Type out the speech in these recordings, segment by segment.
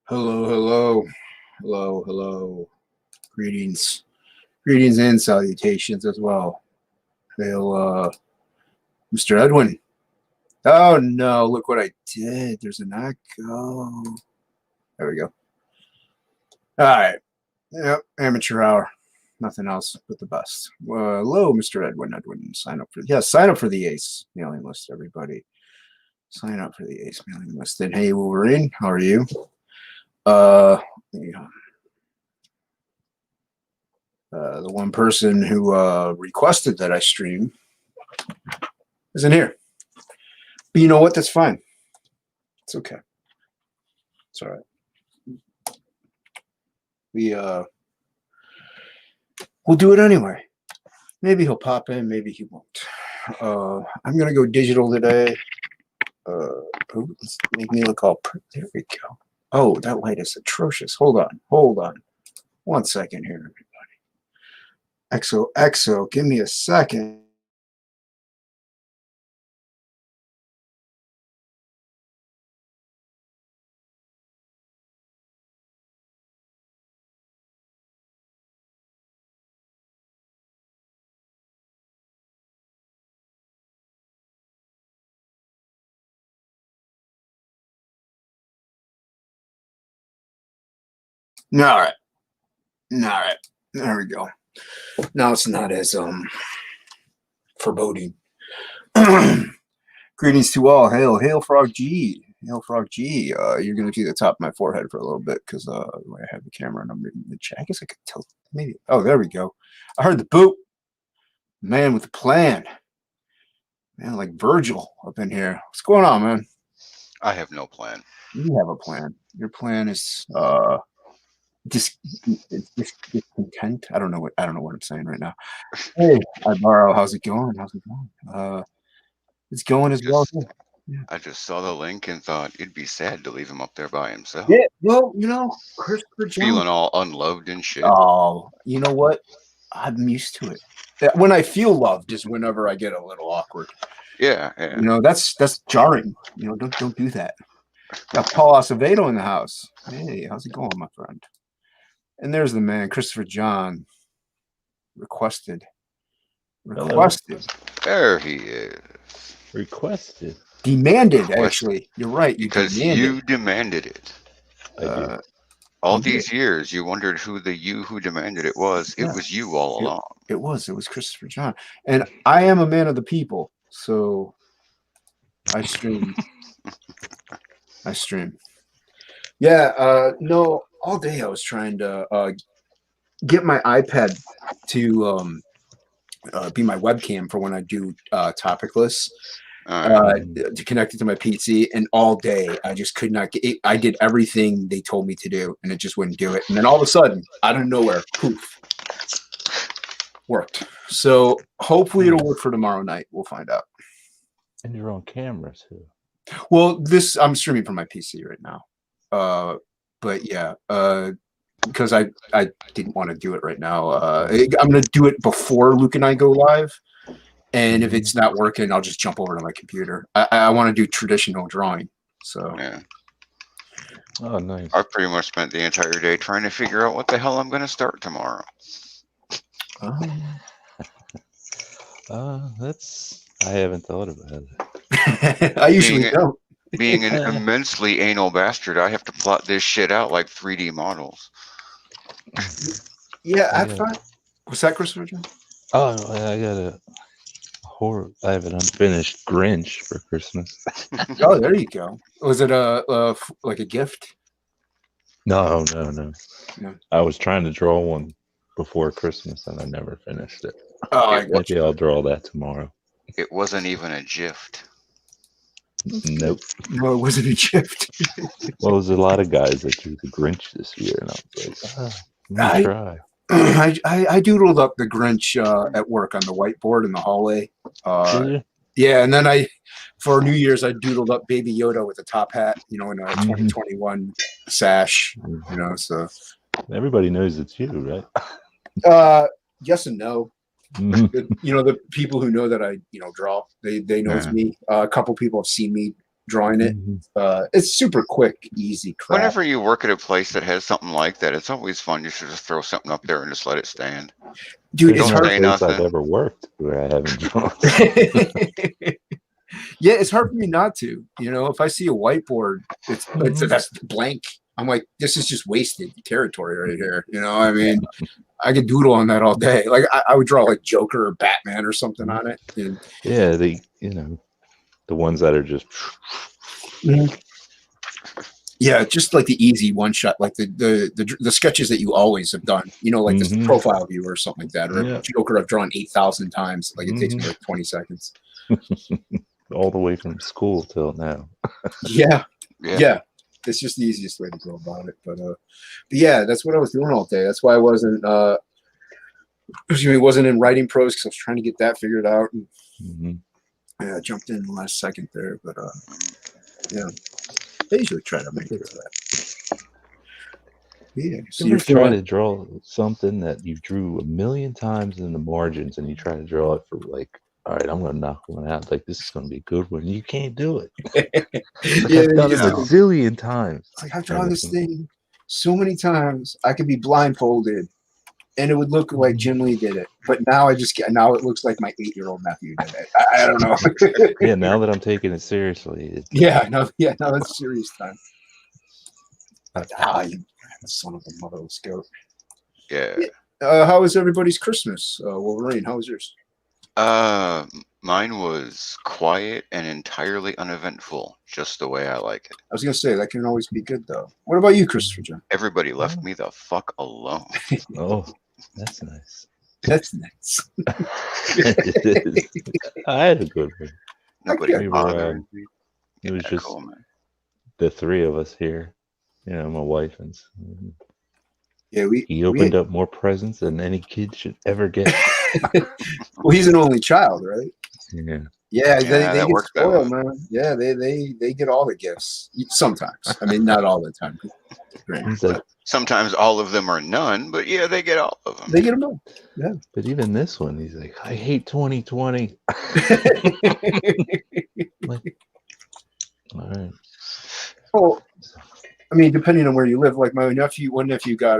Hello, hello, hello, hello. Greetings, greetings and salutations as well. Hail, Mr. Edwin. Oh no, look what I did. There's an echo. There we go. All right. Yep, amateur hour. Nothing else but the best. Hello, Mr. Edwin. Edwin, sign up for the ACE mailing list, everybody. Sign up for the ACE mailing list. And hey, Wolverine, how are you? Yeah. The one person who requested that I stream isn't here. But you know what? That's fine. It's okay. It's all right. We'll do it anyway. Maybe he'll pop in, maybe he won't. I'm gonna go digital today. Let's make me look all pretty. There we go. Oh, that light is atrocious. Hold on. 1 second here, everybody. XO, give me a second. All right. There we go. Now it's not as foreboding. Greetings to all. Hail Frog G. Hail Frog G. You're gonna see the top of my forehead for a little bit because the way I have the camera and I'm reading the chat. I guess I could tilt maybe. Oh, there we go. I heard the boop. Man with a plan. Man, like Virgil up in here. What's going on, man? I have no plan. You have a plan. Your plan is discontent. I don't know what I'm saying right now. Hey, Ibaro, how's it going? It's going as well. Yeah. I just saw the link and thought it'd be sad to leave him up there by himself. Yeah, well, Christopher John. Feeling all unloved and shit. Oh, you know what? I'm used to it. When I feel loved is whenever I get a little awkward. Yeah. That's jarring. Don't do that. Got Paul Acevedo in the house. Hey, how's it going, my friend? And there's the man, Christopher John. Requested. Hello. There he is. Requested. Demanded, actually. You're right. You demanded it. All these years, you wondered who demanded it was. It was you all along. It was Christopher John. And I am a man of the people, so I stream. Yeah, no, all day I was trying to get my iPad to be my webcam for when I do topic lists. To connect it to my PC, and all day I just could not get it. I did everything they told me to do, and it just wouldn't do it. And then all of a sudden, out of nowhere, poof, worked. So hopefully it'll work for tomorrow night. We'll find out. And you're on camera too. Well, I'm streaming from my PC right now. But yeah, because I didn't want to do it right now. I'm gonna do it before Luke and I go live. And if it's not working, I'll just jump over to my computer. I want to do traditional drawing. So yeah. Oh, nice. I've pretty much spent the entire day trying to figure out what the hell I'm going to start tomorrow. I haven't thought about it. I usually don't. Being an immensely anal bastard, I have to plot this shit out like 3D models. Yeah, I thought. Was that Christopher John? Oh, I got I have an unfinished Grinch for Christmas. Oh, there you go. Was it like a gift? No. I was trying to draw one before Christmas and I never finished it. Oh, maybe I'll draw that tomorrow. It wasn't even a gift. Nope. No, it wasn't a gift. Well, there's a lot of guys that drew the Grinch this year, and I was like, let me try. I doodled up the Grinch at work on the whiteboard in the hallway. Yeah, and then for New Year's, I doodled up Baby Yoda with a top hat, in a 2021 sash, so. Everybody knows it's you, right? Yes and no. The people who know that I, draw, they know it's me. A couple people have seen me drawing it. It's super quick, easy crap. Whenever you work at a place that has something like that, it's always fun. You should just throw something up there and just let it stand. Dude, There's it's no hard. say place I've nothing. ever worked where I haven't drawn. Yeah, it's hard for me not to. You know, if I see a whiteboard, it's that's blank. I'm like, this is just wasted territory right here. You know, I mean, I could doodle on that all day. Like I would draw like Joker or Batman or something on it. And, Yeah, the ones that are just. yeah, just like the easy one shot, like the sketches that you always have done. You know, like this profile view or something like that, or a Joker I've drawn 8,000 times. Like it takes me like 20 seconds. All the way from school till now. Yeah. It's just the easiest way to go about it. But yeah, that's what I was doing all day. That's why I wasn't in writing prose, because I was trying to get that figured out. And, I jumped in the last second there, but yeah, I usually try to make it to that. Yeah, so you're trying to draw something that you drew 1,000,000 times in the margins, and you try to draw it for like, all right, I'm gonna knock one out. Like, this is gonna be a good one. You can't do it. Like, yeah, I've done it a zillion times. It's like, I've drawn this thing so many times. I could be blindfolded, and it would look like Jim Lee did it. But now now it looks like my 8-year-old nephew did it. I don't know. Yeah, now that I'm taking it seriously. No, it's serious time. You son of a motherless goat. Yeah. How was everybody's Christmas? Wolverine, how was yours? Mine was quiet and entirely uneventful, just the way I like it. I was gonna say that can always be good though. What about you, Christopher John? Everybody left me the fuck alone. Oh, that's nice. That's nice. I had a good one. Nobody bothered me. It was just the three of us here. You know, my wife and yeah, he opened up more presents than any kid should ever get. Well, he's an only child, right? Yeah, they get spoiled, man. Yeah, they get all the gifts sometimes. I mean, not all the time. Sometimes all of them are none, but yeah, they get all of them. They get them all. Yeah. But even this one, he's like, I hate 2020. Like, all right. Well, I mean, depending on where you live, like one nephew got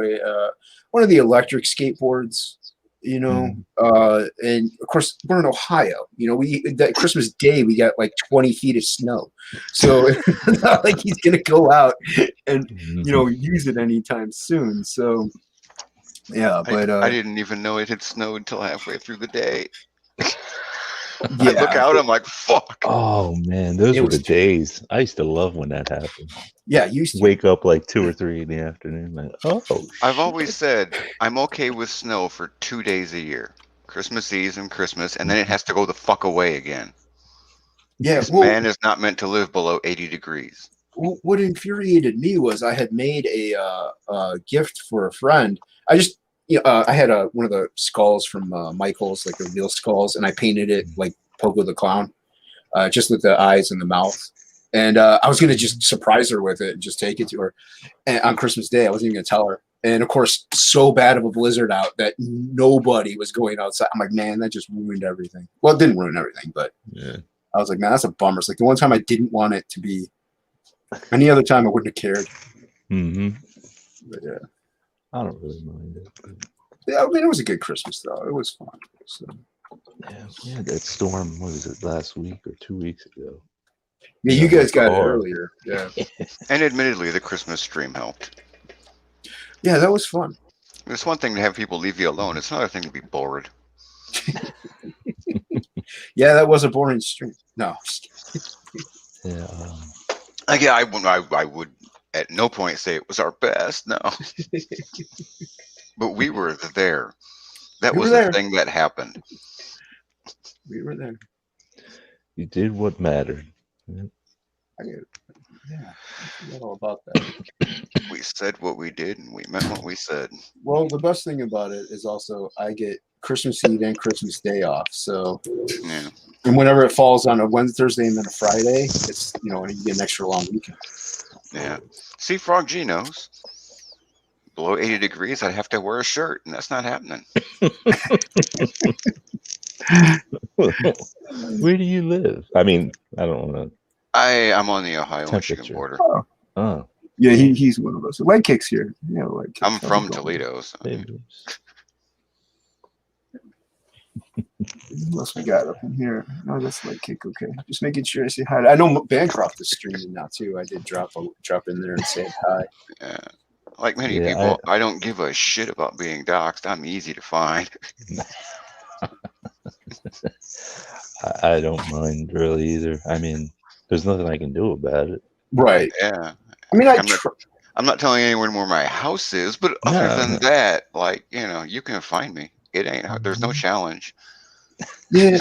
one of the electric skateboards, you know, and of course we're in Ohio. You know, that Christmas Day we got like 20 feet of snow, so it's not like he's gonna go out and use it anytime soon. So yeah, but I didn't even know it had snowed until halfway through the day. Yeah, I look out, I'm like, fuck. Oh man, those were the days. I used to love when that happened. Yeah, you used to wake up like 2 or 3 in the afternoon. Like, I've always said I'm okay with snow for 2 days a year, Christmas Eve and Christmas, and then it has to go the fuck away again. Yeah, man is not meant to live below 80 degrees. What infuriated me was I had made a gift for a friend. I had one of the skulls from Michael's, like the real skulls, and I painted it like Pogo the Clown, just with the eyes and the mouth. And I was going to just surprise her with it and just take it to her. And on Christmas Day, I wasn't even going to tell her. And of course, so bad of a blizzard out that nobody was going outside. I'm like, man, that just ruined everything. Well, it didn't ruin everything, but yeah. I was like, man, that's a bummer. It's like the one time I didn't want it to be. Any other time I wouldn't have cared. But yeah. I don't really mind it. Yeah, I mean, it was a good Christmas though. It was fun. So. Yeah, that storm, what was it, last week or 2 weeks ago? Yeah, you guys got it earlier. Yeah. And admittedly, the Christmas stream helped. Yeah, that was fun. It's one thing to have people leave you alone. It's another thing to be bored. Yeah, that was a boring stream. No. Yeah. I would at no point say it was our best. No. But we were there. That was the thing that happened. We were there. You did what mattered. Yeah, I forgot all about that. We said what we did, and we meant what we said. Well, the best thing about it is also I get Christmas Eve and Christmas Day off. So, yeah. And whenever it falls on a Wednesday, Thursday, and then a Friday, it's you get an extra long weekend. Yeah. See, Frog G knows. Below 80 degrees, I'd have to wear a shirt, and that's not happening. Where do you live? I mean, I don't want to. I'm on the Ohio-Michigan Temperature. border. Oh, Yeah, he's one of us. Leg kicks here. Yeah, leg kicks. I'm How's it from going? Toledo. So. maybe. What else we got up in here? No, that's leg kick. Okay, just making sure I say hi. I know Bancroft is streaming now too. I did drop in there and say hi. Yeah. Like many Yeah, people, I don't give a shit about being doxxed. I'm easy to find. I don't mind really either. I mean, there's nothing I can do about it. Right. Yeah. I mean, I'm not telling anyone where my house is, but other No, than no. that, like, you can find me. It ain't. There's no challenge. Yeah,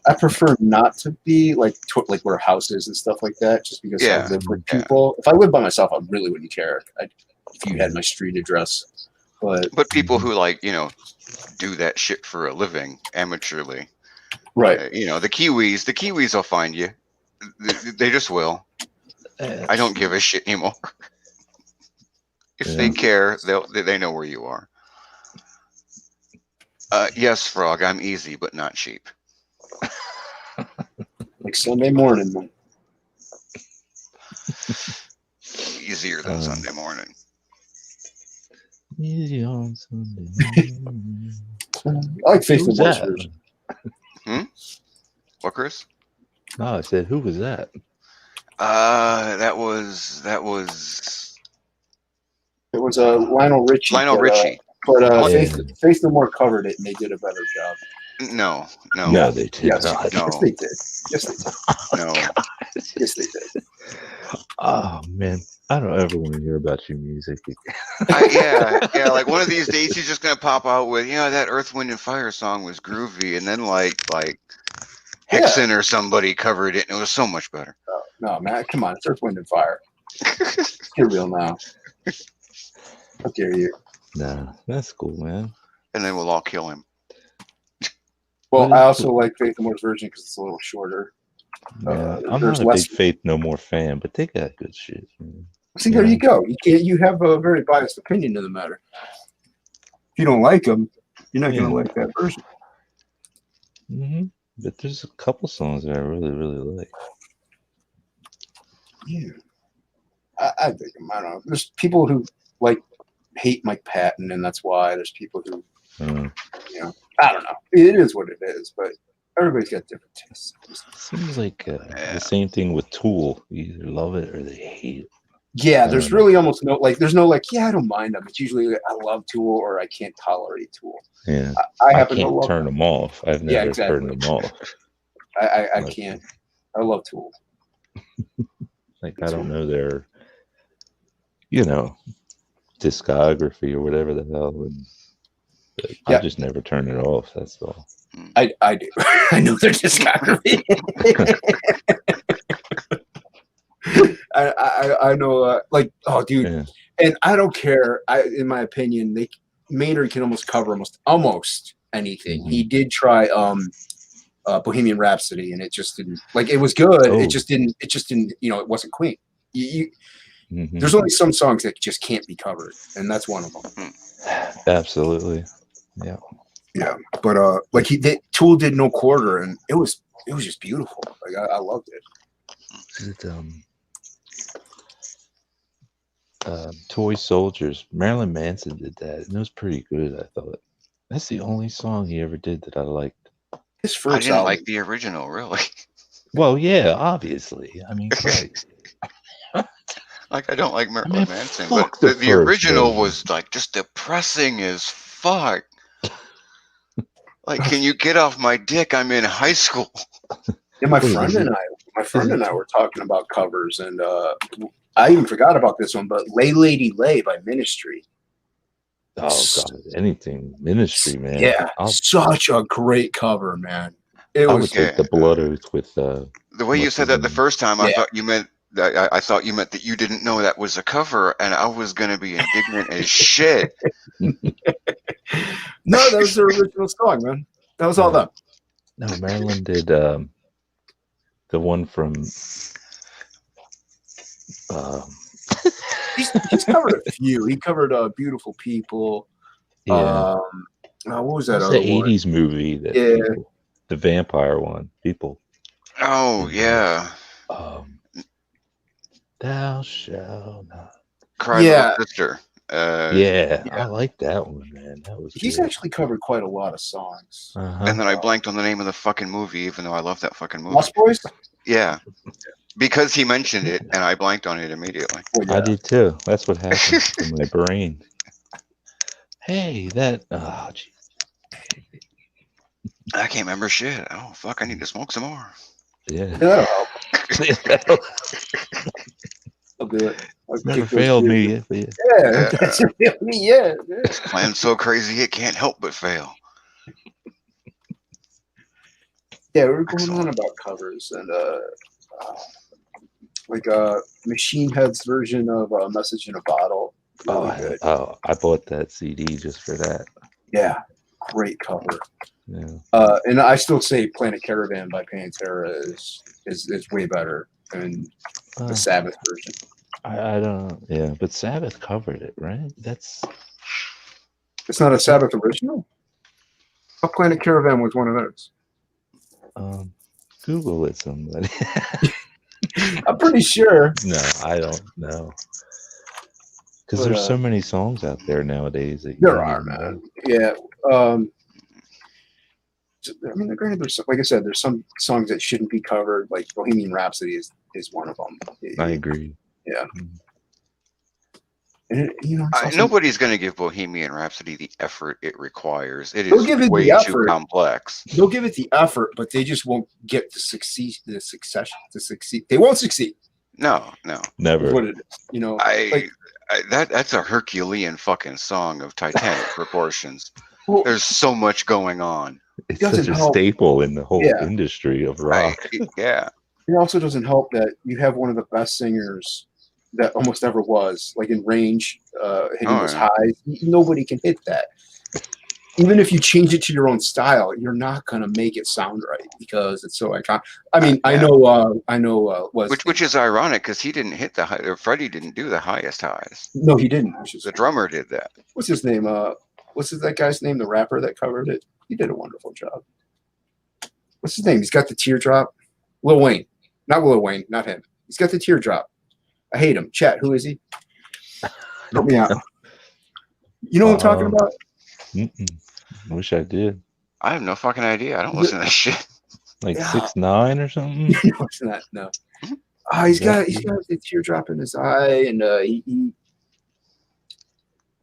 I prefer not to be like where houses and stuff like that, just because I Yeah, live with yeah. people. If I lived by myself, I really wouldn't care if you had my street address. But people who do that shit for a living, amateurly. right, The Kiwis will find you. They just will. I don't give a shit anymore. If they care, they know where you are. Yes, Frog, I'm easy, but not cheap. like Sunday morning. Man. Easier than Sunday morning. Easy on Sunday. I like Faith Who's No More's that? version. What, Chris? No, I said, who was that? That was It was Lionel Richie. Lionel Richie. But Yeah. Faith No More covered it, and they did a better job. No. No, they did Yes, not. yes, they did. Yes, they did. No. Yes, they did. Oh man, I don't ever want to hear about your music again. Yeah. Like one of these days, he's just gonna pop out with, that Earth, Wind, and Fire song was groovy, and then like Hexen or somebody covered it, and it was so much better. No, man, come on, it's Earth, Wind, and Fire. Get real now. How dare you? Nah, that's cool, man. And then we'll all kill him. Well, I also like Faith No More's version because it's a little shorter. Yeah, I'm there's not a less- big Faith No More fan, but they got good shit. Man. See, there you go. You have a very biased opinion to the matter. If you don't like them, you're not going to like that version. Mm-hmm. But there's a couple songs that I really, really like. Yeah, I think them. I don't know. There's people who hate Mike Patton, and that's why. There's people who, I don't know. It is what it is, but everybody's got different tastes. Seems like the same thing with Tool. You either love it or they hate it. Yeah, there's really almost no there's no I don't mind them. It's usually I love Tool or I can't tolerate Tool. Yeah, I happen to love turn them off. I've never turned them off. I can't. I love Tool. I don't know their, discography or whatever the hell. And I just never turn it off. That's all. I do. I know their discography. I know, oh, dude, and I don't care. In my opinion, Maynard can almost cover almost anything. Mm-hmm. He did try Bohemian Rhapsody, and it just didn't. It was good. Oh. It just didn't. It wasn't Queen. There's only some songs that just can't be covered, and that's one of them. Absolutely, yeah. Yeah, but Tool did No Quarter, and it was just beautiful. I loved it. Toy Soldiers. Marilyn Manson did that, and it was pretty good. I thought that's the only song he ever did that I liked. His first I didn't like the original, really. Well, yeah, obviously. I mean, Christ. I don't like Marilyn Manson, but the original was just depressing as fuck. Can you get off my dick? I'm in high school. Yeah, my friend and I were talking about covers, and I even forgot about this one, but "Lay Lady Lay" by Ministry. Oh God, anything Ministry, man. Yeah, such a great cover, man. I would take the Blood Oath with the way you said that the first time. I thought you meant. I thought you meant that you didn't know that was a cover, and I was going to be indignant as shit. No, that was the original song, man. That was all them. No, Marilyn did the one from. He's covered a few. He covered "Beautiful People." Yeah. What was that? The '80s movie that the vampire one. People. Oh yeah. Thou shalt not. Cry Yeah. Little Sister. Yeah, yeah. I like that one, man. That was He's good. actually covered quite a lot of songs. Uh-huh. And then I blanked on the name of the fucking movie, even though I love that fucking movie. Lost Boys? Yeah. Because he mentioned it, and I blanked on it immediately. Well, yeah. I did too. That's what happened to my brain. Hey, that. Oh, gee. I can't remember shit. Oh, fuck, I need to smoke some more. Yeah. That'll help. I'll do it. I'll Never kick those failed gears. me. Yeah. Yeah, Yeah. that's really, yeah. This plan's so crazy, it can't help but fail. Yeah, we were going Excellent. on about covers and like Machine Head's version of Message in a Bottle. Really good. I bought that CD just for that. Yeah, great cover. Yeah. And I still say Planet Caravan by Pantera is way better than the Sabbath version. I don't know. Yeah, but Sabbath covered it, right? That's It's not a Sabbath original? Oh, Planet Caravan was one of those. Google it, somebody. I'm pretty sure. No, I don't know. Because But, there's so many songs out there nowadays that you There don't are, even man. know. Yeah. I mean, granted, there's like I said, there's some songs that shouldn't be covered. Like Bohemian Rhapsody is one of them. I agree. Yeah. And it's also, Nobody's going to give Bohemian Rhapsody the effort it requires. It They'll is give it the way too effort. complex. they'll give it the effort, but they just won't get to succeed. They won't succeed. No. Is Never. what it is. Like, That's a Herculean fucking song of titanic proportions. well, There's so much going on. It's doesn't such a help. staple in the whole Yeah. industry of rock. Yeah. It also doesn't help that you have one of the best singers that almost ever was, like in range, hitting those highs. Nobody can hit that. Even if you change it to your own style, you're not gonna make it sound right because it's so iconic. I mean, Yeah. I know. Which is ironic because he didn't hit the high, or Freddie didn't do the highest highs. No, he didn't. The drummer did that. What's his name? That guy's name? The rapper that covered it. He did a wonderful job. What's his name? He's got the teardrop. Lil Wayne, not Lil Wayne, not him. He's got the teardrop. I hate him. Chat. Who is he? Help me out. You know what I'm talking about? Wish I did. I have no fucking idea. I don't listen to that shit. Like Yeah. 6ix9ine or something. What's that? No. He's got the teardrop in his eye, and he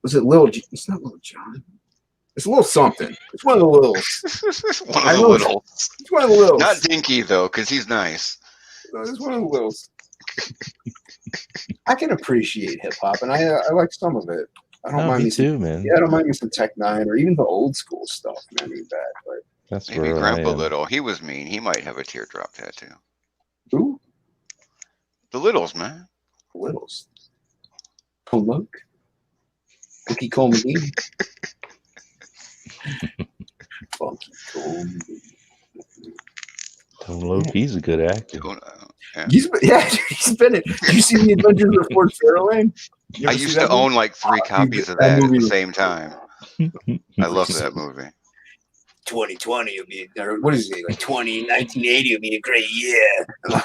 was it Lil? It's not Lil John. It's a little something. It's one of the littles. One of the little. It's one of the littles. Not Dinky though, because he's nice. No, it's one of the littles. I can appreciate hip hop, and I like some of it. I don't mind me me too, some, man. Yeah, I don't mind me some Tech Nine or even the old school stuff. Man, ain't bad, but That's Maybe where Grandpa I am. Little. He was mean. He might have a teardrop tattoo. who? The Littles, man. The littles. Cone Luke. Cookie Cole McGee. Funky Cole McGee. Tone Loc, he's a good actor. Yeah. He's been in. Did you see the Adventures of Ford Fairlane? I used to own like 3 copies of that at the same time. I love that movie. 2020 will be, or what is it, like 1980 will be a great year. I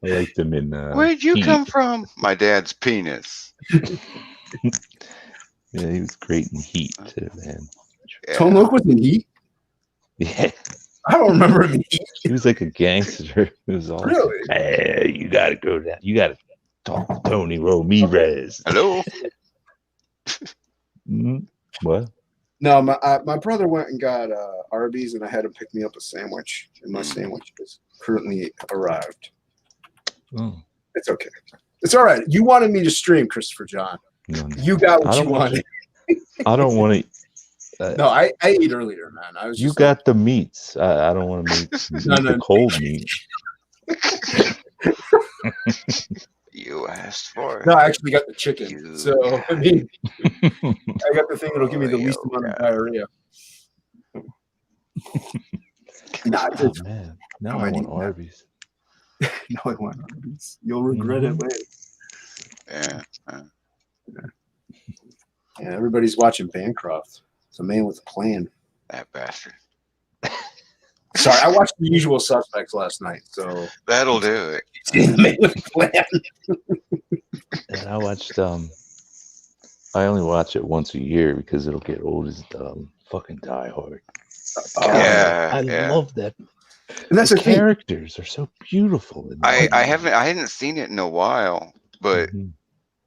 liked him in. Where'd you Heat. come from? My dad's penis. Yeah, he was great in Heat too, man. Yeah. Tone Loc was in Heat? Yeah, I don't remember him in Heat. he was like a gangster. It was awesome. Really? Hey, you gotta go down. You gotta talk to Tony Ramirez. Hello? What? No, my brother went and got Arby's, and I had him pick me up a sandwich, and my sandwich has currently arrived. Oh. It's okay. It's all right. You wanted me to stream, Christopher John. No. You got what I you don't want wanted. I don't want to. No, I ate earlier, man. I was. You just got the meats. I don't want to eat the cold meat. You asked for it. No, I actually got the chicken. So I mean, I got the thing that'll give me the least amount of diarrhea. Nah, Oh man, now I want Arby's. no, I want Arby's. You'll regret it later. Yeah. Yeah, everybody's watching Bancroft. It's a man with a plan. That bastard. Sorry, I watched The Usual Suspects last night, so That'll do it. the Mayweather plan. And I watched. I only watch it once a year because it'll get old as fucking Die Hard. Yeah, I yeah. love that. And that's the the thing. characters are so beautiful. In I that. hadn't seen it in a while, but Mhm.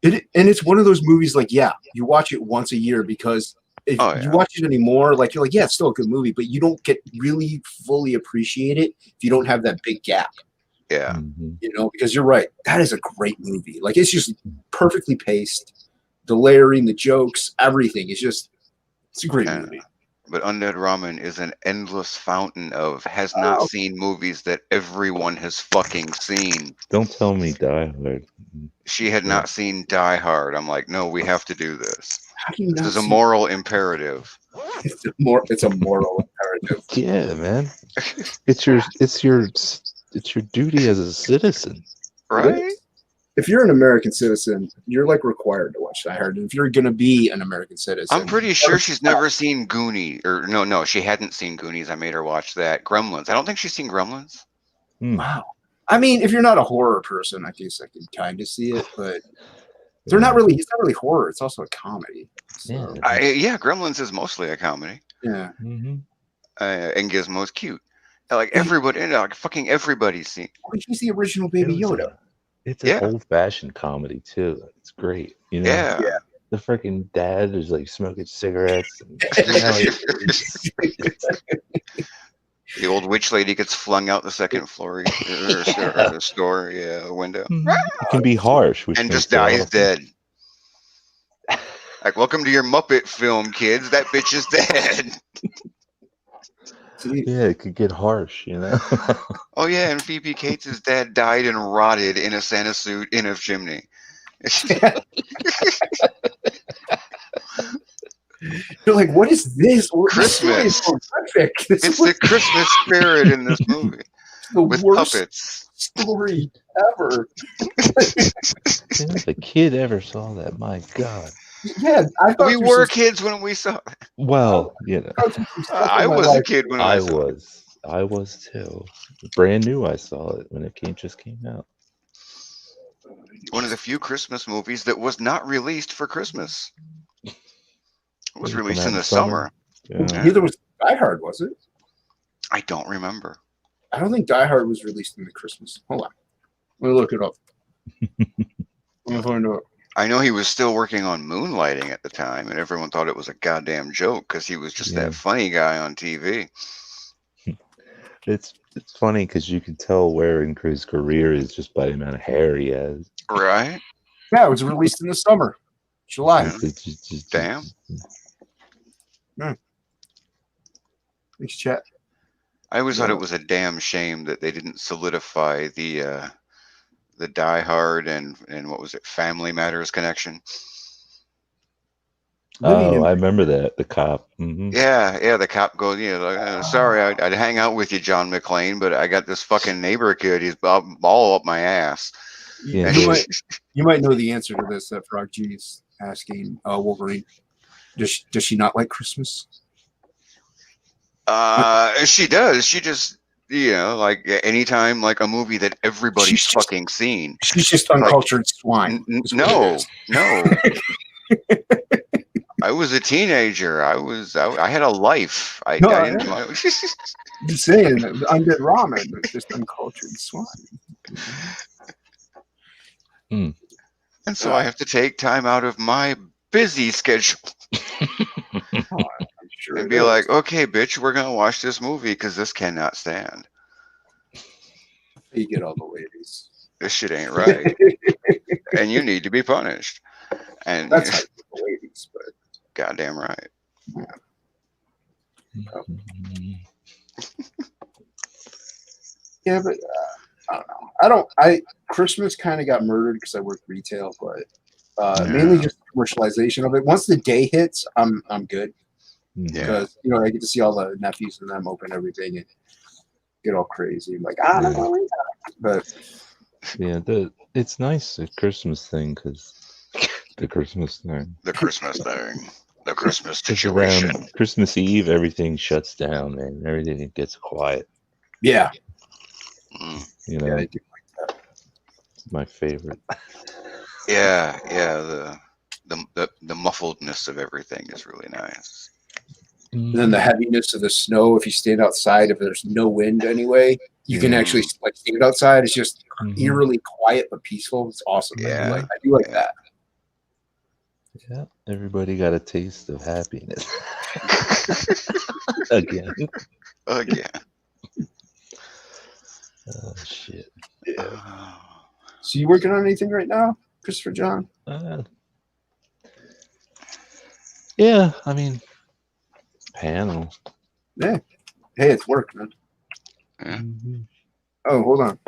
And it's one of those movies like, yeah, you watch it once a year because if Oh, yeah. you watch it anymore, like you're like, yeah, it's still a good movie, but you don't get really fully appreciate it if you don't have that big gap, yeah. Mhm. you know, because you're right. That is a great movie. Like it's just perfectly paced, the layering, the jokes, everything. It's a great Yeah. movie. But Undead Ramen is an endless fountain of has not seen movies that everyone has fucking seen. Don't tell me Die Hard. She had not seen Die Hard. I'm like, no, we have to do this. How do you This not is a see- moral imperative. It's a moral imperative. Yeah, man. It's your duty as a citizen. Right? If you're an American citizen, you're like required to watch Die Hard. And if you're gonna be an American citizen, I'm pretty sure she's never seen Goonies. Or no, she hadn't seen Goonies. I made her watch that. Gremlins. I don't think she's seen Gremlins. Wow. I mean, if you're not a horror person, I guess I can kind of see it, but they're not really. It's not really horror. It's also a comedy. So, Yeah. Gremlins is mostly a comedy. yeah. Mhm. And Gizmo's cute. Like everybody, like fucking everybody's seen. Well, he's the original Baby It was Yoda. It's Yeah. an old-fashioned comedy too. It's great. You know, Yeah. Yeah. the freaking dad is like smoking cigarettes. And, you know, The old witch lady gets flung out the second floor or the store, window, it can be harsh, which and makes just it dies awesome. dead. Like, welcome to your Muppet film, kids. That bitch is dead. See, Yeah, it could get harsh, you know. Oh yeah, and Phoebe Cates' dad died and rotted in a Santa suit in a chimney. you're like, what is this? This story is Christmas. horrific. This It's was the Christmas spirit in this movie the with worst puppets. story ever. If a kid ever saw that, my God. Yeah, I thought We were kids when we saw it. Well, you know, I was a kid when I saw it. I was too. Brand new. I saw it when it just came out. One of the few Christmas movies that was not released for Christmas. It was Did it come released out in the in summer. Yeah. Neither was Die Hard, was it? I don't remember. I don't think Die Hard was released in the Christmas. Hold on. Let me look it up. Let me find out. I know he was still working on Moonlighting at the time, and everyone thought it was a goddamn joke because he was just Yeah. that funny guy on TV. It's funny because you can tell where in his career is just by the amount of hair he has. Right? Yeah, it was released in the summer, July. Yeah. It's just- Damn. Thanks, chat. I always thought it was a damn shame that they didn't solidify the Die Hard and what was it, Family Matters connection. Oh, I remember that. The cop. Mhm. Yeah, the cop goes, sorry, I'd hang out with you, John McClane, but I got this fucking neighbor kid. He's all up my ass. Yeah. You might know the answer to this. That Frog G is asking Wolverine. Does she not like Christmas? She does. She just, like anytime, like a movie that everybody's fucking seen. She's just uncultured swine. No. I was a teenager. I had a life. I didn't. I'm just saying, Undead Ramen is just uncultured swine. Mm. And so I have to take time out of my busy schedule and be like, okay, bitch, we're gonna watch this movie because this cannot stand. You get all the ladies. This shit ain't right, and you need to be punished. And That's how you get the ladies, but goddamn right. yeah, but I don't know. Christmas kind of got murdered because I work retail, but mainly just commercialization of it. Once the day hits, I'm good because I get to see all the nephews and them open everything and get all crazy. I'm like, I don't know, but yeah, it's nice at Christmas thing because the Christmas thing. The Christmas thing. The Christmas It's situation. around Christmas Eve, everything shuts down, man. Everything gets quiet. Yeah. Mm. You know, Yeah, I do like that. my favorite. Yeah, the muffledness of everything is really nice. And then the heaviness of the snow. If you stand outside, if there's no wind anyway, you can actually like stand outside. It's just eerily quiet but peaceful. It's awesome. Yeah. I do like Yeah. that. Yeah, everybody got a taste of happiness. Again. Again. Oh shit. Yeah. So you working on anything right now, Christopher John? Yeah, I mean, panel. Yeah. Hey, it's work, man. Yeah. Oh, hold on.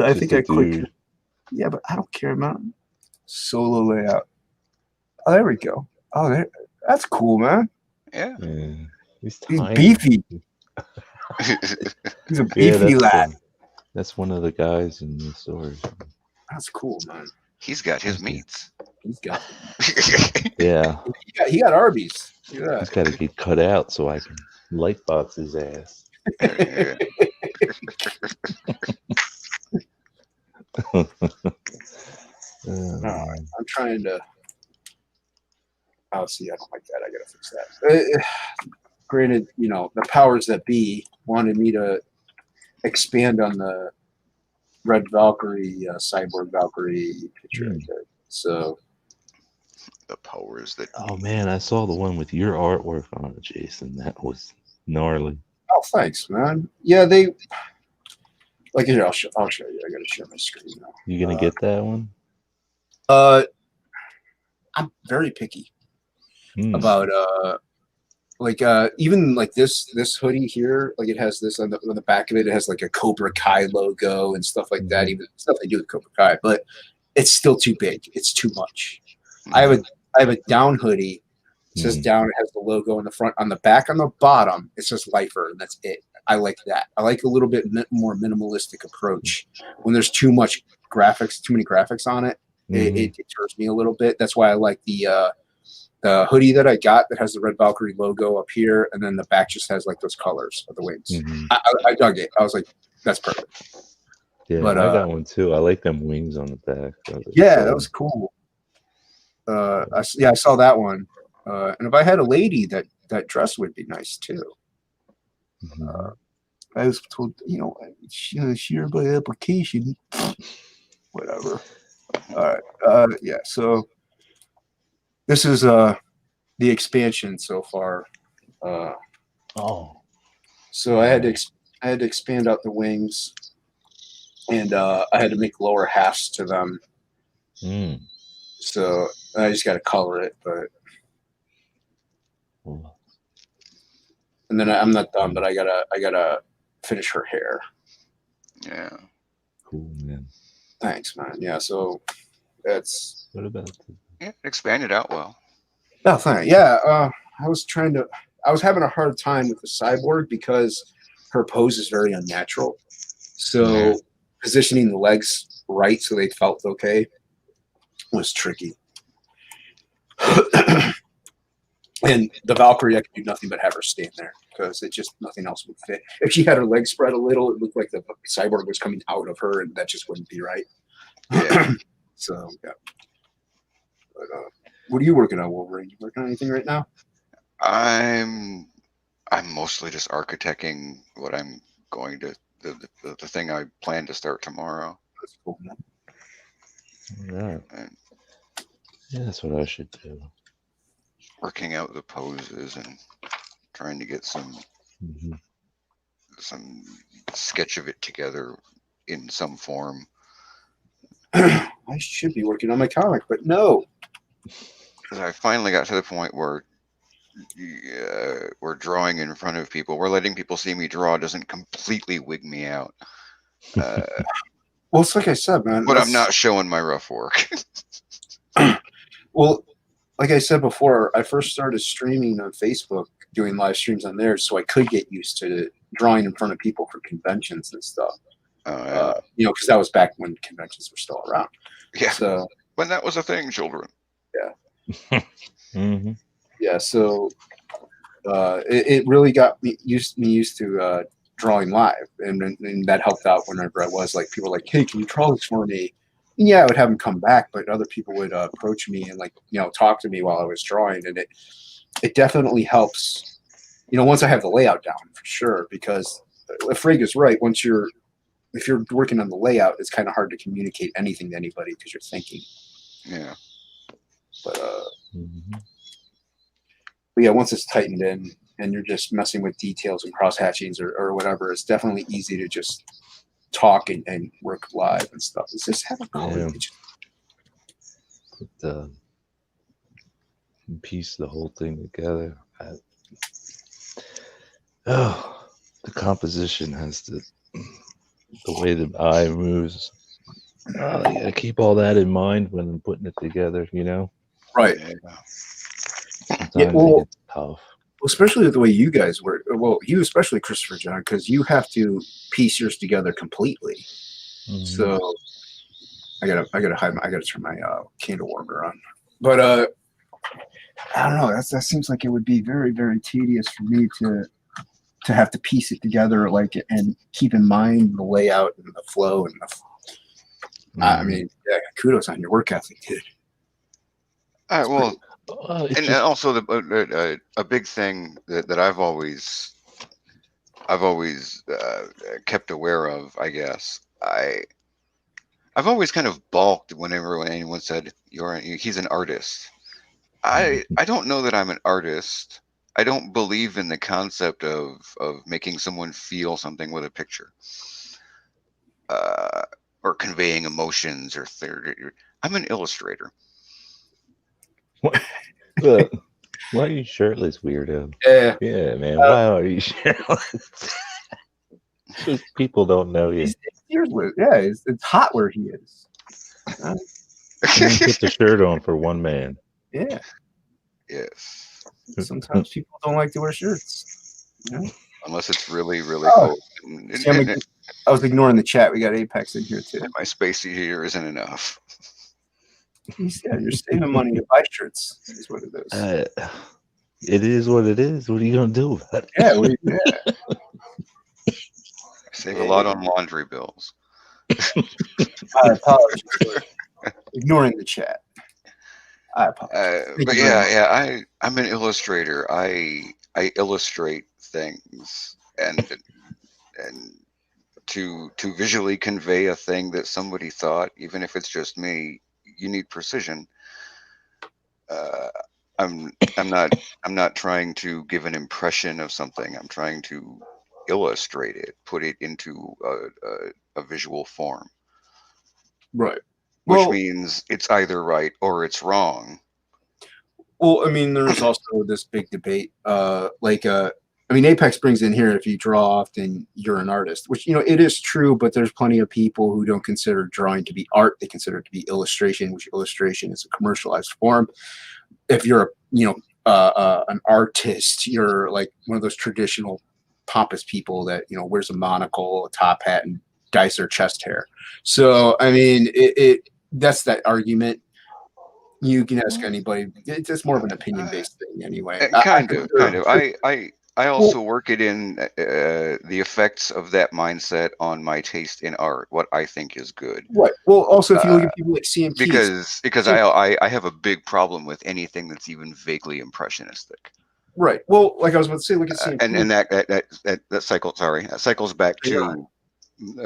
I think I clicked. Yeah, but I don't care about solo layout. Oh, there we go. Oh, that's cool, man. Yeah. He's He's tiny. beefy. He's a beefy lad. That's one of the guys in the story. That's cool, man. He's got his meats. He's got. Yeah. He got Arby's. Yeah. He's got to get cut out so I can lightbox his ass. Yeah. All right. I'm trying to. Oh, see, I don't like that. I gotta fix that. Granted, you know, the powers that be wanted me to expand on the Red Valkyrie, Cyborg Valkyrie picture I did. So The powers that. Oh man, I saw the one with your artwork on it, Jason. That was gnarly. oh, thanks, man. Yeah, they like here. I'll show you. I gotta share my screen now. You gonna get that one? I'm very picky about even like this hoodie here, like it has this on the back of it. It has like a Cobra Kai logo and stuff like that. Even stuff they do with Cobra Kai, but it's still too big. It's too much. I have a down hoodie. It says down. It has the logo in the front. On the back, on the bottom, it says Lifer, and that's it. I like that. I like a little bit more minimalistic approach. When there's too many graphics on it, it deters me a little bit. That's why I like the hoodie that I got that has the Red Valkyrie logo up here, and then the back just has like those colors of the wings. I dug it. I was like, that's perfect. Yeah, but I got one too. I like them wings on the back. That was cool. I saw that one. And if I had a lady, that dress would be nice too. I was told, share by application. Whatever. All right. Yeah. So this is the expansion so far. So I had to expand out the wings, and I had to make lower halves to them. So I just got to color it, but and then I'm not done, but I gotta finish her hair. Yeah. Cool, man. Thanks, man. Yeah. So that's. What about? Yeah, it expanded out well. Oh, thanks. Yeah. I was having a hard time with the cyborg because her pose is very unnatural. So positioning the legs right so they felt okay was tricky. And the Valkyrie, I could do nothing but have her stand there because nothing else would fit. If she had her legs spread a little, it looked like the cyborg was coming out of her, and that just wouldn't be right. Yeah. So, yeah. But, what are you working on, Wolverine? You working on anything right now? I'm mostly just architecting what I'm going to the thing I plan to start tomorrow. That's cool, man. All right. Yeah, that's what I should do. Working out the poses and trying to get some sketch of it together in some form. I should be working on my comic, but no. Because I finally got to the point where we're drawing in front of people. We're letting people see me draw doesn't completely wig me out. Well, it's like I said, man. But I'm not showing my rough work. Well, like I said before, I first started streaming on Facebook, doing live streams on there, so I could get used to drawing in front of people for conventions and stuff. Because that was back when conventions were still around. Yeah. So when that was a thing, children. Yeah. Yeah. So it really got me used to drawing live, and that helped out whenever I was like, people were like, hey, can you draw this for me? And yeah, I would have them come back, but other people would approach me and like, talk to me while I was drawing, and it definitely helps, once I have the layout down for sure, because Frigg is right. If you're working on the layout, it's kind of hard to communicate anything to anybody because you're thinking. Yeah. But yeah, once it's tightened in and you're just messing with details and cross hatchings or whatever, it's definitely easy to just talk and work live and stuff. It's just have a call. Yeah. Piece the whole thing together. The composition has the way the eye moves. You gotta keep all that in mind when putting it together, Right. Sometimes well, it gets tough. Especially the way you guys work. Well, you especially, Christopher John, because you have to piece yours together completely. So I gotta turn my candle warmer on. But I don't know. That seems like it would be very, very tedious for me to have to piece it together, and keep in mind the layout and the flow and I mean, yeah, kudos on your work ethic, dude. Well, and also a big thing that I've always kept aware of, I guess. I've always kind of balked whenever anyone said he's an artist. I don't know that I'm an artist. I don't believe in the concept of making someone feel something with a picture, or conveying emotions or I'm an illustrator. Why are you shirtless, weirdo? Yeah, man. Why are you shirtless? Just people don't know you. It's hot where he is. Put the shirt on for one man. Yeah. Yes. Sometimes people don't like to wear shirts. Unless it's really, really cold. I was ignoring the chat. We got Apex in here too. My space here isn't enough. Yeah, you're saving money to buy shirts. Is what it is. It is what it is. What are you gonna do about it? Yeah, I save a lot on laundry bills. I apologize for ignoring the chat. I apologize. But yeah, I'm an illustrator. I illustrate things, and to visually convey a thing that somebody thought, even if it's just me, you need precision. I'm not trying to give an impression of something. I'm trying to illustrate it, put it into a visual form. Right. Which means it's either right or it's wrong. Well, I mean, there's also this big debate. Apex brings in here, if you draw often, you're an artist, which, it is true, but there's plenty of people who don't consider drawing to be art. They consider it to be illustration, which illustration is a commercialized form. If you're, an artist, you're like one of those traditional pompous people that, wears a monocle, a top hat, and dyes their chest hair. So, I mean, that's that argument. You can ask anybody. It's just more of an opinion-based thing, anyway. Kind of. I also work it in the effects of that mindset on my taste in art, what I think is good. Right. Well, also if you look at people like CMT, because I have a big problem with anything that's even vaguely impressionistic. Right. Well, like I was about to say, look at CMT, and that cycles back to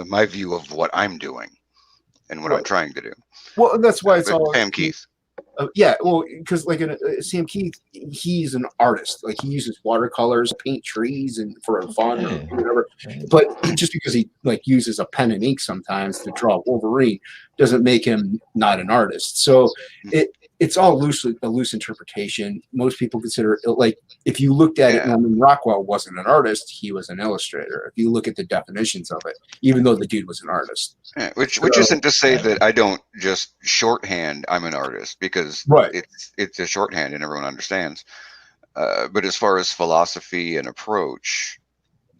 my view of what I'm doing and what I'm trying to do. Well, that's why it's all Sam Keith. Yeah, well, because like Sam Keith, he's an artist. Like he uses watercolors, paint trees, and for fun or whatever. But just because he uses a pen and ink sometimes to draw Wolverine doesn't make him not an artist. So it's all a loose interpretation. Most people consider it if you looked at it, Norman Rockwell wasn't an artist; he was an illustrator. If you look at the definitions of it, even though the dude was an artist, which isn't to say that I don't just shorthand I'm an artist, because it's a shorthand and everyone understands. But as far as philosophy and approach,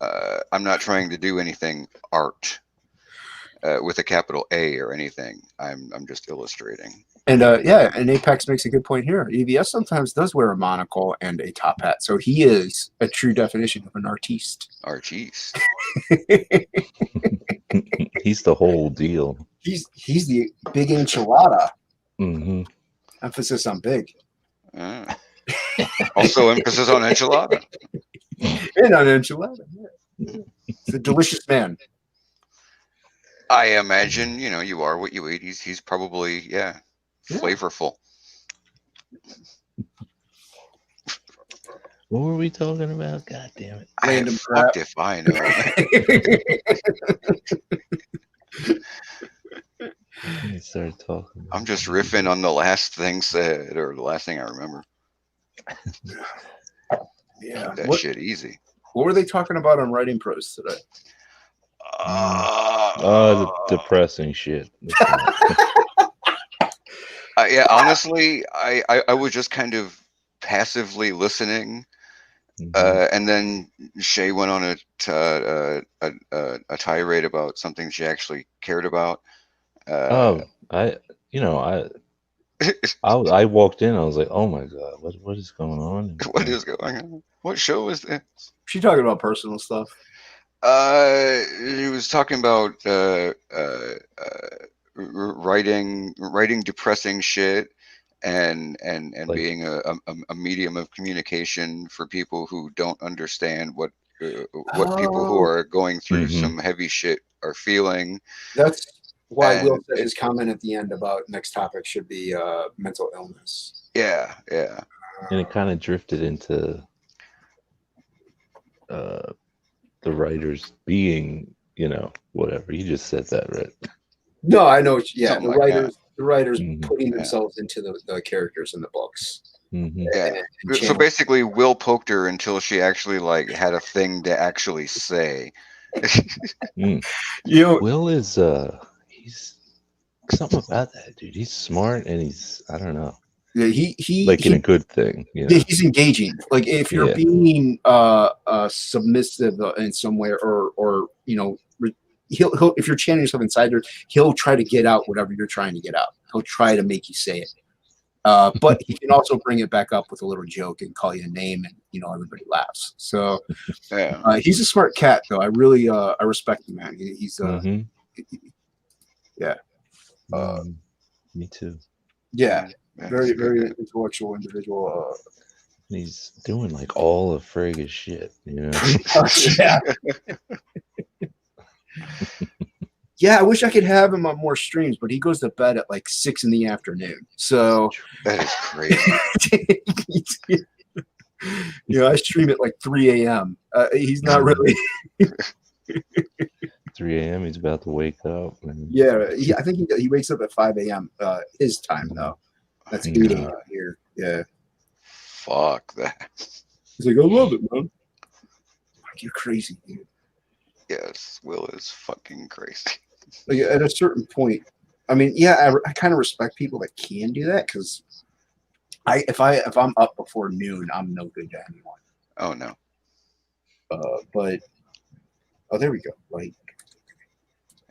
I'm not trying to do anything art. with a capital A or anything. I'm just illustrating. And yeah, and Apex makes a good point here. EVS sometimes does wear a monocle and a top hat, so he is a true definition of an artiste. Artiste. He's the whole deal. He's the big enchilada. Mm-hmm. Emphasis on big. Also emphasis on enchilada. And on enchilada. Yeah. He's a delicious man. I imagine, you are what you eat. He's probably, flavorful. What were we talking about? God damn it. Random fucked if I know. He started talking. I'm just riffing on the last thing said, or the last thing I remember. Yeah. That shit easy. What were they talking about on writing prose today? The depressing shit. Yeah, honestly, I was just kind of passively listening, and then Shay went on a tirade about something she actually cared about. I walked in. I was like, "Oh my god, what is going on? What is going on? What show is this?" She talking about personal stuff. He was talking about writing depressing shit, and like, being a medium of communication for people who don't understand what people who are going through some heavy shit are feeling. That's why Will said his comment at the end about next topic should be mental illness. Yeah. And it kind of drifted into the writers being, whatever. You just said that, right? No, I know. Yeah, Something the writers putting themselves into the characters in the books. Yeah. So basically, Will poked her until she actually had a thing to actually say. Will is he's something about that dude. He's smart and he's, I don't know. Yeah, he in a good thing. Yeah, he's engaging. Like if you're being submissive in some way, or he'll if you're chanting yourself inside there, he'll try to get out whatever you're trying to get out. He'll try to make you say it. But he can also bring it back up with a little joke and call you a name, and everybody laughs. So he's a smart cat, though. I really I respect him, man. He's me too. Yeah. Very, very intellectual individual. He's doing all of Frega's shit, Yeah. Yeah, I wish I could have him on more streams, but he goes to bed at 6 in the afternoon. So that is crazy. I stream at 3 a.m. He's not really 3 a.m. He's about to wake up. Yeah, I think he wakes up at 5 a.m. His time though. That's 8 a.m. here. Yeah. Fuck that. He's like, I love it, man. You're crazy, dude. Yes, Will is fucking crazy. At a certain point, I mean, yeah, I kind of respect people that can do that, because if I'm up before noon, I'm no good to anyone. Oh no. But there we go.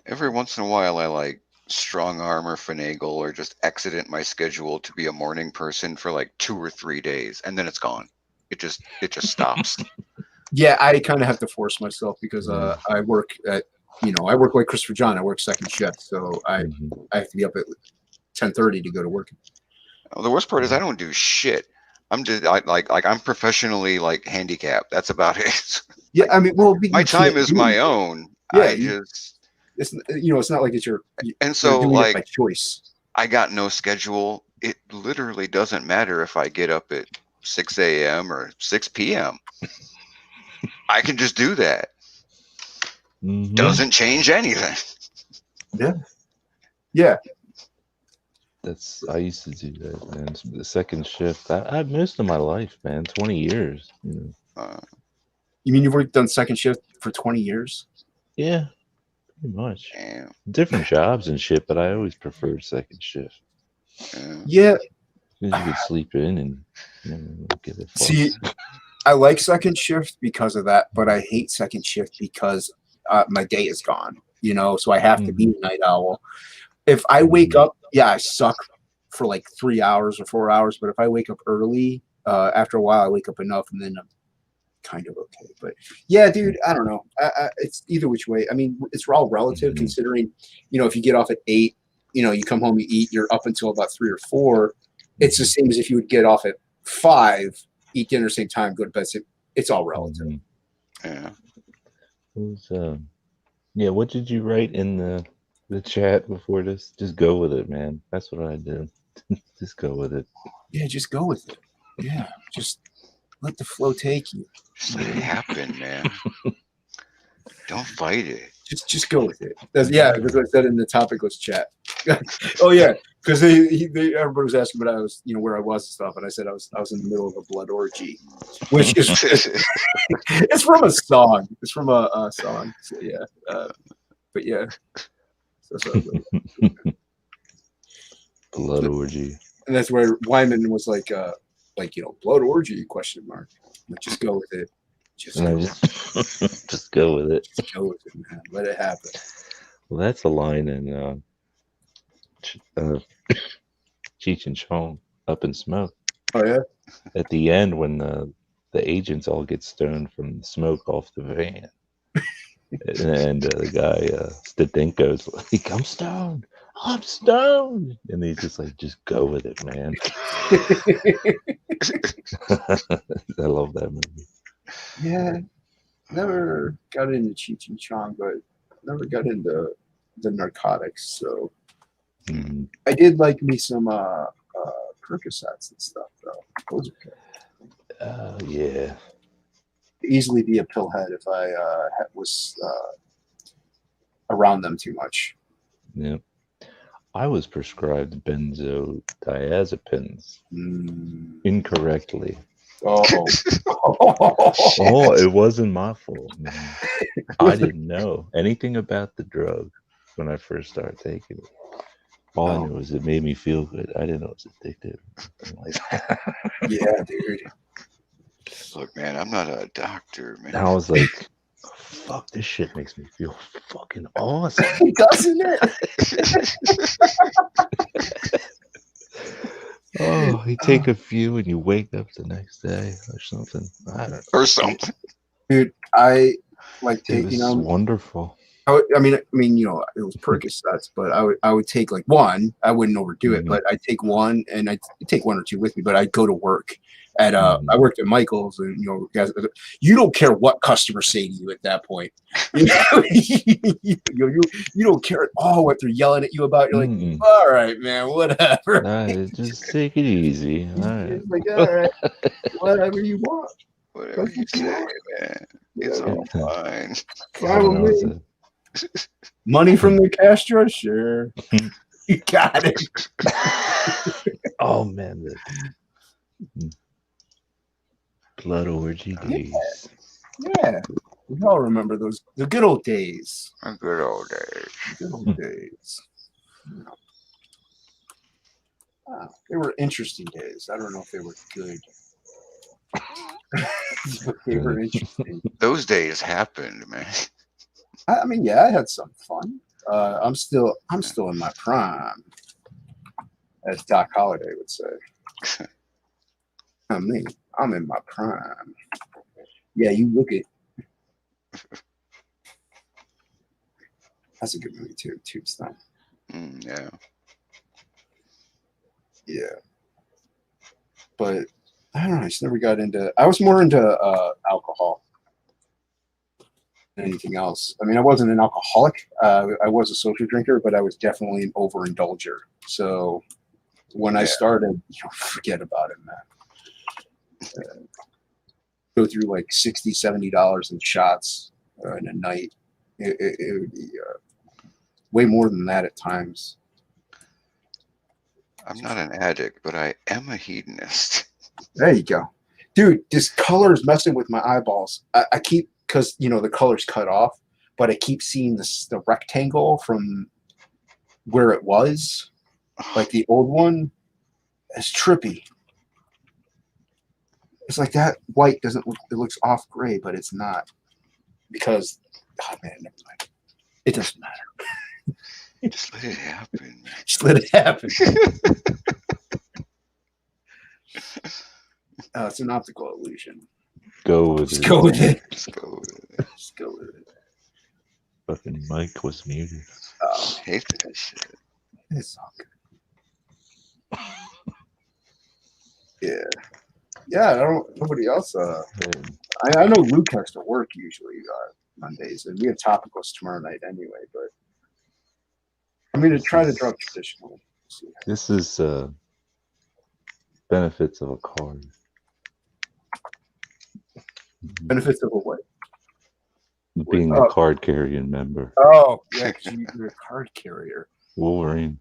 Every once in a while, I strong arm or finagle or just accident my schedule to be a morning person for 2 or 3 days, and then it's gone. It just stops. Yeah, I kind of have to force myself because I work at I work like Christopher John. I work second shift, so I have to be up at 10:30 to go to work. Well, the worst part is I don't do shit. I'm just I'm professionally handicapped. That's about it. Yeah, I mean, well, my time is my own. Yeah, it's not like it's your and so by choice. I got no schedule. It literally doesn't matter if I get up at 6 a.m. or 6 p.m. I can just do that. Doesn't change anything. Yeah. I used to do that, man. The second shift. I've most of my life, man. 20 years. You mean you've done second shift for 20 years? Yeah, pretty much. Damn. Different jobs and shit, but I always preferred second shift. Yeah. You could sleep in and give it. See, I like second shift because of that, but I hate second shift because my day is gone. you know, so I have to be Mhm. a night owl. If I wake up, yeah, I suck for like 3 hours or 4 hours, but if I wake up early, after a while, I wake up enough and then I'm kind of okay. But yeah, dude, I don't know. It's either which way. I mean, it's all relative Mhm. considering, you know, if you get off at 8, you know, you come home, you eat, you're up until about 3 or 4. It's the same as if you would get off at 5, eat dinner, same time, go to bed. It's all relative. Mhm. Yeah. Who's, yeah, what did you write in the chat before this? Just go with it, man. That's what I do. Just go with it. Yeah, just go with it. Yeah, just let the flow take you. Just let it happen, man. Don't fight it. Just go with it. Yeah, because I said in the topicless chat. Oh yeah, because everybody was asking, but I was, you know, where I was and stuff, and I said I was in the middle of a blood orgy, which is it's from a song. It's from a song. So yeah, but yeah, so Blood orgy. and that's where Wyman was like, you know, blood orgy ? Like, just go with it. Just And I go. just go with it. Just go with it, man. Let it happen. Well, that's a line in Cheech and Chong, Up in Smoke. Oh yeah. At the end, when the agents all get stoned from the smoke off the van, and the guy Stadenko's like, I'm stoned," and he's just like, "Just go with it, man." I love that movie. Yeah, never got into Cheech and Chong, but never got into the narcotics. So Mhm. I did like me some Percocets and stuff, though. Those are good. Yeah. Easily be a pillhead if I was around them too much. Yeah. I was prescribed benzodiazepines Mm. incorrectly. Oh, Oh, it wasn't my fault, man. I didn't know anything about the drug when I first started taking it. All I knew was it made me feel good. I didn't know it was addictive. Yeah, dude. Look, man, I'm not a doctor, man. I was like, fuck, this shit makes me feel fucking awesome. Doesn't it? Oh, you take a few and you wake up the next day or something. I don't know. Or something. Dude, I like It take, was you know, wonderful. I mean, you know, it was Percocets, but I would take like one. I wouldn't overdo it, but I'd take one, and I'd take one or two with me. But I'd go to work at I worked at Michael's, and you know, guys, you don't care what customers say to you at that point. You know, you don't care at all what they're yelling at you about. You're like, all right, man, whatever. Just take it easy. All right. It's like, all right, whatever you want. Whatever you say, man. It's all fine. Fine with me. Money from the cash drawer? Sure. You got it. Oh, man. The blood orgy days. Yeah. We all remember those, the good old days. A good old days. Good old days. They were interesting days. I don't know if they were good. But they were interesting. Those days happened, man. I mean, yeah, I had some fun. I'm still in my prime, as Doc Holliday would say. I mean, I'm in my prime. Yeah, you look at. That's a good movie too. Tombstone. Yeah. Yeah. But I don't know. I just never got into. I was more into alcohol than anything else. I mean, I wasn't an alcoholic. I was a social drinker, but I was definitely an overindulger. So when I started, forget about it, man. Go through like $60, $70 in shots in a night. It would be way more than that at times. I'm not an addict, but I am a hedonist. There you go. Dude, this color is messing with my eyeballs. I keep, because, you know, the color's cut off, but I keep seeing the rectangle from where it was, like the old one. It's trippy. It's like that white doesn't look, it looks off gray, but it's not. Because, oh man, never mind. It doesn't matter. Just let it happen. Just let it happen. It's an optical illusion. Go with Just it. go with it. Just go with it. Just go with it. Fucking mic was muted. I hate that shit. It's all good. Yeah. Yeah, nobody else. I know Luke has to work usually Mondays, and we have topicals tomorrow night anyway, but I'm going to try to drop traditional. This is benefits of a card. Benefits of a what? Being a card carrying member. Oh, yeah, because you're a card carrier. Wolverine.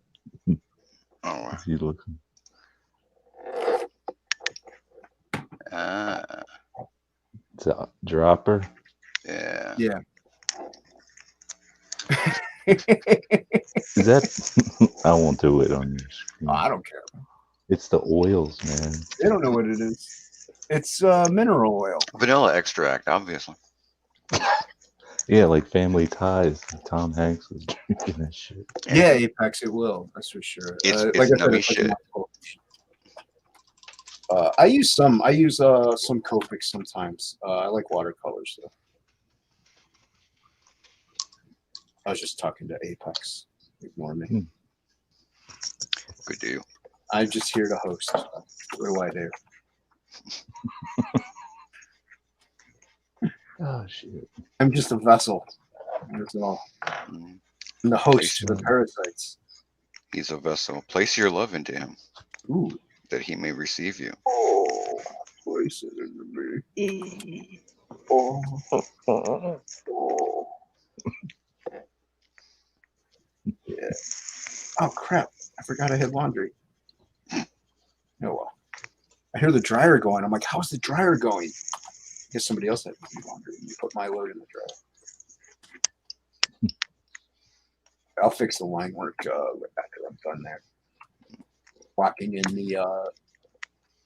Oh, If you looking. It's a dropper. yeah. Yeah. Is that? I won't do it on your screen. Oh, I don't care. It's the oils, man. They don't know what it is. It's mineral oil. Vanilla extract, obviously. Yeah, like Family Ties. Tom Hanks was drinking that shit. Yeah, Apex, it will. That's for sure. It's like I said, nummy it's like shit. I use some Copics sometimes. I like watercolors though. I was just talking to Apex. Ignore me. Good deal. I'm just here to host. What do I do? Oh shit! I'm just a vessel. That's all. Mm. I'm the host to the parasites. He's a vessel. Place your love into him, Ooh. that he may receive you. Oh, place it into me. Oh. Oh. Yeah. Oh crap! I forgot I had laundry. Oh well. I hear the dryer going. I'm like, how's the dryer going? I guess somebody else had to do laundry. You put my load in the dryer. I'll fix the line work after I'm done there. Locking in the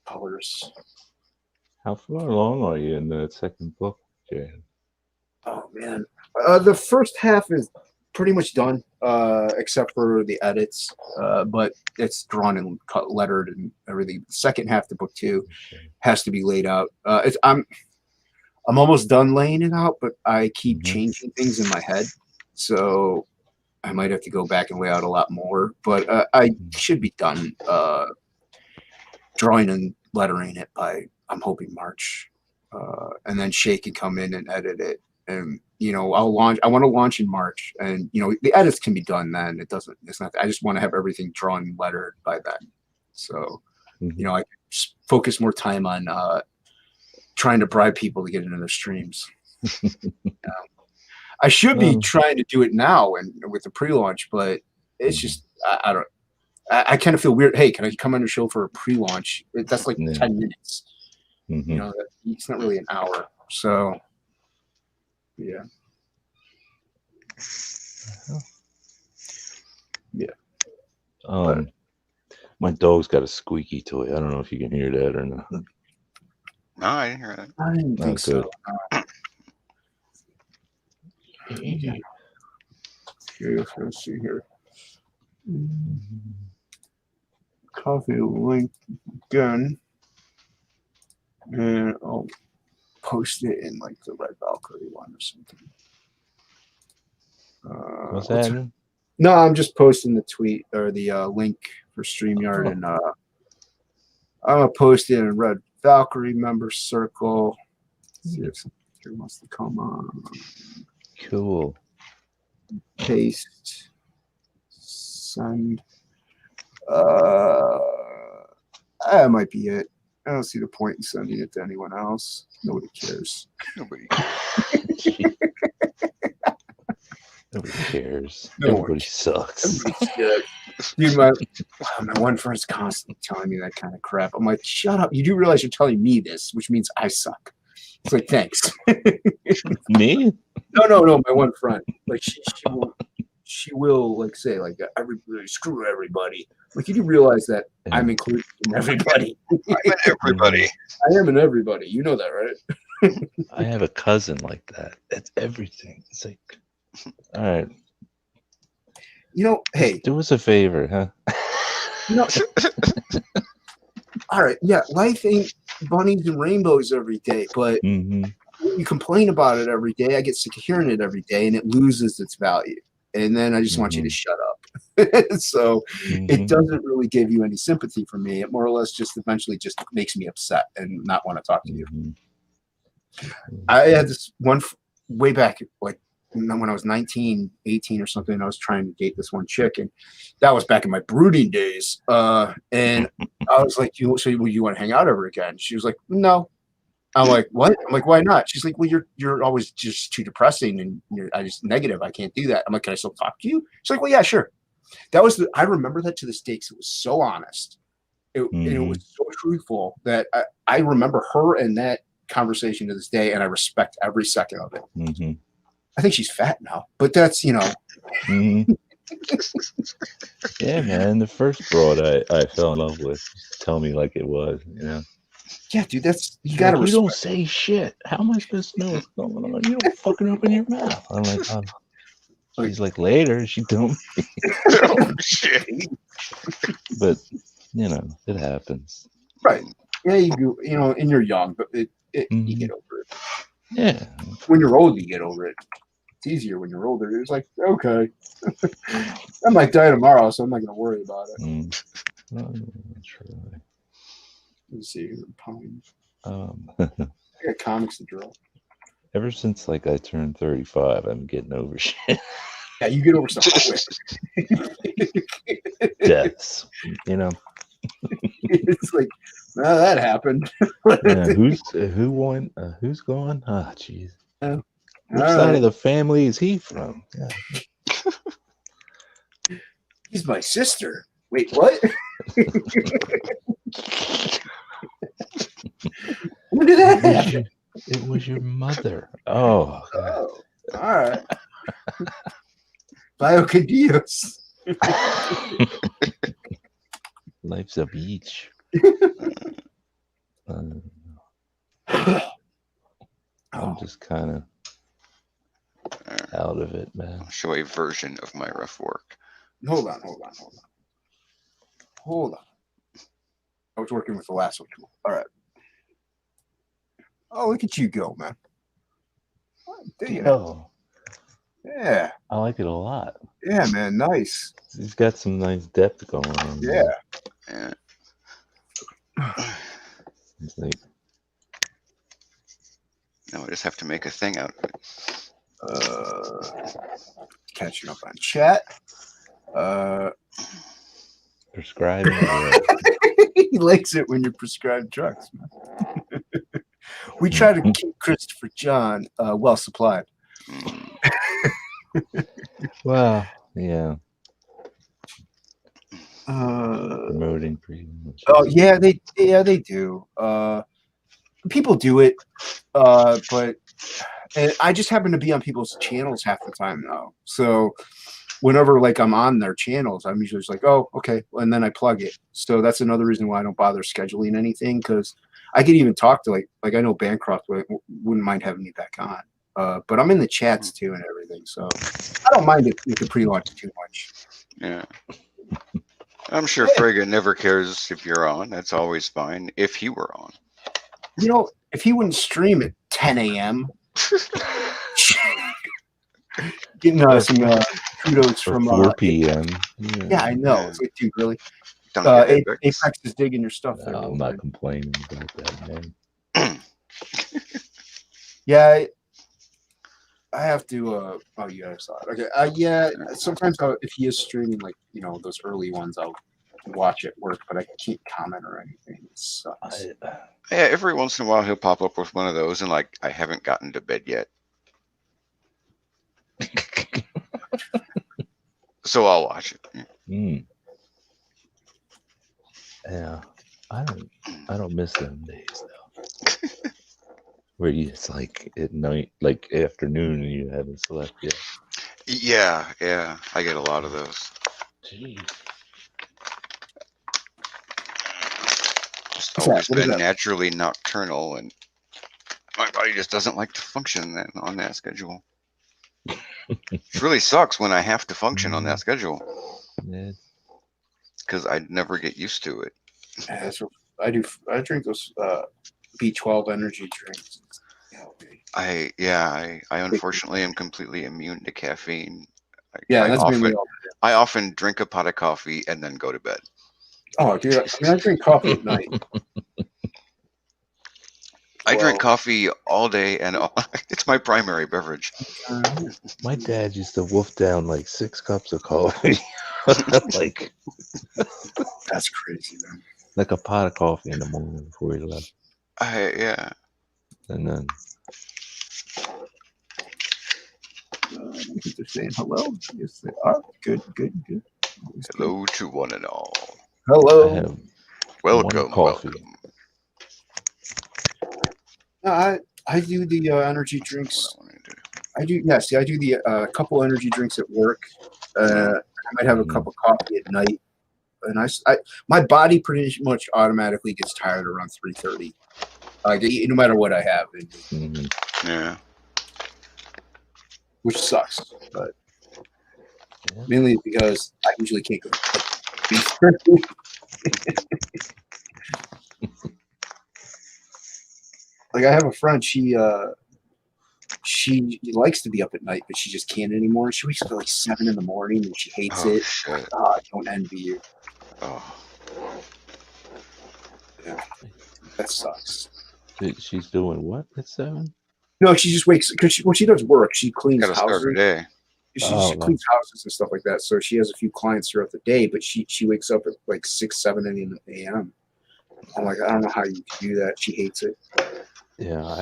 colors. How far along are you in the second book, Jay? Oh man, the first half is pretty much done, except for the edits. But it's drawn and cut, lettered, and everything. The second half, the book 2, has to be laid out. I'm almost done laying it out, but I keep changing things in my head, so I might have to go back and lay out a lot more. But I should be done drawing and lettering it by, I'm hoping, March, and then Shay can come in and edit it. And I'll launch. I want to launch in March, and the edits can be done then. It's not. I just want to have everything drawn and lettered by then. So, I can just focus more time on trying to bribe people to get into their streams. I should be trying to do it now and with the pre-launch, but it's just I don't. I kind of feel weird. Hey, can I come on the show for a pre-launch? That's like 10 minutes. It's not really an hour. So. Yeah. Yeah. My dog's got a squeaky toy. I don't know if you can hear that or not. No, I didn't hear that. I didn't think so. Yeah. Okay, let's see here. Copy the link again. And I'll post it in like the Red Valkyrie one or something. What's happening? No, I'm just posting the tweet or the link for StreamYard, and I'm gonna post it in Red Valkyrie member circle. See if something here wants to come on. Cool. Paste. Send. That might be it. I don't see the point in sending it to anyone else. Nobody cares. Nobody. Nobody cares. No Everybody one. sucks. Dude, my one friend's constantly telling me that kind of crap. I'm like, shut up. You do realize you're telling me this, which means I suck. It's like, thanks. Me? No. My one friend. Like, she will like say like everybody, screw everybody. Like, you do realize that I'm included in everybody. I'm in everybody. I am in everybody. You know that, right? I have a cousin like that. That's everything. It's like, all right, Hey, Do us a favor, huh? All right, yeah, life ain't bunnies and rainbows every day, but Mm-hmm. when you complain about it every day, I get sick of hearing it every day, and it loses its value. And then I just want you to shut up. So it doesn't really give you any sympathy from me. It more or less just eventually just makes me upset and not want to talk to you. I had this one way back, like when I was 19, 18 or something. I was trying to date this one chick, and that was back in my brooding days. And I was like, you want to hang out ever again? She was like, no. I'm like, what? I'm like, why not? She's like, well, you're always just too depressing and I just negative. I can't do that. I'm like, can I still talk to you? She's like, well, yeah, sure. I remember that to this day because it was so honest. And it was so truthful that I remember her and that conversation to this day, and I respect every second of it. I think she's fat now, but that's, Yeah, man. The first broad I fell in love with used to tell me like it was, Yeah, dude, you gotta like, you don't respect. say shit. How am I supposed to know what's going on? You don't fucking open your mouth. I'm like, oh. She's like, later, she told me. Oh, shit. But, it happens. Right. Yeah, you do, and you're young, but you get over it. Yeah. When you're old, you get over it. It's easier when you're older. It's like, okay. I might die tomorrow, so I'm not going to worry about it. Let's see here. I got comics to draw. Ever since I turned 35, I'm getting over shit. Yeah, you get over stuff quick. Deaths, It's like, well, that happened. Yeah, who won? Who's gone? Ah, jeez. Oh, Which side of the family is he from? Yeah. He's my sister. Wait, what? When did that happen? It was your mother. Oh, God. Oh, all right. Bio con Dios. Life's a beach. I'm just kind of out of it, man. I'll show a version of my rough work. Hold on. I was working with the lasso tool. All right. Oh, look at you go, man. Oh, yeah. I like it a lot. Yeah, man. Nice. He's got some nice depth going on. Yeah. It's like, now I just have to make a thing out of it. Catching up on chat. Prescribing. He likes it when you prescribe drugs, man. We try to keep Christopher John well supplied. Well, yeah. Promoting pretty much. Oh yeah, they do. People do it, but I just happen to be on people's channels half the time now. So whenever I'm on their channels, I'm usually just like, oh, okay, and then I plug it. So that's another reason why I don't bother scheduling anything, because I could even talk to like I know Bancroft wouldn't mind having me back on. But I'm in the chats too and everything, so I don't mind it with the pre-launch too much. Yeah. I'm sure Frigga never cares if you're on. That's always fine if he were on. If he wouldn't stream at 10 a.m. getting some kudos from 4 p.m. Yeah, I know. It's like, dude, really? Apex is digging your stuff there. I'm not complaining about that, man. Yeah, I have to. Oh, you guys saw it. Okay. Yeah. Sometimes if he is streaming, those early ones, I'll watch at work, but I can't comment or anything. It sucks. Yeah, every once in a while he'll pop up with one of those, and I haven't gotten to bed yet, so I'll watch it. Yeah, I don't miss them days though. Where it's at night, afternoon, and you haven't slept yet. Yeah, I get a lot of those. Jeez. Just always been naturally nocturnal, and my body just doesn't like to function on that schedule. It really sucks when I have to function on that schedule Yeah. because I never get used to it. Yeah, so I do. I drink those B12 energy drinks. I unfortunately am completely immune to caffeine. Yeah, I that's mainly often all. I often drink a pot of coffee and then go to bed. Oh, dude. I mean, I drink coffee at night. I drink Well, coffee all day and it's my primary beverage. My dad used to wolf down like 6 cups of coffee, like that's crazy, man. like a pot of coffee in the morning before he left, Yeah. and then I think they're saying hello. Yes, they are. Good, good, good. Always good. Hello to one and all. I Hello. have Welcome, coffee. welcome. No, I do the energy drinks. What I wanna do. I do. Yeah, see, I do the couple energy drinks at work. I might have a cup of coffee at night, and my body pretty much automatically gets tired around 3:30. No matter what I have, Yeah. which sucks, but Yeah. mainly because I usually can't go to sleep. Like I have a friend, she likes to be up at night, but she just can't anymore. She wakes up at like 7 in the morning and she hates Oh it. shit. I don't envy you. Oh. Yeah, that sucks. She's doing what at 7? No, she just wakes because she does work. She cleans Gotta start her houses. day. She cleans houses and stuff like that. So she has a few clients throughout the day, but she wakes up at like 6, 7 a.m. I'm like, I don't know how you can do that. She hates it. Yeah,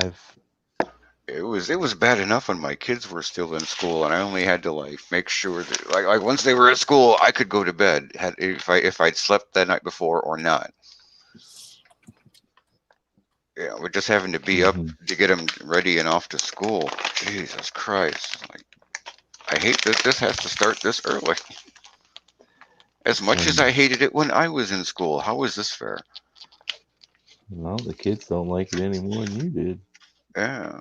It was bad enough when my kids were still in school and I only had to like make sure that like once they were at school I could go to bed if I'd slept that night before or not. Yeah, we're just having to be up to get them ready and off to school. Jesus Christ. Like I hate that this has to start this early. As much as I hated it when I was in school, how is this fair? Well, the kids don't like it any more than you did. Yeah.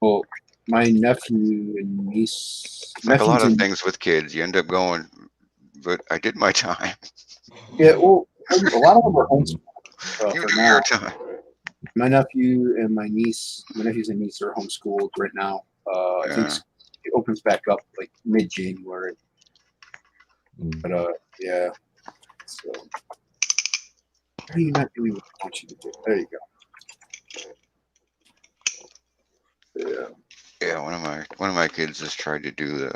Well, my nephew and niece. It's like a lot of things with kids. You end up going, but I did my time. Yeah, well, a lot of them are homeschooled. You for do now. your time. My nephew and my nephews and niece are homeschooled right now. I think it opens back up like mid-January. But yeah. So, what are you not doing what I want you to do? There you go. Yeah. Yeah, one of my kids has tried to do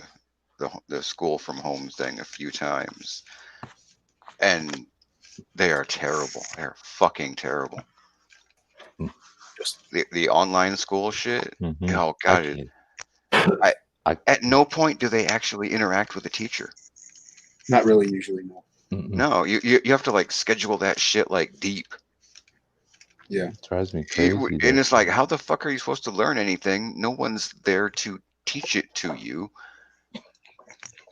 the school from home thing a few times, and they are terrible. They're fucking terrible. Just the online school shit. Oh god, I at no point do they actually interact with the teacher. Not really, usually, no. No, you have to like schedule that shit like deep. Yeah, it drives me crazy. And it's like, how the fuck are you supposed to learn anything? No one's there to teach it to you.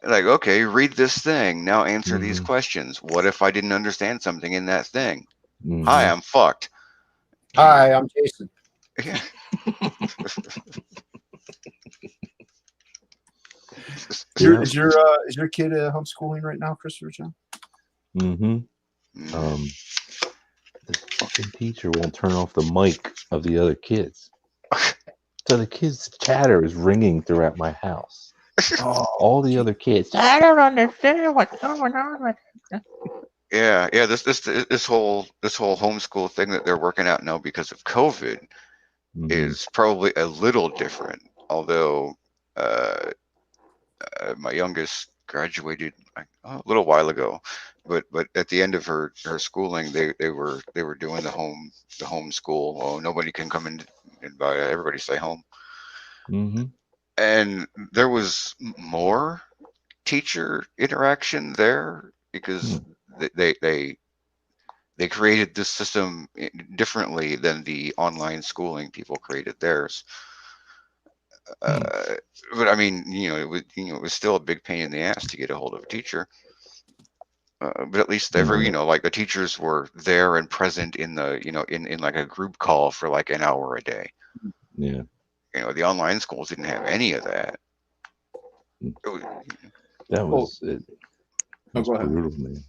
Like, okay, read this thing. Now answer these questions. What if I didn't understand something in that thing? Hi, I'm fucked. Hi, I'm Jason. Yeah. Is your kid homeschooling right now, Christopher John? The fucking teacher won't turn off the mic of the other kids. So the kids' chatter is ringing throughout my house. All the other kids. I don't understand what's going on with it. Yeah. This whole homeschool thing that they're working out now because of COVID is probably a little different. Although my youngest graduated a little while ago, but at the end of her schooling, they were doing the homeschool. Oh, nobody can come in and everybody stay home. And there was more teacher interaction there because they created this system differently than the online schooling people created theirs. But I mean, it was still a big pain in the ass to get a hold of a teacher. But at least like the teachers were there and present in the, in like a group call for like an hour a day. Yeah. The online schools didn't have any of that. That was it. Oh, That's go ahead. brutal, man.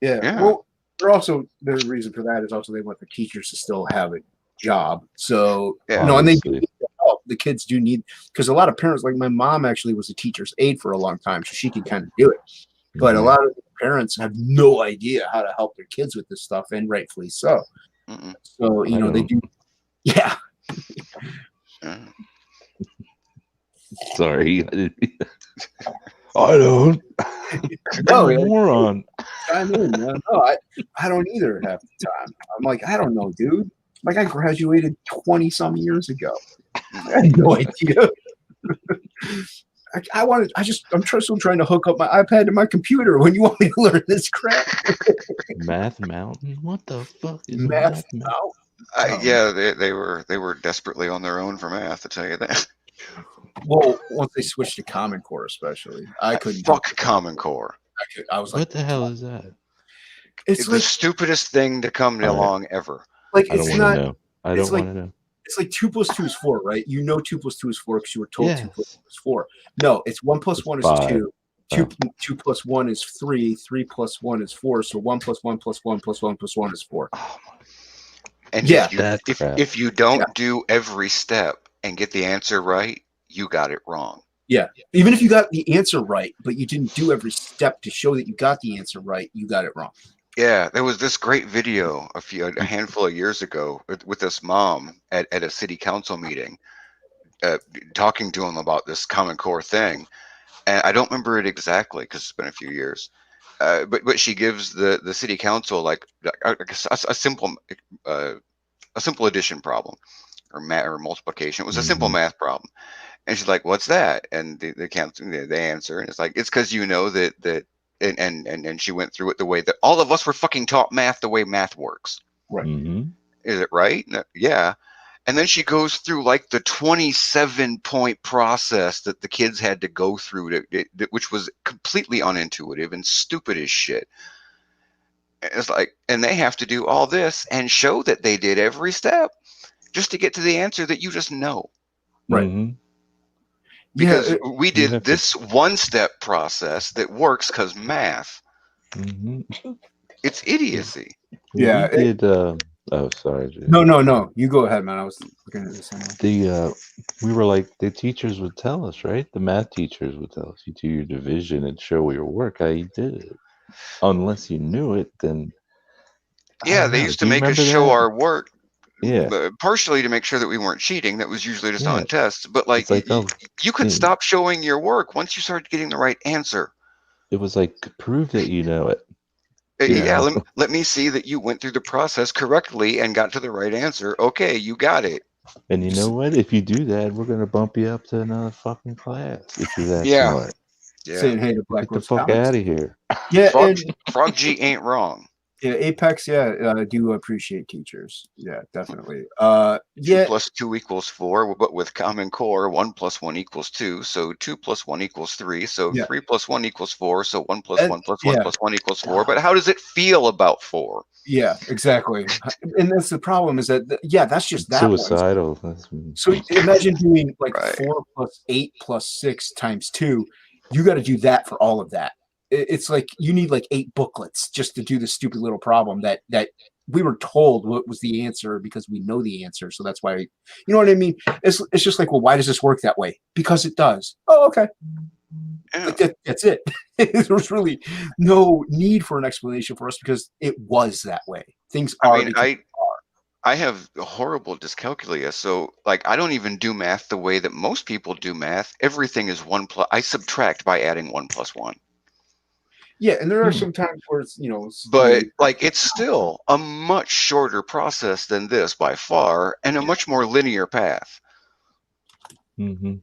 Yeah. Yeah. Well, they're also the reason for that is also they want the teachers to still have a job. So Yeah. and they do Obviously. need the help. The kids do need because a lot of parents, like my mom, actually was a teacher's aide for a long time, so she could kind of do it. But a Mhm. lot of parents have no idea how to help their kids with this stuff, and rightfully so. Mm-mm. So I they don't. do. Yeah. Yeah. Sorry. I don't. No, I'm a moron. chime in, man. No, I don't either half the time. I'm like, I don't know, dude. Like I graduated 20 some years ago. I had no idea. I'm still trying to hook up my iPad to my computer when you want me to learn this crap. Math Mountain? What the fuck is Math Math Mountain? now. Yeah, they were desperately on their own for math, to tell you that. Well, once they switched to Common Core, especially, I couldn't. Fuck Common Core. I was like, What the hell is that? it's It's the like stupidest thing to come All right. along ever. like I don't it's want to not. know. I it's don't like- want to know. It's like 2 + 2 is 4, right? 2 + 2 is 4 because you were told 2 + 2 Yes. is 4. No, it's 1 + It's 1 is 5. 2. Oh. 2 + 1 is 3. 3 + 1 is 4. So 1 + 1 + 1 + 1 + 1 is 4. Oh my. And Yeah. That crap. if you don't do every step and get the answer right, you got it wrong. Yeah. Even if you got the answer right, but you didn't do every step to show that you got the answer right, you got it wrong. Yeah, there was this great video a handful of years ago with this mom at a city council meeting, talking to him about this Common Core thing, and I don't remember it exactly because it's been a few years. But she gives the city council like a simple addition problem or multiplication. It was a simple Mhm. math problem, and she's like, "What's that?" And the council they answer, and it's like, "It's because you know that." And she went through it the way that all of us were fucking taught math the way math works. Right. Mhm. Is it right? No, yeah. And then she goes through like the 27-point process that the kids had to go through, which was completely unintuitive and stupid as shit. It's like, and they have to do all this and show that they did every step just to get to the answer that you just know. Right. Mhm. Because we You did have to- this one-step process that works because math. Mhm. It's idiocy. Yeah, We did. Oh, sorry. Jay. No. You go ahead, man. I was looking at this anyway. We were like the teachers would tell us, right? The math teachers would tell us, you do your division and show your work how you did it. Unless you knew it, then I Yeah, don't they know. used Do to you make us remember show that? our work, Yeah. partially to make sure that we weren't cheating. That was usually just Yeah. on tests. But like, It's like, oh, you could yeah. stop showing your work once you started getting the right answer. It was like prove that you know it. Yeah, know? let me see that you went through the process correctly and got to the right answer. Okay, you got it. And you know what? If you do that, we're gonna bump you up to another fucking class if you're that Yeah. smart. Yeah, Saying hey to Black Get the Rose fuck Comics. out of here. Yeah, Frog G ain't wrong. yeah, Apex. Yeah, I do appreciate teachers. Yeah, definitely. 2 Yeah, + 2 = 4, but with Common Core, 1 + 1 = 2. So 2 + 1 = 3. So Yeah. 3 + 1 = 4. So 1 + 1 + 1 yeah. + 1 = 4. But how does it feel about 4? Yeah, exactly. And that's the problem is that that's just that one. Suicidal. So imagine doing like Right. 4 + 8 + 6 × 2. You got to do that for all of that. It's like you need like 8 booklets just to do the stupid little problem that we were told what was the answer because we know the answer. So that's why, you know what I mean? It's just like, well, why does this work that way? Because it does. Oh, okay. Yeah. Like that's it. There's really no need for an explanation for us because it was that way. Things are. I mean, I have horrible dyscalculia, so like I don't even do math the way that most people do math. Everything is 1 + I subtract by adding 1 + 1. Yeah, and there are some times where it's But like it's still a much shorter process than this by far, and a much more linear path. Mm-hmm.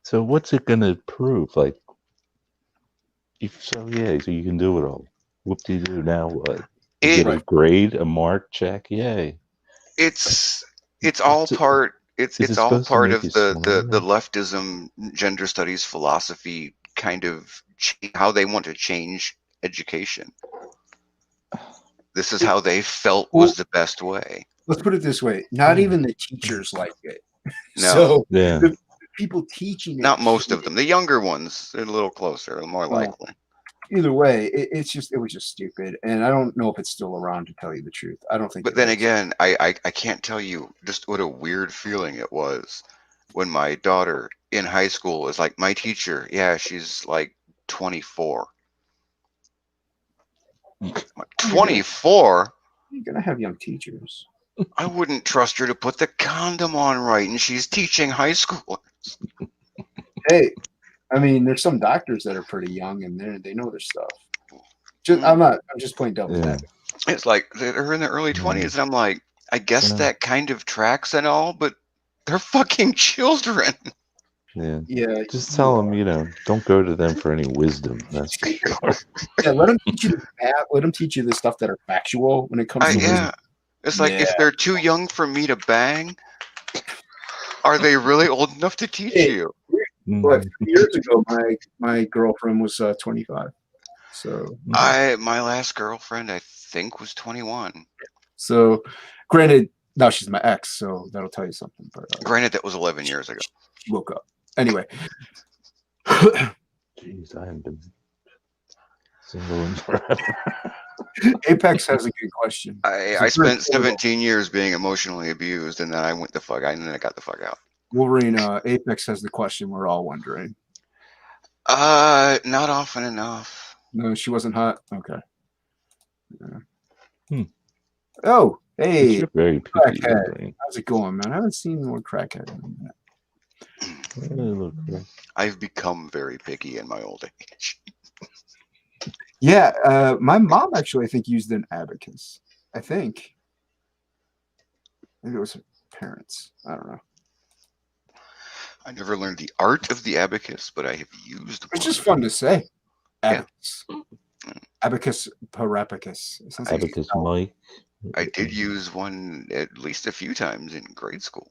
So what's it gonna prove? Like, so you can do it all. Whoop-de-doo. Now what? You get a grade, a mark, check. Yay! It's all part. It's it all supposed to part make of you the smarter? leftism, gender studies philosophy kind of how they want to change education. This is how they felt was the best way. Let's put it this way: not even the teachers like it. No. So Yeah. the people teaching it, Not most of them. The younger ones, they're a little closer, more Well, likely. either way, it was just stupid, and I don't know if it's still around, to tell you the truth. I don't think. But it then is. again, I can't tell you just what a weird feeling it was when my daughter in high school is like, my teacher, yeah, she's like 24. 24? You're gonna have young teachers. I wouldn't trust her to put the condom on right, and she's teaching high school. Hey, I mean, there's some doctors that are pretty young, and they know their stuff. I'm just playing devil's Yeah. advocate. It's like they're in their early 20s, and I'm like, I guess Yeah. that kind of tracks and all, but they're fucking children. Yeah. Yeah, Just tell them, don't go to them for any wisdom. That's for sure. yeah. Let them teach you the math. Let them teach you the stuff that are factual when it comes to wisdom. Yeah. It's like, if they're too young for me to bang, are they really old enough to teach Hey, you? But 3 years ago, my girlfriend was 25. So My last girlfriend, I think, was 21. So, granted, now she's my ex, so that'll tell you something. But Granted, that was 11 years ago. she woke up anyway. Jeez, I haven't been single in forever. Apex has a good question. I spent 17 years being emotionally abused, and then I went the fuck out, and then I got the fuck out. Wolverine, Apex has the question we're all wondering. Not often enough. No, she wasn't hot. Okay. Yeah. Hmm. Oh, hey, You're very picky, crackhead. Wolverine. How's it going, man? I haven't seen more crackhead in a minute. I've become very picky in my old age. Yeah, my mom actually, I think, used an abacus. I think. Maybe it was her parents. I don't know. I never learned the art of the abacus, but I have used one. It's just fun to say. Abacus. Yeah. Abacus parapicus. Abacus Mike. I did use one at least a few times in grade school.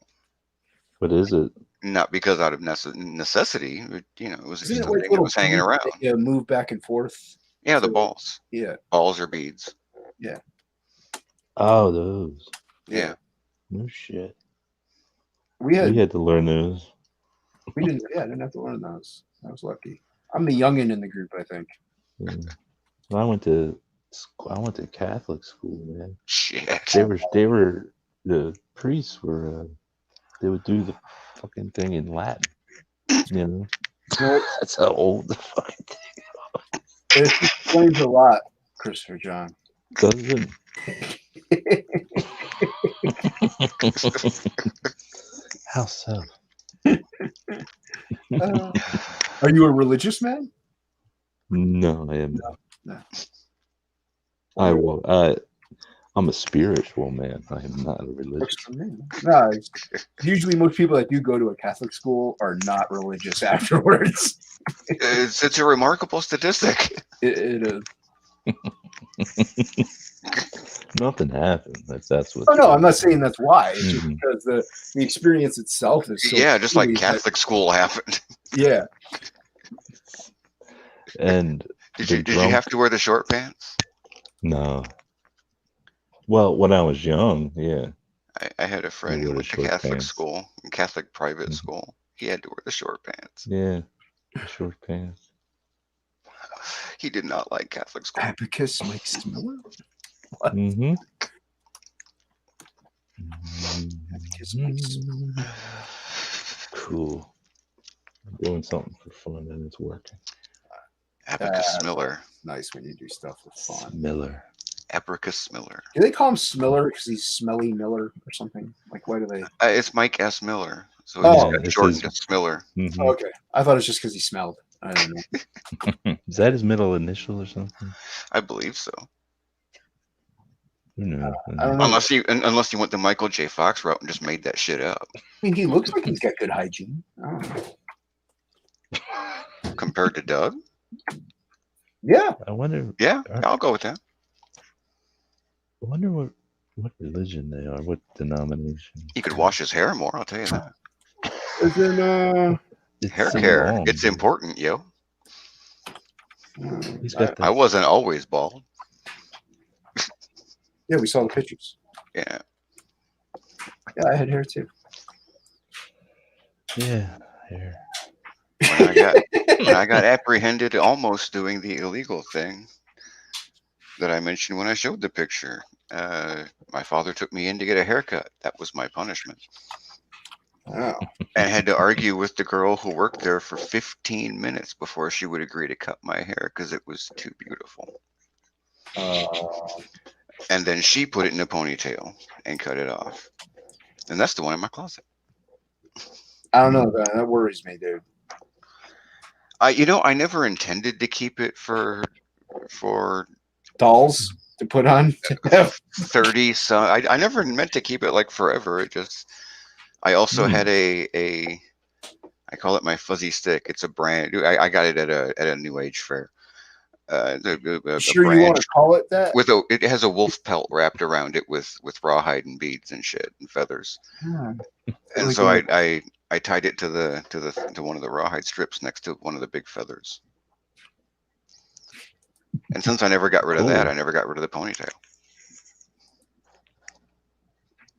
What is it? Not because out of necessity, but, it was just a like thing that was hanging around. Yeah, move back and forth. Yeah, the balls. Yeah. Balls or beads. Yeah. Oh, those. Yeah. No shit. We had to learn those. We didn't. Yeah, I didn't have to learn those. I was lucky. I'm the youngin in the group, I think. Yeah. Well, I went to Catholic school, man. Shit. They were the priests were they would do the fucking thing in Latin. That's how old the fucking thing was. It explains a lot, Christopher John. Doesn't. How so? Are you a religious man? No, I am not. No. I'm a spiritual man. I am not a religious. No, usually most people that do go to a Catholic school are not religious afterwards. It's a remarkable statistic. It is. Nothing happened. That's what. Oh no, I'm not saying that's why. It's just because the experience itself is so. Yeah, just like Catholic school happened. Yeah. And did you have to wear the short pants? No. Well, when I was young, yeah. I had a friend who went to Catholic school, Catholic private school. He had to wear the short pants. Yeah, short pants. He did not like Catholic school. Abacus Mike Miller? What? Abacus Mike. Cool. I'm doing something for fun and it's working. Abacus Miller. Nice when you do stuff for fun. Miller. Abacus Miller. Do they call him Smiller because he's Smelly Miller or something? Like, why do they? It's Mike S. Miller. So he's got shortened to Smiller. Oh, okay. I thought it was just because he smelled. I don't know. Is that his middle initial or something? I believe so. Who knows? I don't know. Unless you went the Michael J. Fox route and just made that shit up. I mean, he looks like he's got good hygiene. I don't know. Compared to Doug? Yeah. I wonder. Yeah, I'll go with that. I wonder what religion they are, what denomination. He could wash his hair more, I'll tell you that. Is in hair care. Long, it's important, yo. He's got that. I wasn't always bald. Yeah, we saw the pictures. Yeah. Yeah, I had hair too. Yeah. Here. When I got apprehended almost doing the illegal thing that I mentioned when I showed the picture, my father took me in to get a haircut. That was my punishment. Oh. And had to argue with the girl who worked there for 15 minutes before she would agree to cut my hair because it was too beautiful. And then she put it in a ponytail and cut it off. And that's the one in my closet. I don't know. That worries me, dude. I never intended to keep it for Dolls to put on. 30 some. I never meant to keep it like forever. It just. I also had a. I call it my fuzzy stick. It's a brand. I got it at a New Age fair. Sure, you want to call it that? It has a wolf pelt wrapped around it with rawhide and beads and shit and feathers. And Like so I tied it to one of the rawhide strips next to one of the big feathers. And since I never got rid of that, I never got rid of the ponytail.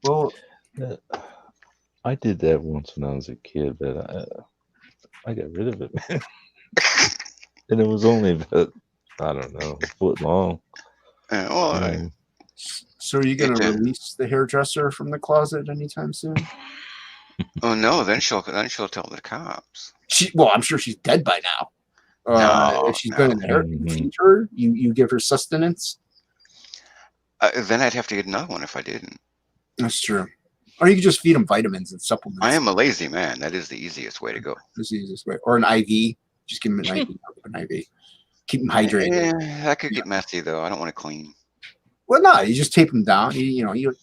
Well, I did that once when I was a kid, but I got rid of it, man. And it was only about, I don't know, a foot long. So are you going to release the hairdresser from the closet anytime soon? Oh no! Then she'll tell the cops. Well, I'm sure she's dead by now. No, if she's been in the hair, you feed her. You give her sustenance. Then I'd have to get another one if I didn't. That's true. Or you could just feed them vitamins and supplements. I am a lazy man. That is the easiest way to go. That's the easiest way. Or an IV. Just give them an IV. An IV. Keep them hydrated. Yeah, that could get messy though. I don't want to clean. Well, no, you just tape them down. You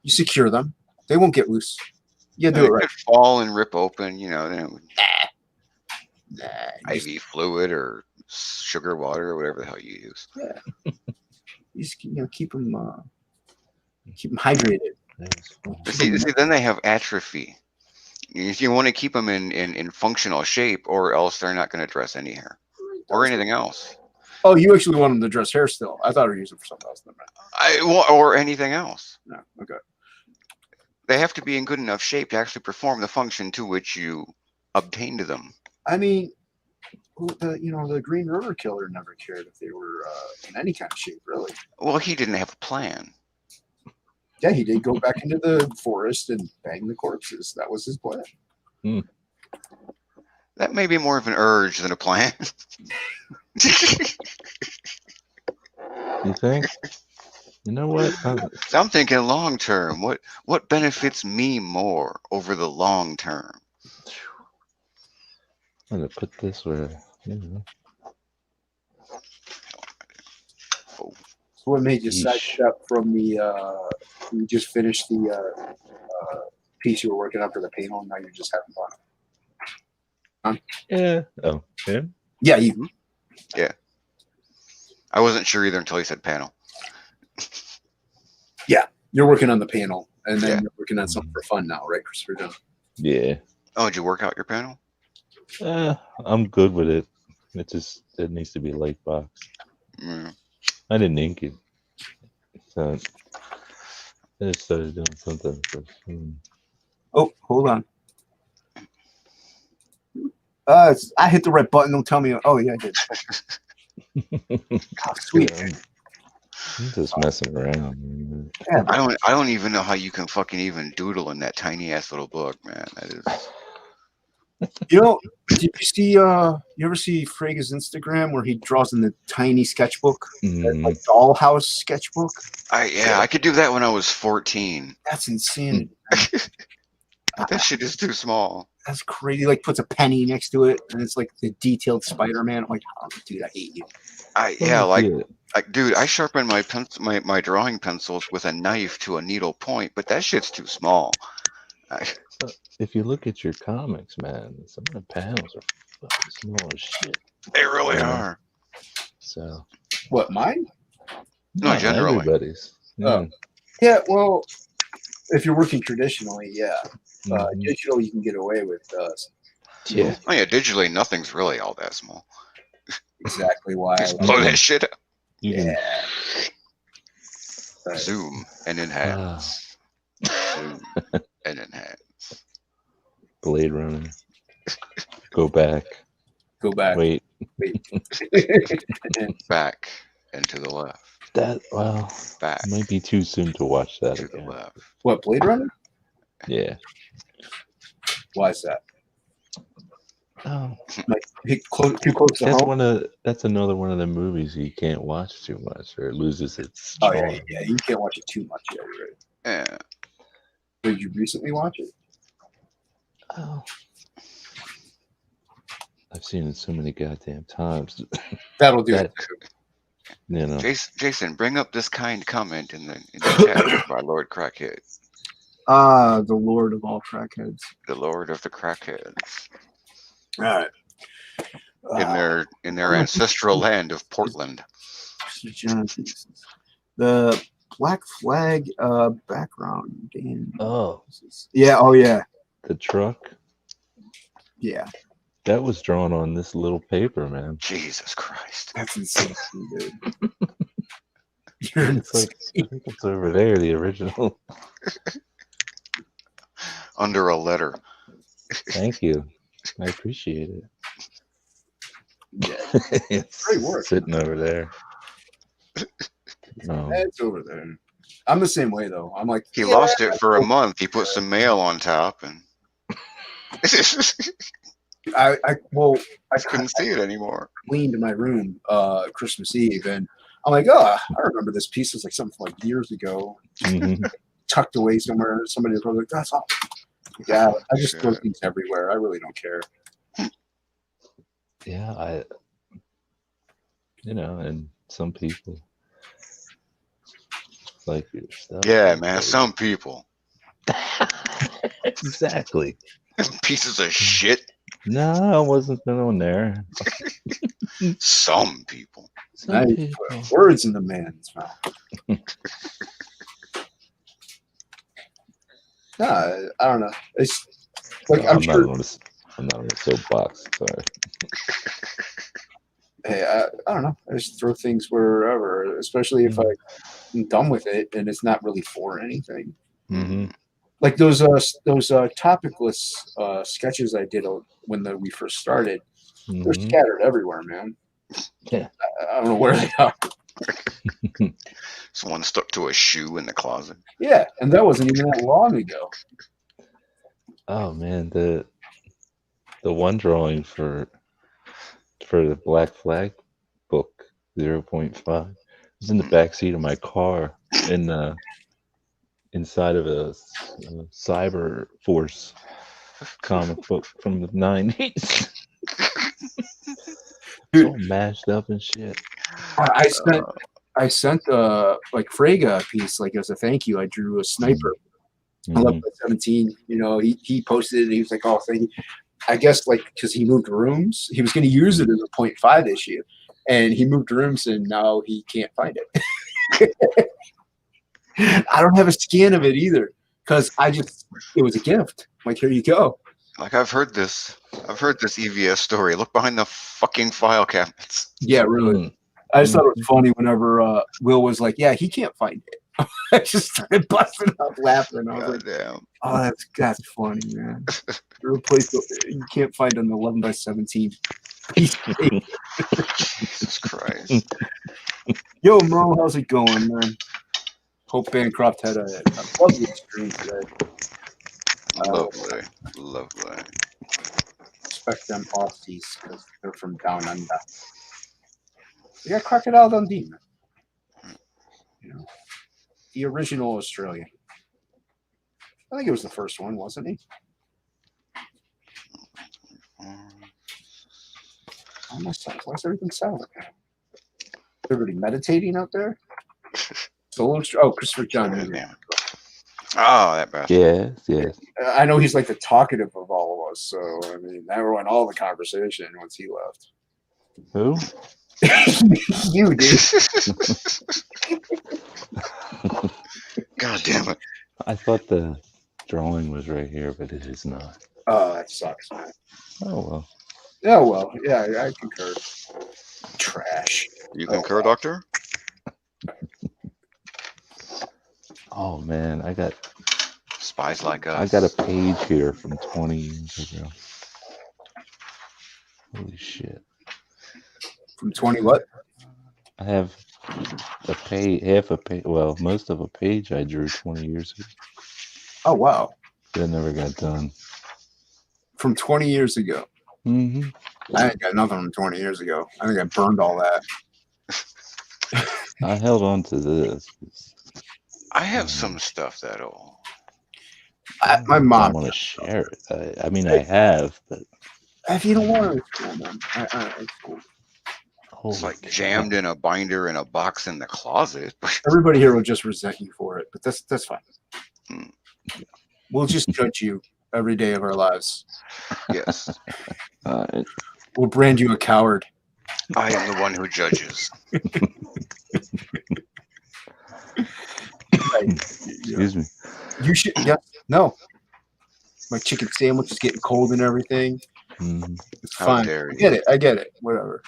secure them. They won't get loose. You do it right. Fall and rip open. Nah, IV fluid or sugar water or whatever the hell you use. Yeah. You just keep them hydrated. See, then they have atrophy. If you want to keep them in functional shape, or else they're not going to dress any hair or anything else. Oh, you actually want them to dress hair still? I thought we were using it for something else. Or anything else. No, okay. They have to be in good enough shape to actually perform the function to which you obtained them. I mean, the Green River Killer never cared if they were in any kind of shape, really. Well, he didn't have a plan. Yeah, he did go back into the forest and bang the corpses. That was his plan. That may be more of an urge than a plan. You think? You know what? I'm thinking long term. What benefits me more over the long term? I'm gonna put this where So what made you sidestep from the? You just finished the piece you were working on for the panel, and now you're just having fun. Huh? Yeah. Oh, yeah. Yeah, you. Yeah. I wasn't sure either until he said panel. Yeah, you're working on the panel, and then you're working on something for fun now, right, Christopher? Yeah. Oh, did you work out your panel? I'm good with it. It needs to be a light box. I didn't ink it, so I just started doing something. Oh, hold on. I hit the red button. Don't tell me. Oh yeah, I did. Oh, sweet. I'm just messing around. Yeah, I don't even know how you can fucking even doodle in that tiny ass little book, man. That is. Did you see? You ever see Frega's Instagram where he draws in the tiny sketchbook, like dollhouse sketchbook? I could do that when I was 14. That's insanity. That shit is too small. That's crazy. Like puts a penny next to it, and it's like the detailed Spider-Man. I'm like, oh, dude, I hate you. Dude, I sharpen my pencil, my drawing pencils with a knife to a needle point, but that shit's too small. If you look at your comics, man, some of the panels are fucking small as shit. They really are. So. What, mine? No, generally. Everybody's. Yeah, well, if you're working traditionally, yeah. Digital, you can get away with. Yeah. Oh yeah, digitally, nothing's really all that small. Exactly why. Just blow that shit up. Yeah. Zoom and enhance. Zoom and enhance. Blade Runner. Go back. Go back. Wait. Back and to the left. Well, Back it might be too soon to watch that to the again. left. What, Blade Runner? Yeah. Why is that? Oh, Like too close to home? That's another one of the movies you can't watch too much or it loses its Oh charm. yeah, you can't watch it too much. Yeah, you're right. Yeah. Did you recently watch it? Oh. I've seen it so many goddamn times. That'll do it. You know. Jason, bring up this kind comment in the chat by Lord Crackhead. The Lord of all crackheads. The Lord of the Crackheads. All right. In their ancestral land of Portland. The Black Flag background game. Oh. Yeah, oh yeah. The truck? Yeah. That was drawn on this little paper, man. Jesus Christ. That's insane, dude. It's like, I think it's over there, the original. Under a letter. Thank you. I appreciate it. Yeah. It's great work. sitting over there. It's over there. I'm the same way though. I'm like he lost it for a month. He put some mail on top and I couldn't see it anymore. Cleaned my room Christmas Eve and I'm like, oh, I remember this piece was like something from like years ago. Mm-hmm. Tucked away somewhere. Somebody was probably like, that's all. Yeah, I just throw things everywhere. I really don't care. Yeah, and some people like your stuff. Yeah, man, some people. Exactly. Pieces of shit. No, I wasn't on there. Some people. Some people. Words in the man's mouth. Nah, I don't know. It's like I'm sure. I'm not on a soapbox. Sorry. Hey, I don't know. I just throw things wherever, especially if I'm done with it and it's not really for anything. Mm-hmm. Like those topicless sketches I did when we first started. Mm-hmm. They're scattered everywhere, man. Yeah. I don't know where they are. Someone stuck to a shoe in the closet. Yeah, and that wasn't even that long ago. Oh man, the one drawing for the Black Flag book 0.5 was in the back seat of my car inside of a Cyber Force comic book from the 90s. It's all mashed up and shit. I sent like Frega a piece, like as a thank you. I drew a sniper. Mm-hmm. 11/17. You know, he posted it. And he was like, "Oh, thank you." I guess like because he moved rooms, he was going to use it as a 0.5 issue, and he moved rooms, and now he can't find it. I don't have a scan of it either because it was a gift. Like, here you go. Like I've heard this EVS story. Look behind the fucking file cabinets. Yeah, really. Mm-hmm. I just thought it was funny whenever Will was like, "Yeah, he can't find it." I just started busting up laughing. I was like, damn. "Oh, that's funny, man." Replace you can't find an 11/17 piece. Jesus Christ. Yo, Mo, how's it going, man? Hope Bancroft had a lovely stream today. Lovely. Respect them Aussies because they're from down under. We got Crocodile Dundee, man. You know, the original Australian. I think it was the first one, wasn't he? Oh, my son, why is everything silent? Everybody meditating out there? Christopher John. Oh, that bastard. Yes. I know he's like the talkative of all of us, so I mean that ruined all the conversation once he left. Who? You, dude. God damn it. I thought the drawing was right here, but it is not. Oh, that sucks, man. Oh well. Yeah, well, yeah, I concur. Trash. You concur, Doctor? Oh man, I got Spies Like Us. I got a page here from 20 years ago. Holy shit! From 20 what? I have a page, half a page. Well, most of a page I drew 20 years ago. Oh wow. That never got done. From 20 years ago. Mm-hmm. I ain't got nothing from 20 years ago. I think I burned all that. I held on to this. I have some stuff that'll. My I mom. want to share it. I mean, I have, but If you don't want to, it's cool, man. It's cool. holy It's like cow. jammed in a binder in a box in the closet. Everybody here will just resent you for it, but that's fine. Hmm. We'll just judge you every day of our lives. Yes, We'll brand you a coward. I am the one who judges. Excuse me. You should. Yeah. No. My chicken sandwich is getting cold and everything. Mhm. It's How fine. dare I you. get it. I get it. Whatever.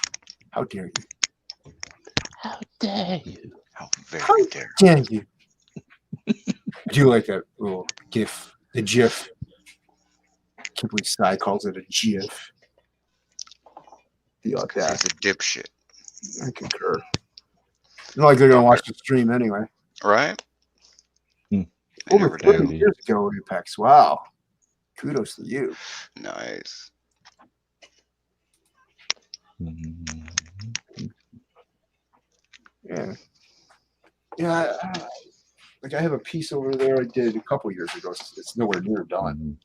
How dare you? How dare you? How very How dare. dare you? I do like that little GIF. The GIF. I can't believe Sai calls it a GIF. The Because he's audacity. a dipshit. I concur. Not like they're gonna watch the stream anyway. Right? Hmm. They Over never 30 do. years ago, Apex. Wow. Kudos to you. Nice. Mhm. Yeah. Yeah. Like I have a piece over there I did a couple years ago. It's nowhere near done.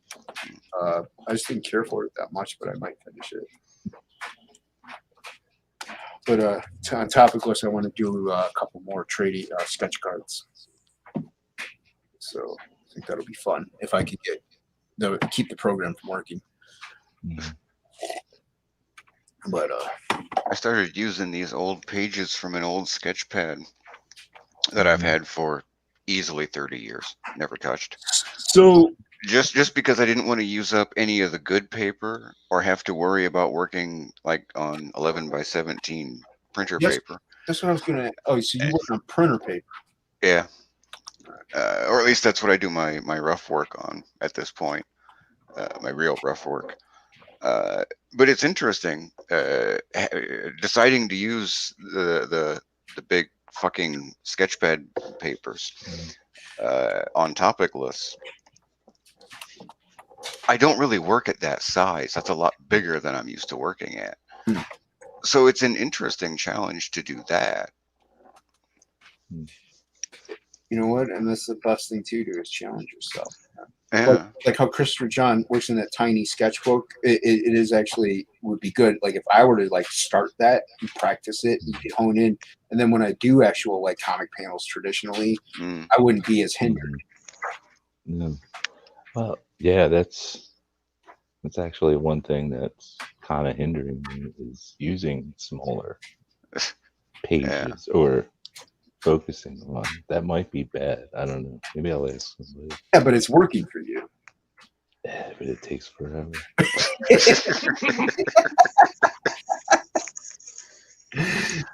Mhm. I just didn't care for it that much, but I might finish it. But on topic list, I want to do a couple more trading sketch cards. So I think that'll be fun if I can keep the program from working. Mhm. But I started using these old pages from an old sketch pad that I've had for easily 30 years. Never touched. so Just because I didn't want to use up any of the good paper or have to worry about working like on 11 by 17 printer Yes. paper. that's what I was gonna. Oh, so you work on printer paper? Yeah. Or at least that's what I do my rough work on at this point. My real rough work. But it's interesting deciding to use the big fucking sketchpad papers on topic lists. I don't really work at that size. That's a lot bigger than I'm used to working at. So it's an interesting challenge to do that. You know what? And that's the best thing to do is challenge yourself. Yeah. Like how Christopher John works in that tiny sketchbook. It is actually would be good. Like if I were to like start that and practice it, you could hone in, and then when I do actual like comic panels traditionally, Mm. I wouldn't be as hindered. Yeah. Well, yeah, that's actually one thing that's kind of hindering me is using smaller pages or focusing on. That might be bad. I don't know. Maybe I'll ask somebody. Yeah, but it's working for you. Yeah, but it takes forever.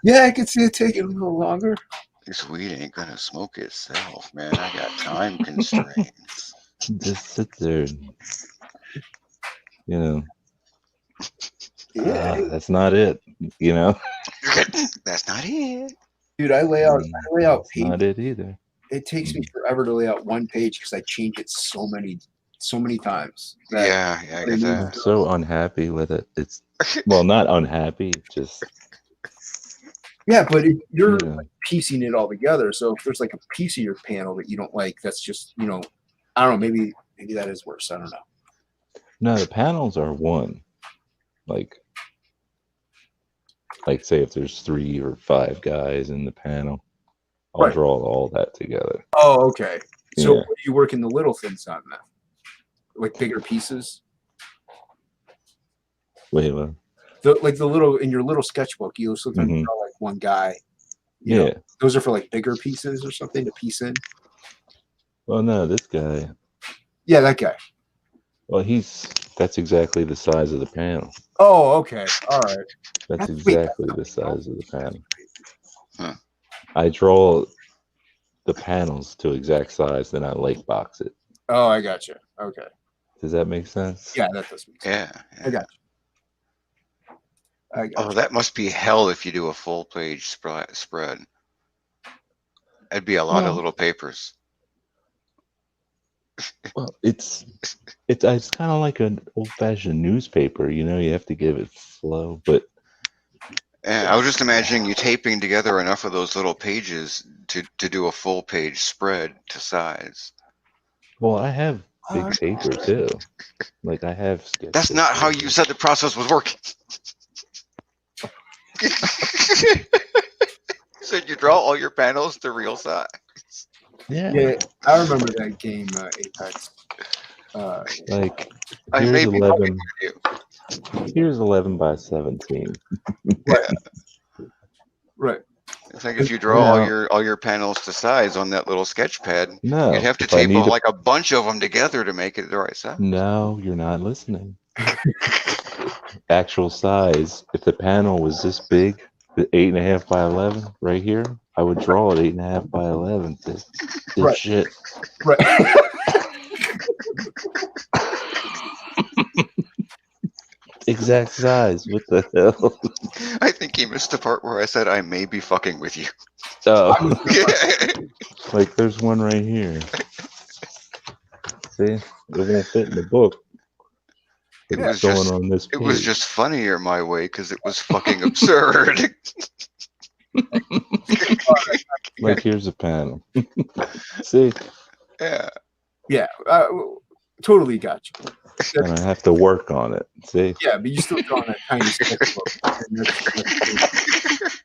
Yeah, I can see it taking a little longer. This weed ain't gonna smoke itself, man. I got time constraints. Just sit there and, you know, Yeah, that's not it, you know? That's not it. dude, I lay out That's pages. not it either. It takes me forever to lay out one page because I change it so many times. that- Yeah, I get I'm that. so unhappy with it. It's, well, not unhappy, just, Yeah, but you're you know, piecing it all together. So if there's like a piece of your panel that you don't like, that's just I don't know. Maybe that is worse. I don't know. no, the panels are one. Like say if there's 3 or 5 guys in the panel, I'll Right. draw all that together. Oh, okay. So Yeah. what do you work in the little things on then? Like bigger pieces? Wait, what? The little in your little sketchbook, you sometimes Mhm. draw like one guy. you Yeah. know, those are for like bigger pieces or something to piece in. Well, no, this guy. Yeah, that guy. Well, that's exactly the size of the panel. Oh, okay. All right. That's Wait, exactly the size of the panel. Huh. I draw the panels to exact size, then I lake box it. Oh, I got you. Okay. Does that make sense? Yeah, that does make sense. Yeah. I got you. I got Oh, you. that must be hell if you do a full page spread. That'd be a lot of Well- little papers. Well, it's kind of like an old-fashioned newspaper. You know, you have to give it flow, but And I was just imagining you taping together enough of those little pages to do a full page spread to size. well, I have big paper too. Like I have sketch. That's not how you said the process was working. You said you draw all your panels to real size. Yeah. Yeah, I remember that game, Apex. Like I here's may be 11. fucking with you. Here's 11 by 17. Right. It's like if you draw all your panels to size on that little sketch pad, No, you'd have to if I tape need like a bunch of them together to make it the right size. No, you're not listening. Actual size. If the panel was this big, the 8.5 by 11 right here, I would draw it 8.5 by 11. Right. Shit. Right. Exact size. What the hell? I think he missed the part where I said I may be fucking with you. Oh, like there's one right here. See, it won't fit in the book. It It's was going just on this it was page. just funnier my way because it was fucking absurd. Like here's a panel. See, Yeah. Yeah. Totally got you. and I have to work on it. See, Yeah, but you still drawing that tiny sketchbook. And that's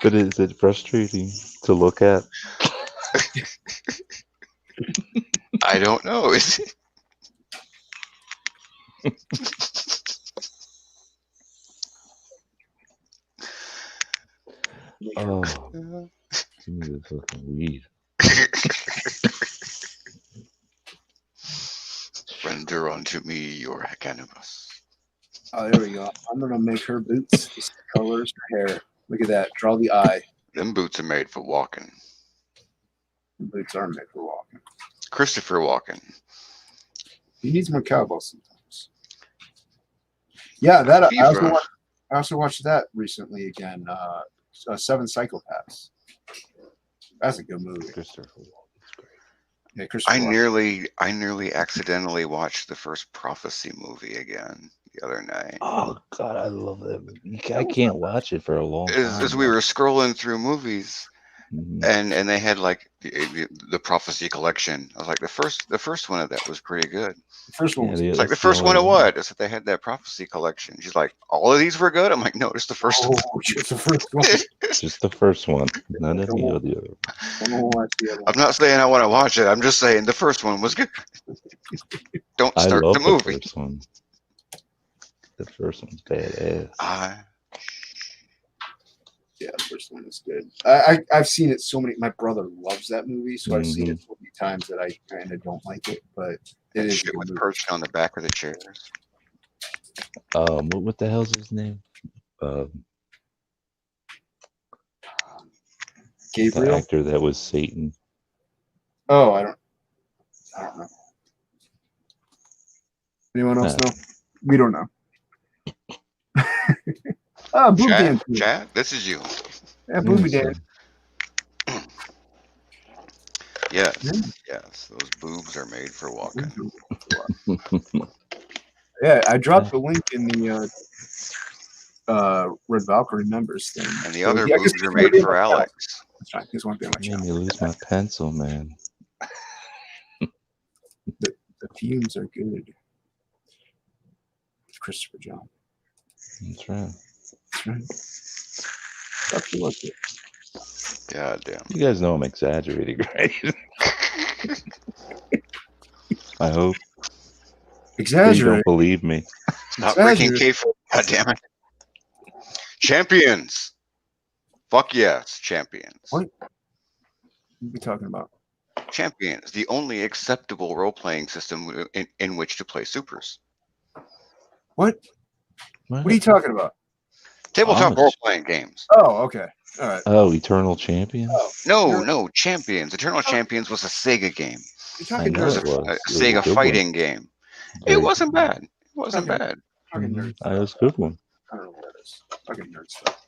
but is it frustrating to look at? I don't know. Is it? Oh, give me the fucking weed. Render unto me your cannabis. Oh, there we go. I'm gonna make her boots. Just the colors, her hair. Look at that. Draw the eye. Them boots are made for walking. The boots are made for walking. Christopher Walken. He needs more cowbells sometimes. Yeah, that Fever. I also watched that recently again. Seven Psychopaths. That's a good movie. Christopher Walken's great. Yeah, Christopher I Walken. nearly accidentally watched the first Prophecy movie again the other night. Oh God, I love that movie. I can't watch it for a long time. As we were scrolling through movies, Mhm. and they had like the Prophecy collection. I was like, the first one of that was pretty good. The first one was Yeah, It's like the that's first one only of what? It's that they had that Prophecy collection. She's like, all of these were good. I'm like, no, it's the first one. just the first one. Just the first one, none of the other. I don't watch the other I'm one. not saying I want to watch it. I'm just saying the first one was good. Don't I start love the movie. first one. The first one's badass. Yeah, the first one is good. I've seen it so many. My brother loves that movie, so I've seen it so many times that I kind of don't like it. But it That is a shit good with movie. perched on the back of the chairs. What the hell's his name? The Gabriel. actor that was Satan. Oh, I don't know. Anyone else know? We don't know. Oh, Boob Dance. Chat, this is you. Yeah, Booby Dance. Yes, Yeah. yes. Those boobs are made for walking. Yeah, I dropped the link in the Red Valkyrie members thing. And the So, other yeah, I guess boobs are he's made gonna be for on my channel. Alex. That's right. He's one thing on my Made channel. me lose my pencil, man. The fumes are good. Christopher John. That's right. That's right. That's what it. God damn. You guys know I'm exaggerating, right? I hope. You Exaggerate. don't believe me. Stop breaking kayfabe. God damn it. Champions. Fuck yes, champions. What? What are we talking about? Champions, the only acceptable role-playing system in which to play supers. What? What are you talking about? Tabletop role-playing games. Oh, okay. All right. Oh, Eternal Champions? No, Champions. Eternal Champions was a Sega game. You're I talking know It was nerds. it was. a It was a Sega good one. fighting game. It Very wasn't good one. bad. It wasn't Okay. bad. Fucking nerd It was stuff. a good one. I don't know what that is. Fucking nerd stuff.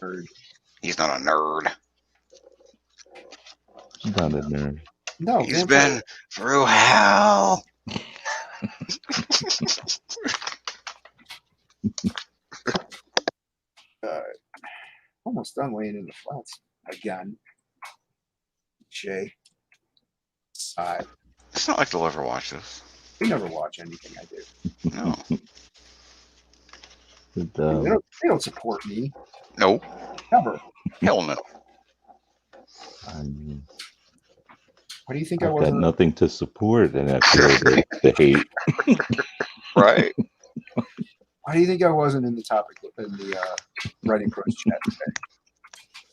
Nerd. He's not a nerd. Not a nerd. No, He's vampire. been through hell. Almost done laying in the flats again. Shay. Sigh. It's not like they'll ever watch this. You never watch anything I do. No. But, They don't support me. No. Never. Hell no. I mean, Why do you think I I've got wasn't? nothing to support, and I feel the hate. Right? Why do you think I wasn't in the topic in the writing prose chat today?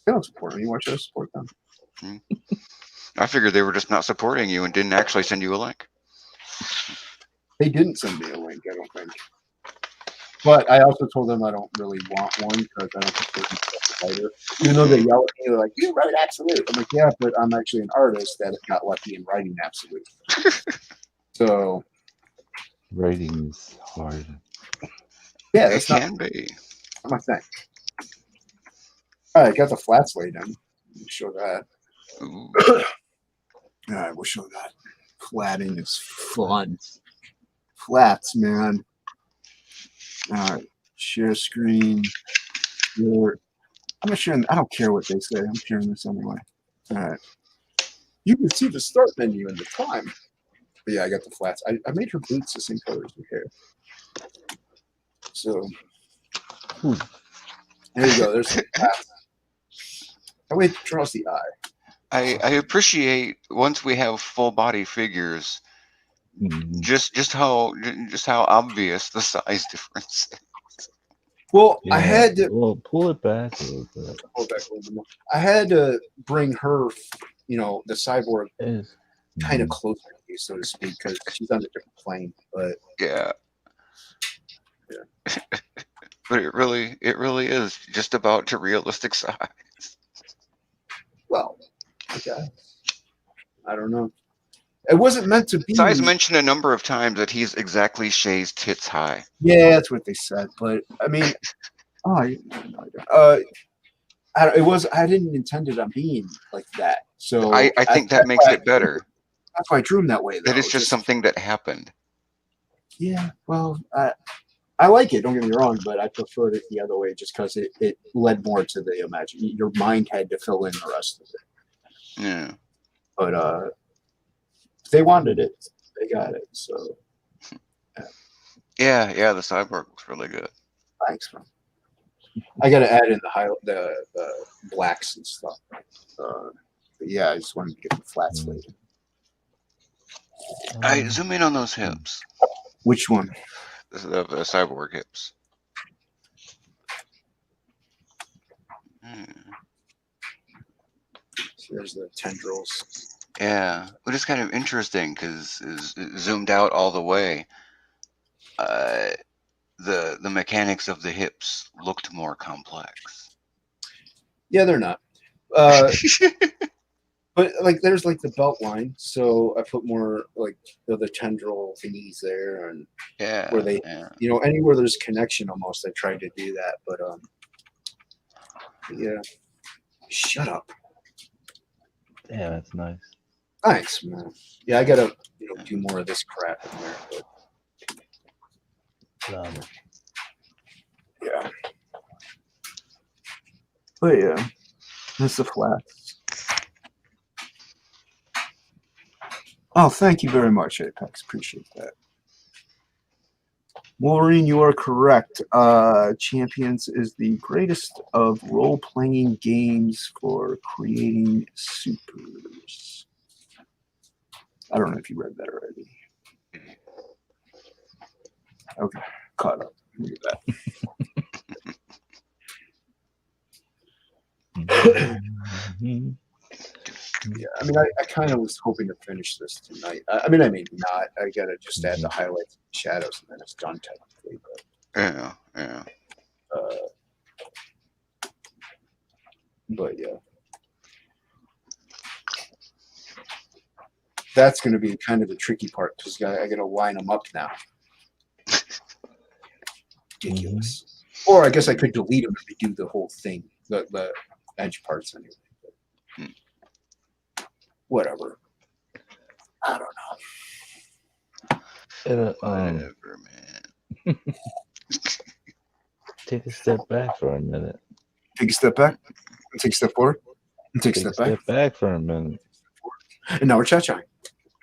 They don't support me. Why should I support them? I figured they were just not supporting you and didn't actually send you a link. They didn't send me a link, I don't think. But I also told them I don't really want one because I don't think they're a writer. Even though they yell at me, they're like, "You write absolute." I'm like, "Yeah, but I'm actually an artist that got lucky in writing absolute." So Writing is hard. yeah, It that's not can be. my thing. All right, got the flats laid in. We'll show that. Ooh. All right, we'll show that. Flatting is fun. Flats, man. All right, share screen. I'm not sharing. I don't care what they say. I'm sharing this anyway. All right. You can see the start menu and the time. But yeah, I got the flats. I made her boots the same color as her hair. So there you go. There's some flats. Oh wait, draws the eye. I appreciate once we have full body figures, Mhm. just how obvious the size difference is. Well, Yeah, I had to well, pull it back a little bit. hold back a little bit more. I had to bring her, the cyborg It's- kind of Mhm. closer to you, so to speak, because she's on a different plane. But Yeah. But it really is just about to realistic size. well, okay. I don't know. It wasn't meant to be. Size mentioned a number of times that he's exactly Shay's tits high. Yeah, that's what they said. But I mean, it was. I didn't intend it on being like that. So I think that makes it better. That's why I drew him that way. Though. That is just something that happened. Yeah. Well, I like it. Don't get me wrong, but I preferred it the other way just because it led more to the imagine. Your mind had to fill in the rest of it. Yeah. But if they wanted it, they got it. So Yeah, the cyborg looks really good. thanks, man. I got to add in the blacks and stuff. But yeah, I just wanted to get the flats laid. I zoom in on those hips. Which one? The cyborg hips. So there's the tendrils. Yeah, but it's kind of interesting because zoomed out all the way. The mechanics of the hips looked more complex. Yeah, they're not. But like, there's like the belt line, so I put more like the tendril thingies there, and Yeah, where they, anywhere there's connection, almost I tried to do that. But yeah. Shut up. Yeah, that's nice. Thanks, man. Yeah, I gotta do more of this crap in there. But yeah. But yeah, that's the flats. Oh, thank you very much, Apex. Appreciate that. Wolverine, you are correct. Champions is the greatest of role-playing games for creating supers. I don't know if you read that already. Okay, caught up. Look at that. Yeah, I mean, I kind of was hoping to finish this tonight. I mean, not. I gotta just add the highlights and shadows, and then it's done technically. yeah. But yeah. that's going to be kind of the tricky part because I got to line them up now. Ridiculous. Or I guess I could delete them if they do the whole thing, the edge parts anyway. Whatever. I don't know. Whatever, man. Take a step back for a minute. Take a step back. Take a step forward. And take a Take step back. back for a minute. And now we're cha-chaing.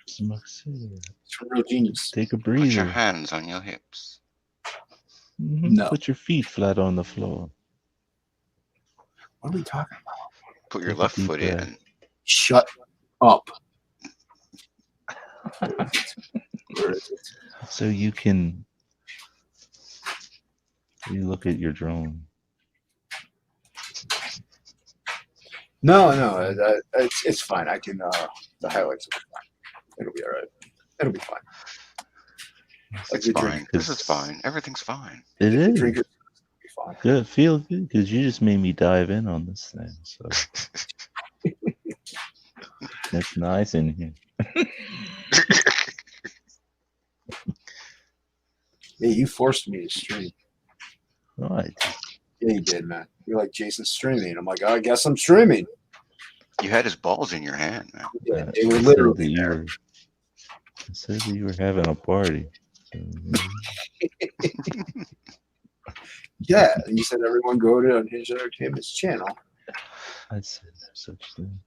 Smoke cigarette. It's real genius. Take a Put your breather. hands on your hips. No. Put your feet flat on the floor. What are we talking about? Put your Take a left deep foot breath. in. Shut up. Where is it? So you can look at your drone. No, it's fine. I can. The highlights will be fine. It'll be all right. It'll be fine. It's fine. This is fine. Everything's fine. It The is. drink will be fine. Good. Feel good because you just made me dive in on this thing. So it's nice in here. Yeah, you forced me to stream. All right. Yeah, you did, man. You're like, Jason's streaming. I'm like, I guess I'm streaming. You had his balls in your hand, man. Yeah, they were I said literally that you there. were. I said that you were having a party. So, Yeah, and you said everyone go to Unhinged Entertainment's channel. I said no such thing.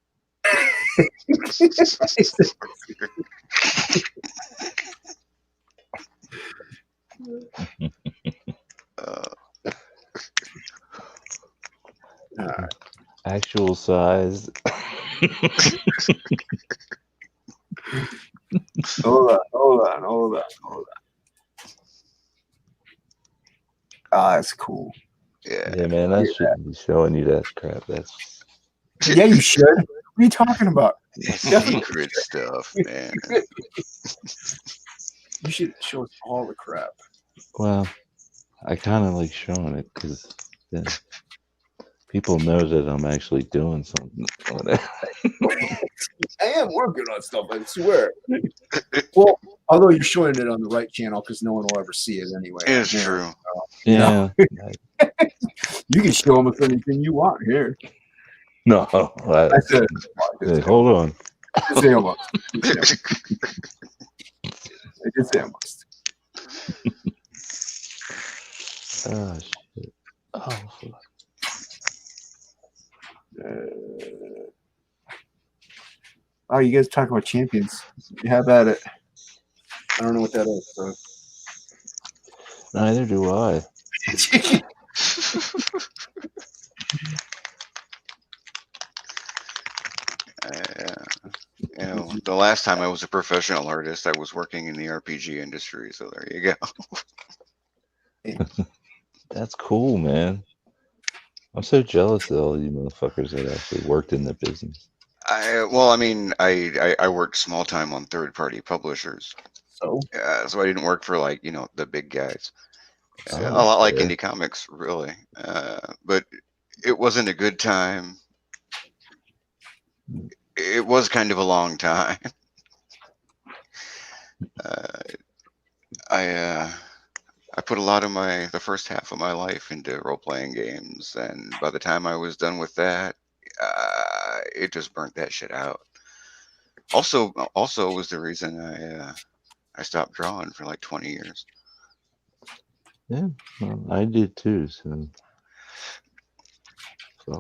Actual size. Hold on. Ah, that's cool. Yeah. Yeah, man, I shouldn't be showing you that crap. That's Yeah, you should. What are you talking about? Secret stuff, man. You should show us all the crap. well, I kind of like showing it because then people know that I'm actually doing something. I am working on stuff, I swear. Well, although you're showing it on the right channel because no one will ever see it anyway. It's Yeah. true. Yeah. You can show them with anything you want here. No. I said, Hey, hold on. I did say almost. I did say almost. Oh shit. Oh fuck. Oh, you guys talk about champions. Have at it. I don't know what that is. So. Neither do I. You know, the last time I was a professional artist, I was working in the RPG industry. So there you go. That's cool, man. I'm so jealous of all you motherfuckers that actually worked in the business. Well, I mean, I worked small time on third party publishers. So So I didn't work for like, you know, the big guys. Oh, A lot like fair. indie comics, really. But it wasn't a good time. It was kind of a long time. I put a lot of the first half of my life into role playing games, and by the time I was done with that, it just burnt that shit out. Also was the reason I stopped drawing for like 20 years. Yeah, well, I did too. So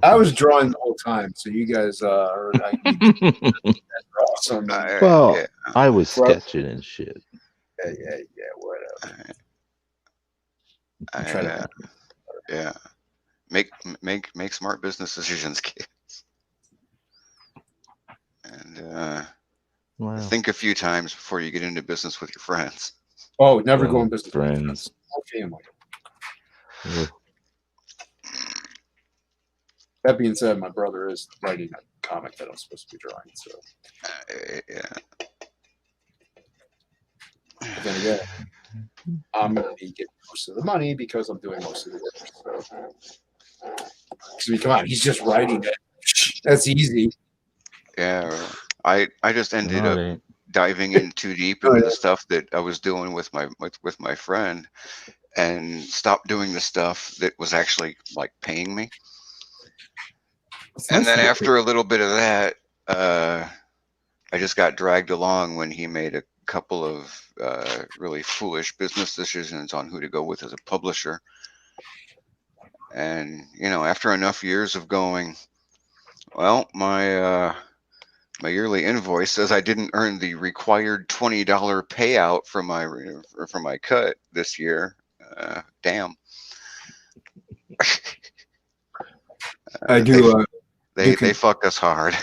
I was drawing the whole time. So you guys are awesome. well, yeah. I was sketching and shit. Yeah, whatever. Yeah. Make smart business decisions, kids. And Wow. think a few times before you get into business with your friends. Oh, never go in business. Friends. Family. Yeah. That being said, my brother is writing a comic that I'm supposed to be drawing. So, Yeah. but then again, I'm going to be getting most of the money because I'm doing most of the work. So, I mean, come on, he's just writing it. That's easy. Yeah. I just ended No, up it ain't. diving in too deep into the stuff that I was doing with my friend, and stopped doing the stuff that was actually like paying me. It's And nice then to get after a little bit of that, I just got dragged along when he made a couple of really foolish business decisions on who to go with as a publisher. And after enough years of going, well, my yearly invoice says I didn't earn the required $20 payout from my cut this year. Damn. I do. They fucked us hard.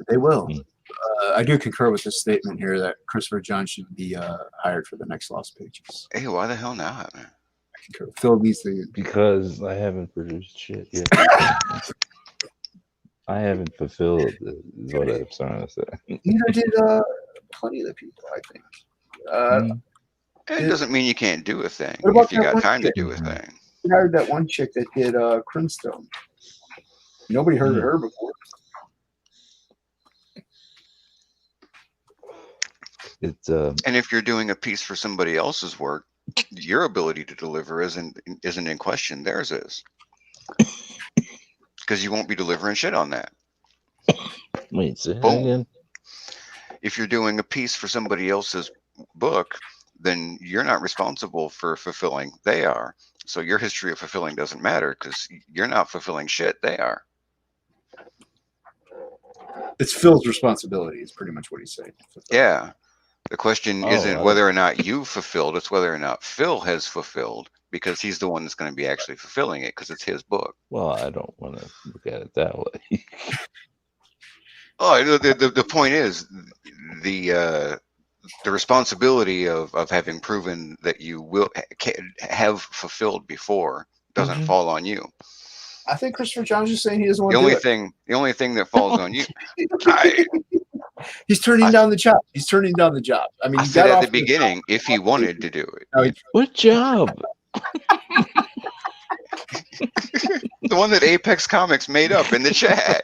They will. I do concur with this statement here that Christopher John should be hired for the next Lost Pages. Hey, why the hell not, man? I concur. Phil needs to. Because I haven't produced shit yet. I haven't fulfilled is what I'm trying to say. Neither did plenty of the people, I think. It doesn't mean you can't do a thing What about if you that got one time to chick? do a thing. We hired that one chick that did Crimstone. Nobody heard of her before. It's And if you're doing a piece for somebody else's work, your ability to deliver isn't in question. Theirs is, because you won't be delivering shit on that. wait, say that Boom. again? If you're doing a piece for somebody else's book, then you're not responsible for fulfilling. They are. So your history of fulfilling doesn't matter because you're not fulfilling shit. They are. It's Phil's responsibility, is pretty much what he's saying. Yeah. The question isn't I whether or not you've fulfilled, it's whether or not Phil has fulfilled, because he's the one that's going to be actually fulfilling it because it's his book. Well, I don't want to look at it that way. Oh, the point is the responsibility of having proven that you will have fulfilled before doesn't fall on you. I think Christopher John's just saying he doesn't want The to only do thing that falls on you. He's turning down the job. He's turning down the job. I mean, I he said got at off the beginning if he wanted to do it. No, What job? The one that Apex Comics made up in the chat.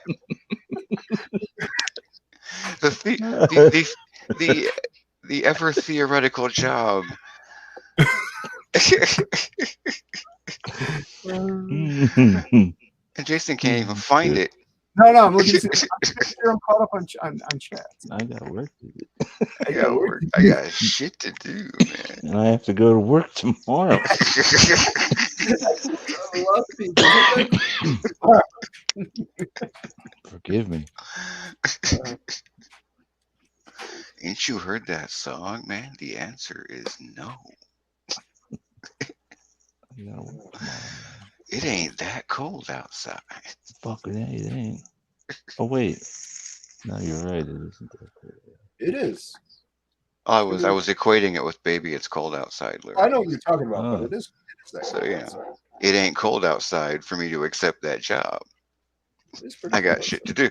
The ever theoretical job. And Jason can't even find it. No, I'm looking at it. I'm caught up on chat. I got work to do. I got work. I got shit to do, man. And I have to go to work tomorrow. Forgive me. Ain't you heard that song, man? The answer is no. I gotta work tomorrow. It ain't that cold outside. Fuck it ain't. Oh wait. No, you're right. It isn't that cold. It is. I was equating it with "Baby, It's Cold Outside" lyrics. I know what you're talking about, but it is that So cold yeah, outside. it ain't cold outside for me to accept that job. I got shit to do.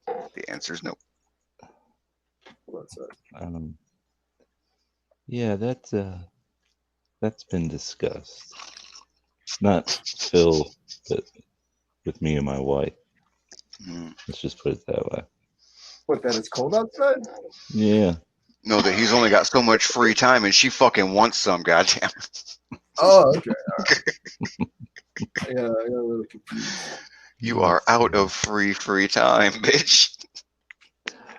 The answer's no. Yeah, that's been discussed. Not Phil, but with me and my wife. Let's just put it that way. What, that it's cold outside? Yeah. No, that he's only got so much free time and she fucking wants some, goddamn. Oh, okay. All right. Yeah, I got a little confused. You are out of free time, bitch.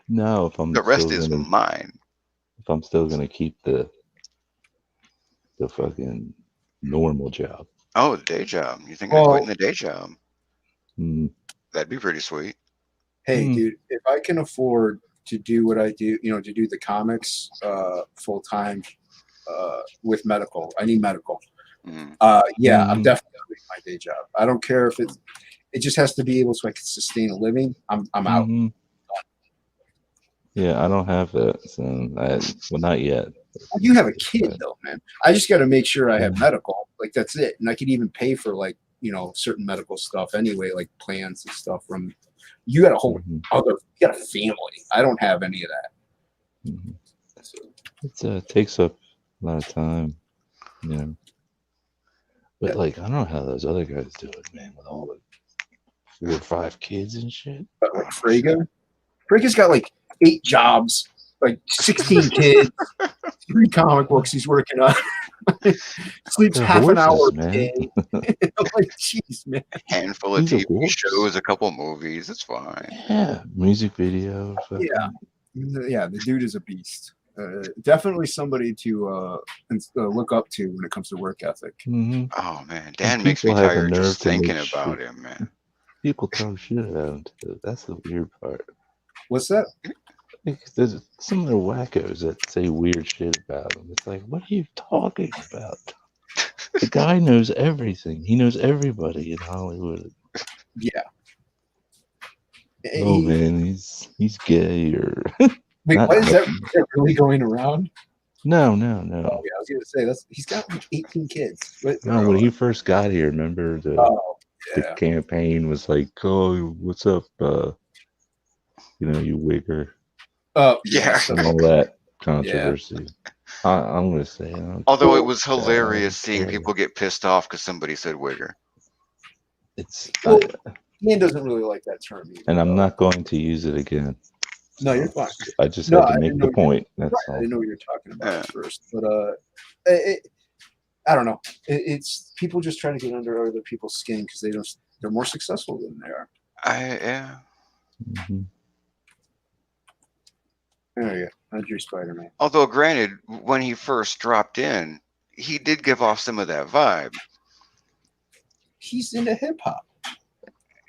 No, if I'm the rest is mine. If I'm still gonna keep the fucking normal job. Oh, the day job. You think I'm quitting the day job? That'd be pretty sweet. Hey, dude, if I can afford to do what I do, to do the comics full time with medical, I need medical. Yeah, I'm definitely quitting my day job. I don't care if it just has to be able so I can sustain a living. I'm out. Yeah, I don't have that. So well, not yet. Well, you have a kid though, man. I just got to make sure I have medical. Like that's it, and I could even pay for certain medical stuff anyway, like plans and stuff. From you got a whole other, you got a family. I don't have any of that. So, it takes up a lot of time, But I don't know how those other guys do it, man, with all the 4 or 5 kids and shit. But like Frege, Frege's got like 8 jobs. like 16 kids, 3 comic books he's working on. Sleeps They're half an hour horses, a man. day. I'm like, jeez, man. Handful of He's a TV horse. shows, a couple movies. It's fine. Yeah, music video. Fucking, Yeah, the dude is a beast. Definitely somebody to look up to when it comes to work ethic. mhm. Oh man, Dan And makes me people have the tired nerve just to make thinking about shit. him, man. People throw shit at him too. That's the weird part. What's that? Like, there's some of the wackos that say weird shit about him. It's like, what are you talking about? The guy knows everything. He knows everybody in Hollywood. Yeah. Oh man, he's gay or Wait, not. what is that really going around? No. Oh yeah, I was gonna say he's got like 18 kids. No, when he first got here, remember the Yeah. campaign was like, "Oh, what's up, you wigger," Oh Yeah. so- and all that controversy. I'm gonna say, Although it was I don't hilarious seeing care. people get pissed off because somebody said wigger. It's Well, Ian doesn't really like that term either. and I'm though. not going to use it again. No, you're fine. I just No, had to I make didn't the know point. That's Right, I all. didn't know what you were talking about Yeah. at first, but I don't know. It's people just trying to get under other people's skin because they're more successful than they are. Yeah. Mhm. There you go. That's your Spider-Man. Although, granted, when he first dropped in, he did give off some of that vibe. He's into hip hop.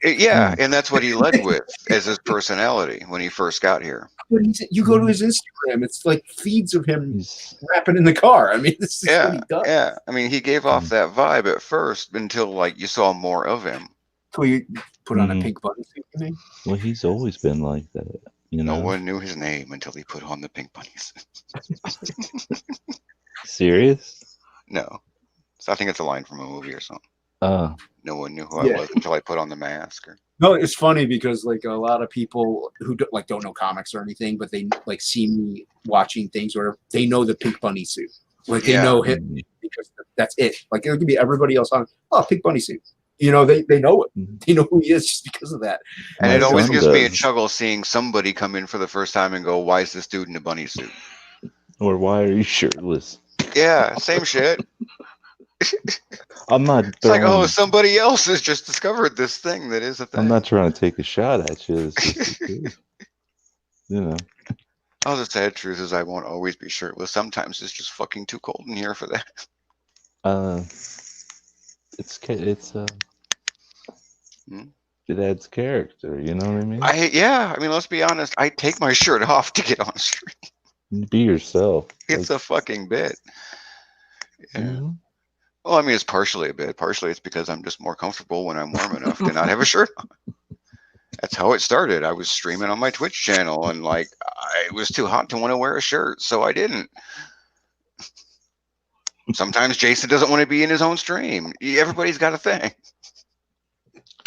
Yeah, and that's what he led with as his personality when he first got here. But you go to his Instagram, it's like feeds of him He's rapping in the car. I mean, this is what he does. Yeah. I mean, he gave off that vibe at first until like you saw more of him. So you put on a Mhm. pink bunny suit, you mean? well, he's always been like that. No one knew his name until he put on the pink bunnies. Serious? No. So I think it's a line from a movie or something. No one knew who I Yeah. was until I put on the mask. No, it's funny because like a lot of people who don't know comics or anything, but they like see me watching things or they know the pink bunny suit. Like they know him because that's it. Like it could be everybody else on. Oh, pink bunny suit. You know, they know it. They know who he is just because of that. And My it always son gives me a does. chuckle seeing somebody come in for the first time and go, "Why is this dude in a bunny suit?" Or why are you shirtless? Yeah, same shit. I'm not. It's like, oh, somebody else has just discovered this thing that is a thing. I'm not trying to take a shot at you. It's just, Oh, the sad truth is I won't always be shirtless. Sometimes it's just fucking too cold in here for that. It adds character. You know what I mean? I mean, let's be honest. I take my shirt off to get on stream. Be yourself. It's a fucking bit. Yeah. Well, I mean, it's partially a bit. Partially, it's because I'm just more comfortable when I'm warm enough to not have a shirt on. That's how it started. I was streaming on my Twitch channel, and like, it was too hot to want to wear a shirt, so I didn't. Sometimes Jason doesn't want to be in his own stream. Everybody's got a thing.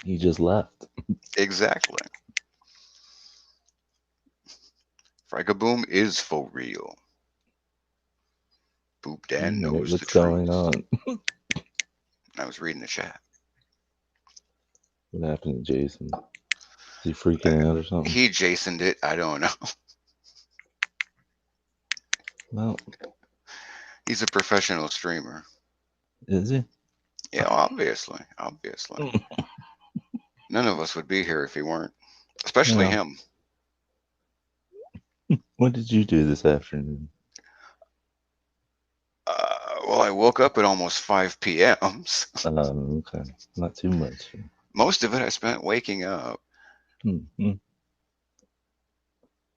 He just left. Exactly. Fragaboom is for real. Boop Dan knows what's the going truth. on. I was reading the chat. What happened to Jason? Is he freaking out or something? He Jasoned it. I don't know. Well, he's a professional streamer. Is he? Yeah, obviously. None of us would be here if he weren't. Especially him. What did you do this afternoon? Well, I woke up at almost 5 p.m. Okay. Not too much. Most of it I spent waking up. Mm-hmm.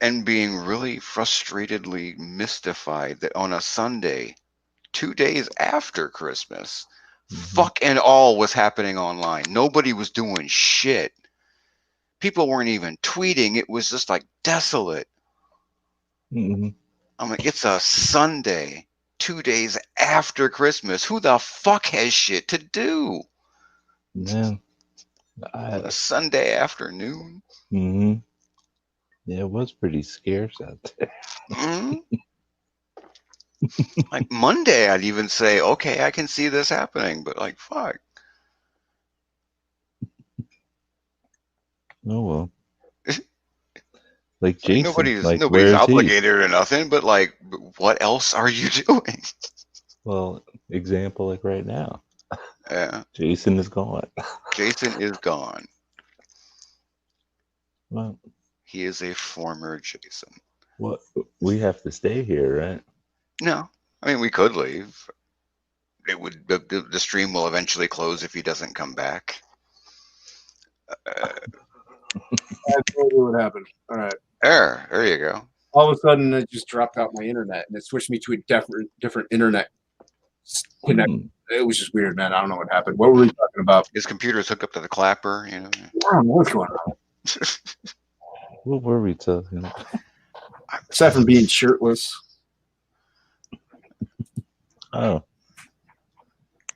And being really frustratedly mystified that on a Sunday, 2 days after Christmas, fuck and all was happening online. Nobody was doing shit. People weren't even tweeting. It was just like desolate. I'm like, it's a Sunday, 2 days after Christmas. Who the fuck has shit to do? Man. On a Sunday afternoon. Yeah, it was pretty scarce out there. Like Monday, I'd even say, okay, I can see this happening, but like, fuck. Oh well. Like I mean, Jason, nobody's like where's he? obligated or nothing, but like, what else are you doing? Well, example like right now, Yeah, Jason is gone. Jason is gone. Well, He is a former Jason. what we have to stay here, right? No, I mean we could leave. It would the stream will eventually close if he doesn't come back. I have no idea what happened. All right. There you go. All of a sudden, it just dropped out my internet, and it switched me to a different internet connection. It was just weird, man. I don't know what happened. What were we talking about? His computer's hooked up to the clapper, I don't know what's going on. What were we talking about? Aside from being shirtless. Oh,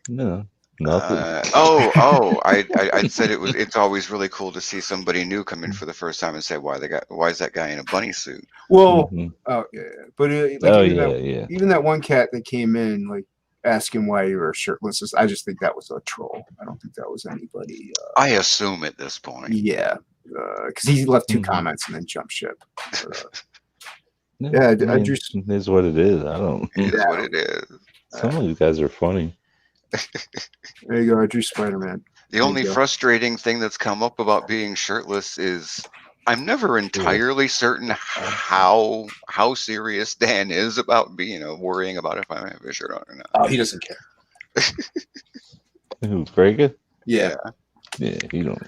no, nothing. I said it's always really cool to see somebody new come in for the first time and say why is that guy in a bunny suit? Well, Mhm. oh yeah, but like Oh even yeah, that, yeah. even that one cat that came in, like asking why you were shirtless. I just think that was a troll. I don't think that was anybody. I assume at this point. Yeah, because he left two Mhm. comments and then jumped ship. No, Yeah, I mean, drew. it is what it is. I don't. It is what it is. Some of these guys are funny. There you go. I drew Spider-Man. The only frustrating thing that's come up about being shirtless is I'm never entirely certain how serious Dan is about worrying about if I have a shirt on or not. Oh, he doesn't care. Who, Frege? Yeah. Yeah, he don't.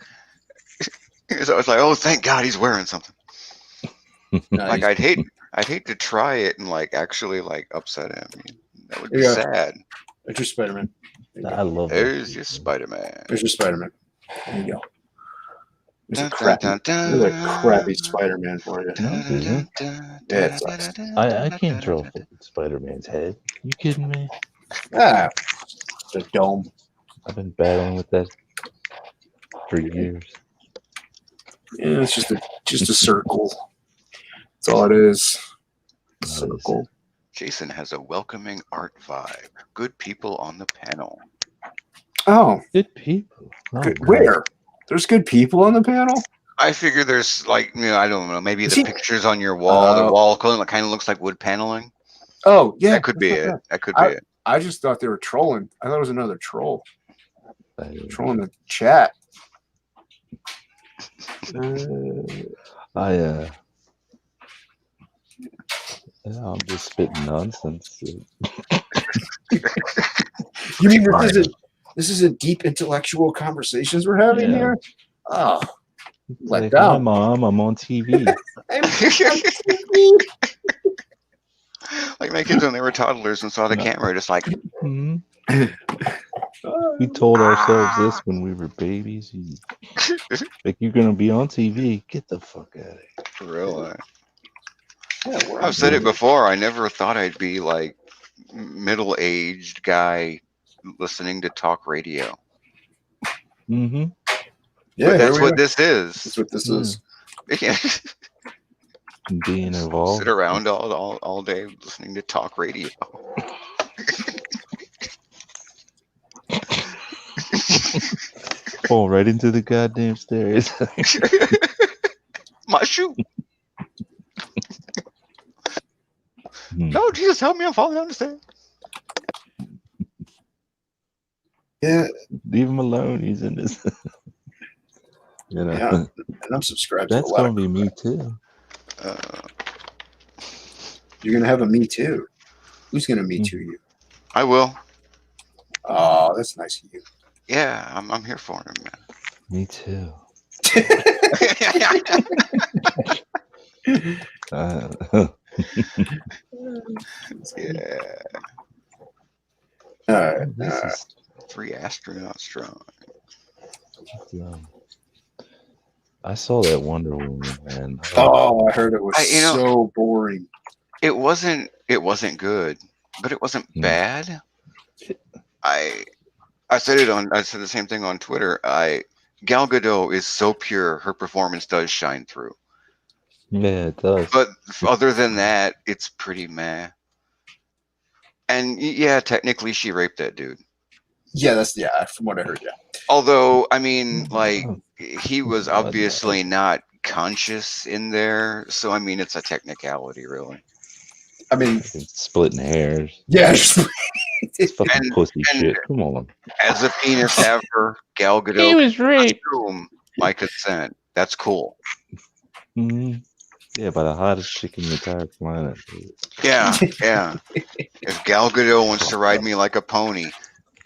So it's like, oh, thank God he's wearing something. No, Like I'd hate to try it and like actually like upset him. That would be Yeah. sad. I drew Spider-Man. I love There's your Spider-Man. There's your Spider-Man. There you go. There's Dun, dun, there's a dun, crappy Spider-Man for you. No, it isn't. Yeah, it sucks. I can't draw Spider-Man's head. You kidding me? Ah, the dome. I've been battling with that for years. Yeah, it's just a circle. That's all it is. A circle. Jason has a welcoming art vibe. Good people on the panel. Oh, Good people. Oh, good. God. Where? There's good people on the panel? I figure there's like, I don't know, maybe Is the he- pictures on your wall, the wall kind of looks like wood paneling. Oh, yeah. That could be it. That could be it. I just thought they were trolling. I thought it was another troll. Trolling the chat. I'm just spitting nonsense. You mean this isn't deep intellectual conversations we're having here? Oh, let Like, down. hi, Mom, I'm on TV. Like my kids when they were toddlers and saw the camera, just like, Hmm. We told ourselves this when we were babies. Like, you're gonna be on TV. Get the fuck out of here. really? Yeah, I've said it before. I never thought I'd be like middle-aged guy listening to talk radio. Mm-hmm. Yeah, But that's what this is. That's what this is. Being involved. Sit around all day listening to talk radio. Fall right into the goddamn stairs. My shoe. No, Jesus, help me! I'm falling down the stairs. Yeah, Leave him alone. He's in this. Yeah, and I'm subscribed. That's to a lot gonna be me too. You're gonna have a me too. Who's gonna me too you? I will. Oh, that's nice of you. Yeah, I'm here for him, man. Me too. Yeah. All right. This is 3 astronauts strong. I saw that Wonder Woman, man. Oh, I heard it was you know- so boring. It wasn't good, but it wasn't bad. I said the same thing on Twitter. Gal Gadot is so pure, her performance does shine through. Yeah, it does. But other than that, it's pretty meh. And yeah, technically she raped that dude. Yeah, from what I heard. Yeah. Although, I mean, like, he was obviously not conscious in there. So I mean, it's a technicality, really. I mean, Fucking splitting hairs. yeah. It's fucking And- pussy and- shit. Come on. As a penis haver, Gal Gadot He was raped. assume my consent. That's cool. Mhm. Yeah, by the hottest chick in the entire planet. Yeah, yeah. If Gal Gadot wants to ride me like a pony,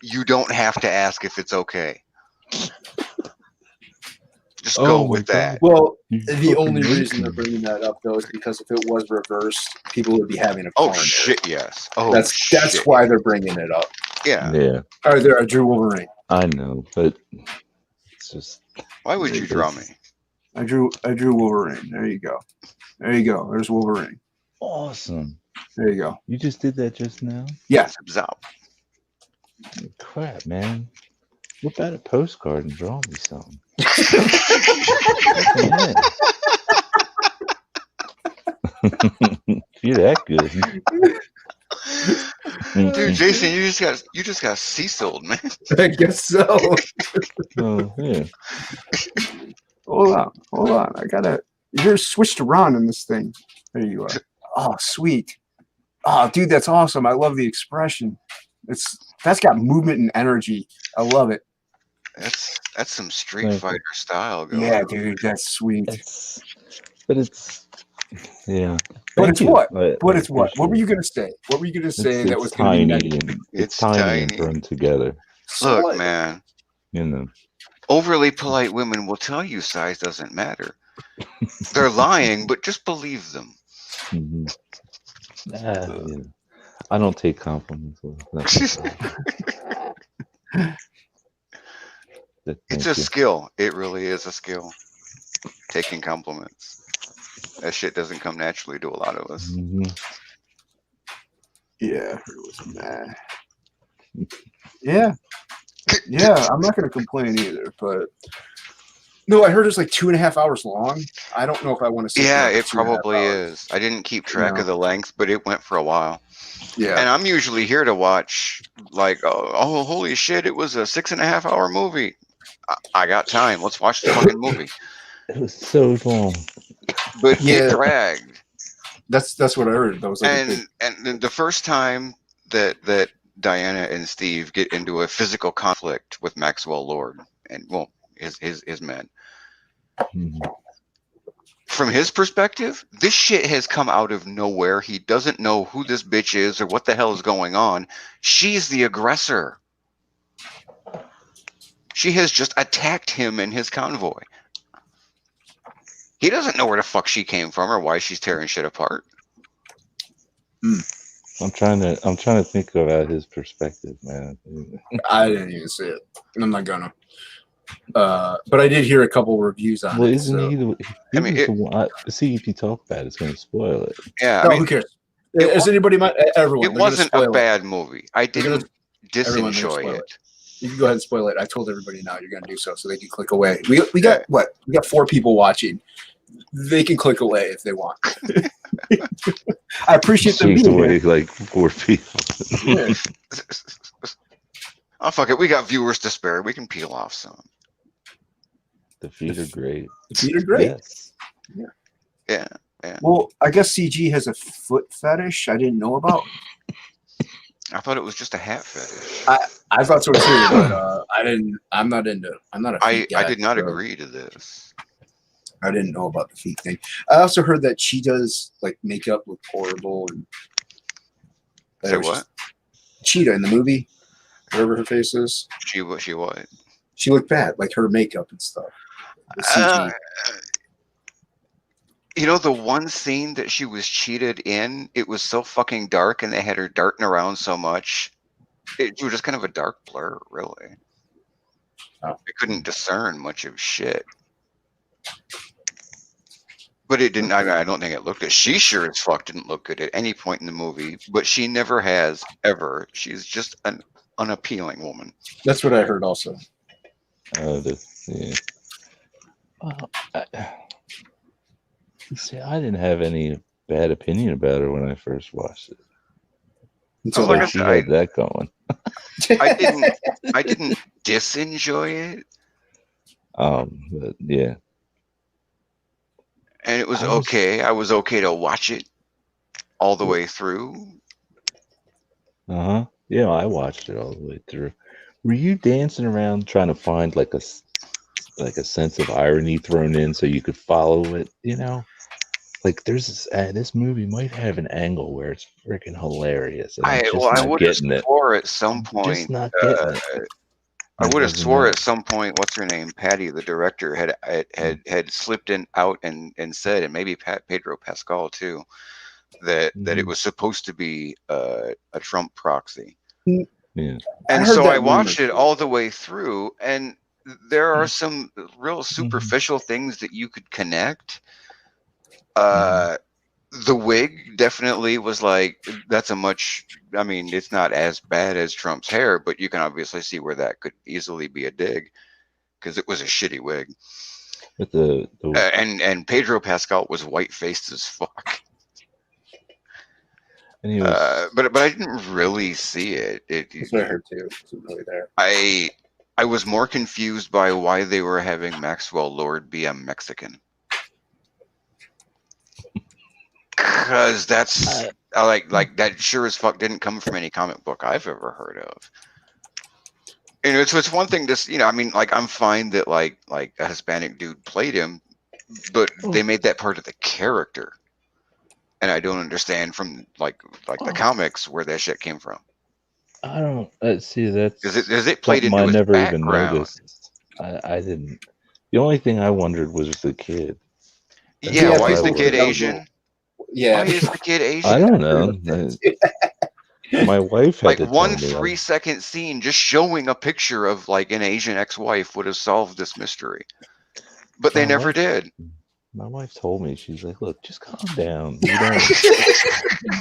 you don't have to ask if it's okay. Just go Oh my with that. Well, You the fucking only raped reason they're me. bringing that up though is because if it was reversed, people would be having a Oh car in there. shit, yes. Oh That's shit. why they're bringing it up. Yeah. Yeah, All right, there, I drew Wolverine. I know, but it's just Why would you draw me? I drew Wolverine. There you go. There you go. There's Wolverine. awesome. There you go. You just did that just now? Yeah. Zap. Crap, man. Whip out a postcard and draw me something. You're that good. Dude, Jason, you just got Cecil'd, man. I guess so. Oh, yeah. Hold on. I gotta. You're switched around in this thing. There you are. Oh, sweet. Oh, dude, that's awesome. I love the expression. That's got movement and energy. I love it. That's some Street Thank you. Fighter style going Yeah, on. dude, that's sweet. But it's yeah. But Thank it's you. what? I But it's what? appreciate What were it. you gonna say? What were you gonna say It's that was gonna be tiny negative? and It's it's tiny and tiny. thrown together. So Look, what? man. You know. Overly polite women will tell you size doesn't matter. They're lying, but just believe them. Mhm. You know. I don't take compliments. That's It's a skill. It really is a skill. Taking compliments. That shit doesn't come naturally to a lot of us. Yeah, it was meh. Yeah, I'm not gonna complain either, but no, I heard it's like 2.5 hours long. I don't know if I want to see Yeah, it probably is. I didn't keep track Yeah. of the length, but it went for a while. Yeah. And I'm usually here to watch, like, oh, holy shit, it was a 6.5 hour movie. I got time. Let's watch the fucking movie. It was so long. But Yeah. it dragged. That's what I heard. That was like a big, And the first time that Diana and Steve get into a physical conflict with Maxwell Lord and well his men. Mhm. From his perspective, this shit has come out of nowhere. He doesn't know who this bitch is or what the hell is going on. She's the aggressor. She has just attacked him and his convoy. He doesn't know where the fuck she came from or why she's tearing shit apart. I'm trying to think about his perspective, man. I didn't even see it, and I'm not gonna. But I did hear a couple reviews on Well, it. isn't So. he the? I mean, the one, see if you talk about it, it's going to spoil it. Yeah, No, I mean, who cares? it Is anybody? Everyone. it they're gonna wasn't spoil a bad movie. I They're gonna- didn't everyone, they're gonna disenjoy spoil it. You can go ahead and spoil it. I told everybody now you're gonna do so they can click away. We got what? We got 4 people watching. They can click away if they want. I appreciate them Chased being away here. like 4 people. Yeah. Oh fuck it, we got viewers to spare. We can peel off some. The feet are great. The feet are great. Yes. Yeah. Well, I guess CG has a foot fetish I didn't know about. I thought it was just a hat fetish. I thought so too, but I didn't. I'm not a feet guy, I did not so agree to this. I didn't know about the feet thing. I also heard that she does like makeup look horrible and that Say it was what? just- Cheetah in the movie, whatever her face is, She what? she looked bad, like her makeup and stuff. The CG. You know, the one scene that she was cheated in, it was so fucking dark and they had her darting around so much. It was just kind of a dark blur, really. Oh. I couldn't discern much of shit. But it didn't, I don't think it looked good. She sure as fuck didn't look good at any point in the movie, but she never has, ever. She's just an unappealing woman. That's what I heard also. Yeah. Well, see, I didn't have any bad opinion about her when I first watched it. Until like I She said, had that going. I didn't disenjoy it. But yeah. and it was I was- okay. I was okay to watch it all the way through. Uh-huh. Yeah, I watched it all the way through. Were you dancing around trying to find like like a sense of irony thrown in so you could follow it? You know, like there's this movie might have an angle where it's freaking hilarious, and I'm just I not would have getting it. swore at some I'm just point. not getting it. I would have Doesn't swore matter. at some point. What's her name? Patty, the director, had slipped in out and said, and maybe Pedro Pascal too, that it Mhm. was supposed to be a Trump proxy. Yeah. And heard so I that rumor watched it too. all the way through, and there are Mhm. some real Mm-hmm. superficial things that you could connect. Mhm. The wig definitely was like, that's a much, I mean, it's not as bad as Trump's hair, but you can obviously see where that could easily be a dig because it was a shitty wig. But the And Pedro Pascal was white faced as fuck. and he was But I didn't really see it. That's what I heard too. It wasn't really there. I was more confused by why they were having Maxwell Lord be a Mexican. Because that's like that sure as fuck didn't come from any comic book I've ever heard of. And it's one thing to, I mean, like I'm fine that like a Hispanic dude played him, but they made that part of the character, and I don't understand from like the comics where that shit came from. I don't see that's Is it played something into I his never even background? noticed. I didn't. The only thing I wondered was the kid. That's Yeah, Yeah, why is all I the people kid think that worried was about. Asian? Yeah, Why is the kid I Asian? don't know. My wife had Like to one tell me. 3-second scene just showing a picture of like an Asian ex-wife would have solved this mystery, but they My never wife, did. my wife told me, she's like, "Look, just calm down. You don't."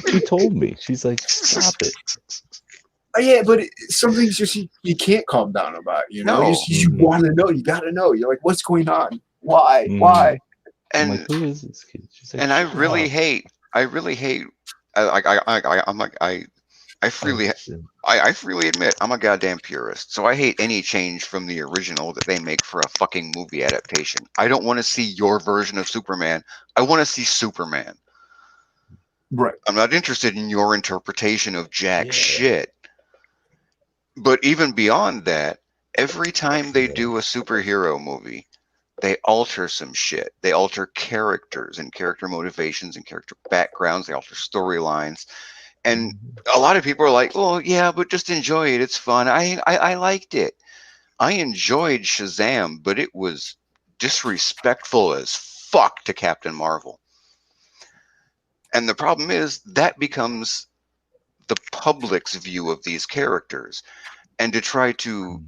She told me, she's like, "Stop it." yeah, but some things just you can't calm down about. You know, No. you Mhm. want to know. You got to know. You're like, what's going on? Why? Mhm. Why? I'm like, And "Who is this kid?" She's like, and I "Shut really up." hate. I'm like I freely I freely admit I'm a goddamn purist. So I hate any change from the original that they make for a fucking movie adaptation. I don't want to see your version of Superman. I want to see Superman. Right. I'm not interested in your interpretation of jack Yeah. shit. But even beyond that, every time they do a superhero movie, they alter some shit. They alter characters and character motivations and character backgrounds. They alter storylines. And a lot of people are like, "Oh yeah, but just enjoy it. It's fun." I liked it. I enjoyed Shazam, but it was disrespectful as fuck to Captain Marvel. And the problem is that becomes the public's view of these characters. And to try to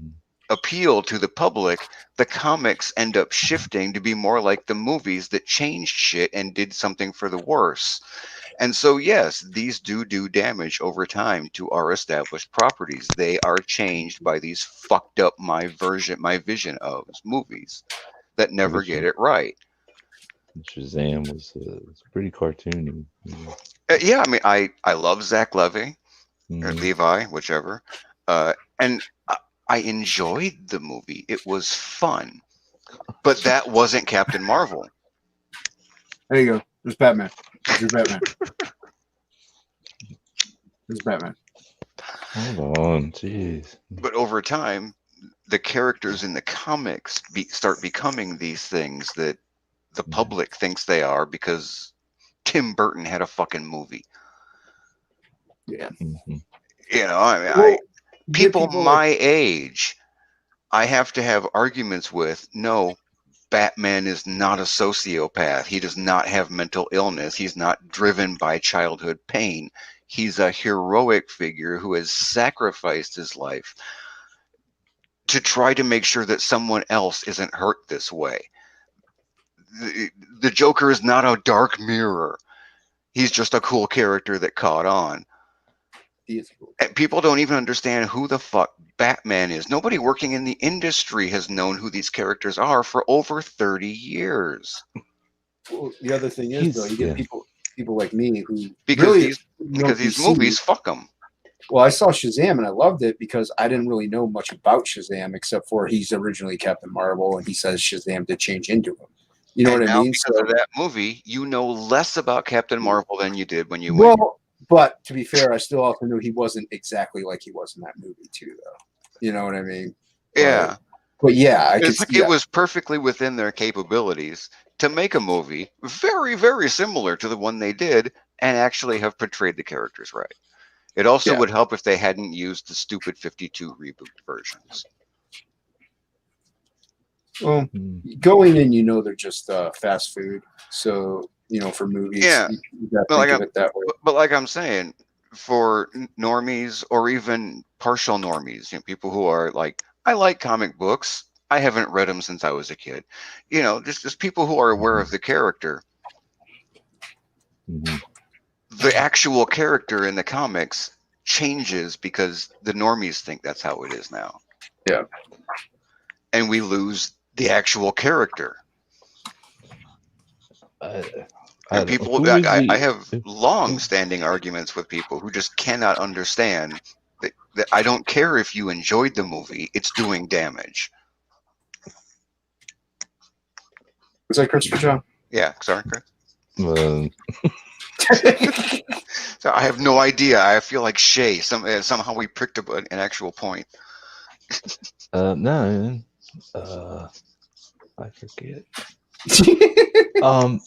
appeal to the public, the comics end up shifting to be more like the movies that changed shit and did something for the worse. And so, yes, these do damage over time to our established properties. They are changed by these fucked up my vision of movies that never get it right. Shazam was pretty cartoony. Yeah, I mean, I love Zach Levy or Mhm. Levi, whichever, and I enjoyed the movie. It was fun, but that wasn't Captain Marvel. There you go. There's Batman. There's your Batman. There's Batman. Hold on, jeez. But over time, the characters in the comics start becoming these things that the public thinks they are because Tim Burton had a fucking movie. Yeah. Mhm. You know, I mean, Well, people my age, I have to have arguments with. No, Batman is not a sociopath. He does not have mental illness. He's not driven by childhood pain. He's a heroic figure who has sacrificed his life to try to make sure that someone else isn't hurt this way. The Joker is not a dark mirror. He's just a cool character that caught on. He is cool. And people don't even understand who the fuck Batman is. Nobody working in the industry has known who these characters are for over 30 years. Well, the other thing is, though, you get people like me who because really these movies, fuck them. Well, I saw Shazam and I loved it because I didn't really know much about Shazam except for he's originally Captain Marvel and he says Shazam did change into him. You know And what I now mean? because of that movie, you know less about Captain Marvel than you did when you went. Well, but to be fair, I still also knew he wasn't exactly like he was in that movie too, though. You know what I mean? Yeah. But yeah, I could. It's like it was perfectly within their capabilities to make a movie very, very similar to the one they did and actually have portrayed the characters right. It also would help if they hadn't used the stupid 52 reboot versions. Well, going in, you know, they're just fast food. So, you know, for movies, Yeah. you got to think of it that way. But like I'm saying, for normies or even partial normies, you know, people who are like, I like comic books. I haven't read them since I was a kid. You know, just people who are aware of the character. The actual character in the comics changes because the normies think that's how it is now. Yeah. And we lose the actual character. And people, I have long-standing arguments with people who just cannot understand that I don't care if you enjoyed the movie; it's doing damage. Was that Christopher John? Yeah, sorry, Chris. So I have no idea. I feel like Shay. Somehow we pricked up an actual point. No, I forget.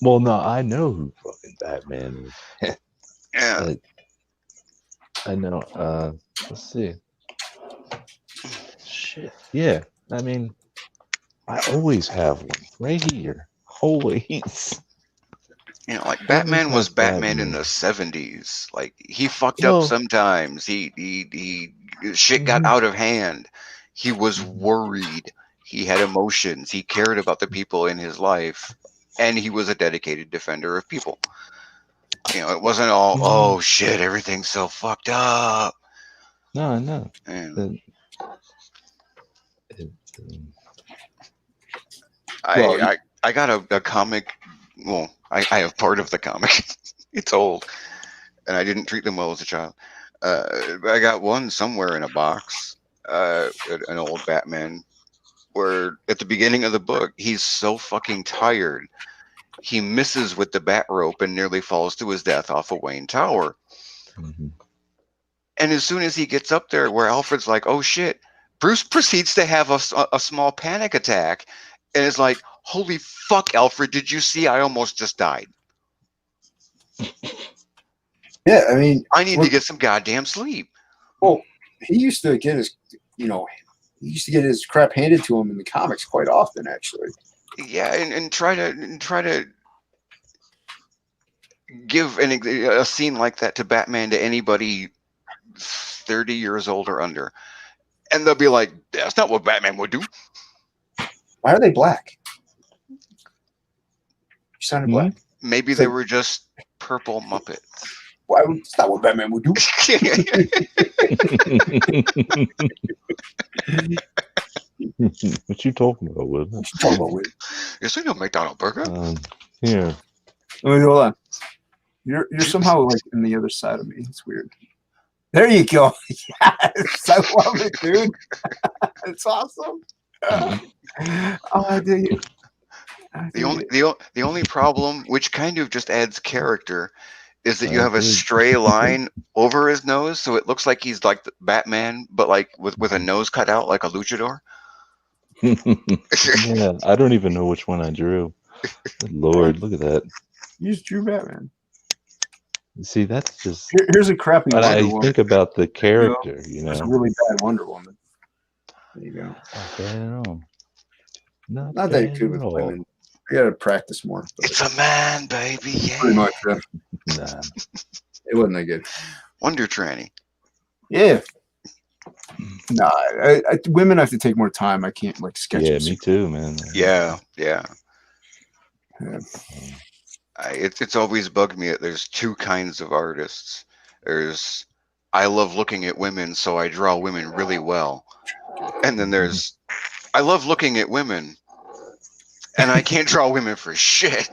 Well, no, I know who fucking Batman is. Yeah. I know. Let's see. Shit. Yeah. I mean, I always have one right here. Always. You know, like Batman was Batman in the 70s. Like he fucked up sometimes. He shit got out of hand. He was worried. He had emotions. He cared about the people in his life, and he was a dedicated defender of people. You know, it wasn't all, oh shit, everything's so fucked up. No, no. I got a comic. Well, I have part of the comic. It's old, and I didn't treat them well as a child. I got one somewhere in a box, an old Batman, where at the beginning of the book, he's so fucking tired, he misses with the bat rope and nearly falls to his death off of Wayne Tower. And as soon as he gets up there, where Alfred's like, oh shit, Bruce proceeds to have a small panic attack, and is like, holy fuck, Alfred, did you see I almost just died? Yeah, I mean, I need to get some goddamn sleep. Well, he used to get his crap handed to him in the comics quite often, actually. Yeah, and try to give a scene like that to Batman to anybody 30 years old or under, and they'll be like, that's not what Batman would do. Why are they black? You sounded black. Maybe they were just purple Muppets. Why? It's not what Batman would do. What you talking about, Will? What you talking about, Will? You see no McDonald's burger? Yeah. Wait, hold on. You're somehow like in the other side of me. It's weird. There you go. Yes, I love it, dude. It's awesome. Oh, I dig it. The only problem, which kind of just adds character, is that you have a stray line over his nose, so it looks like he's like Batman, but like with a nose cut out like a luchador. Yeah, I don't even know which one I drew. Good Lord, look at that. You just drew Batman. See, that's just. Here's a crappy But Wonder I Woman. think about the character, you know. It's a really bad Wonder Woman. There you go. Not that you could with women. I gotta practice more. It's a man, baby. Yeah. Pretty much. Nah. It wasn't that good. Wonder Tranny. Yeah. Nah, women have to take more time. I can't like sketch. Yeah, me too, man. Yeah. It's always bugged me that there's two kinds of artists. There's, I love looking at women, so I draw women really well. And then there's, I love looking at women, and I can't draw women for shit.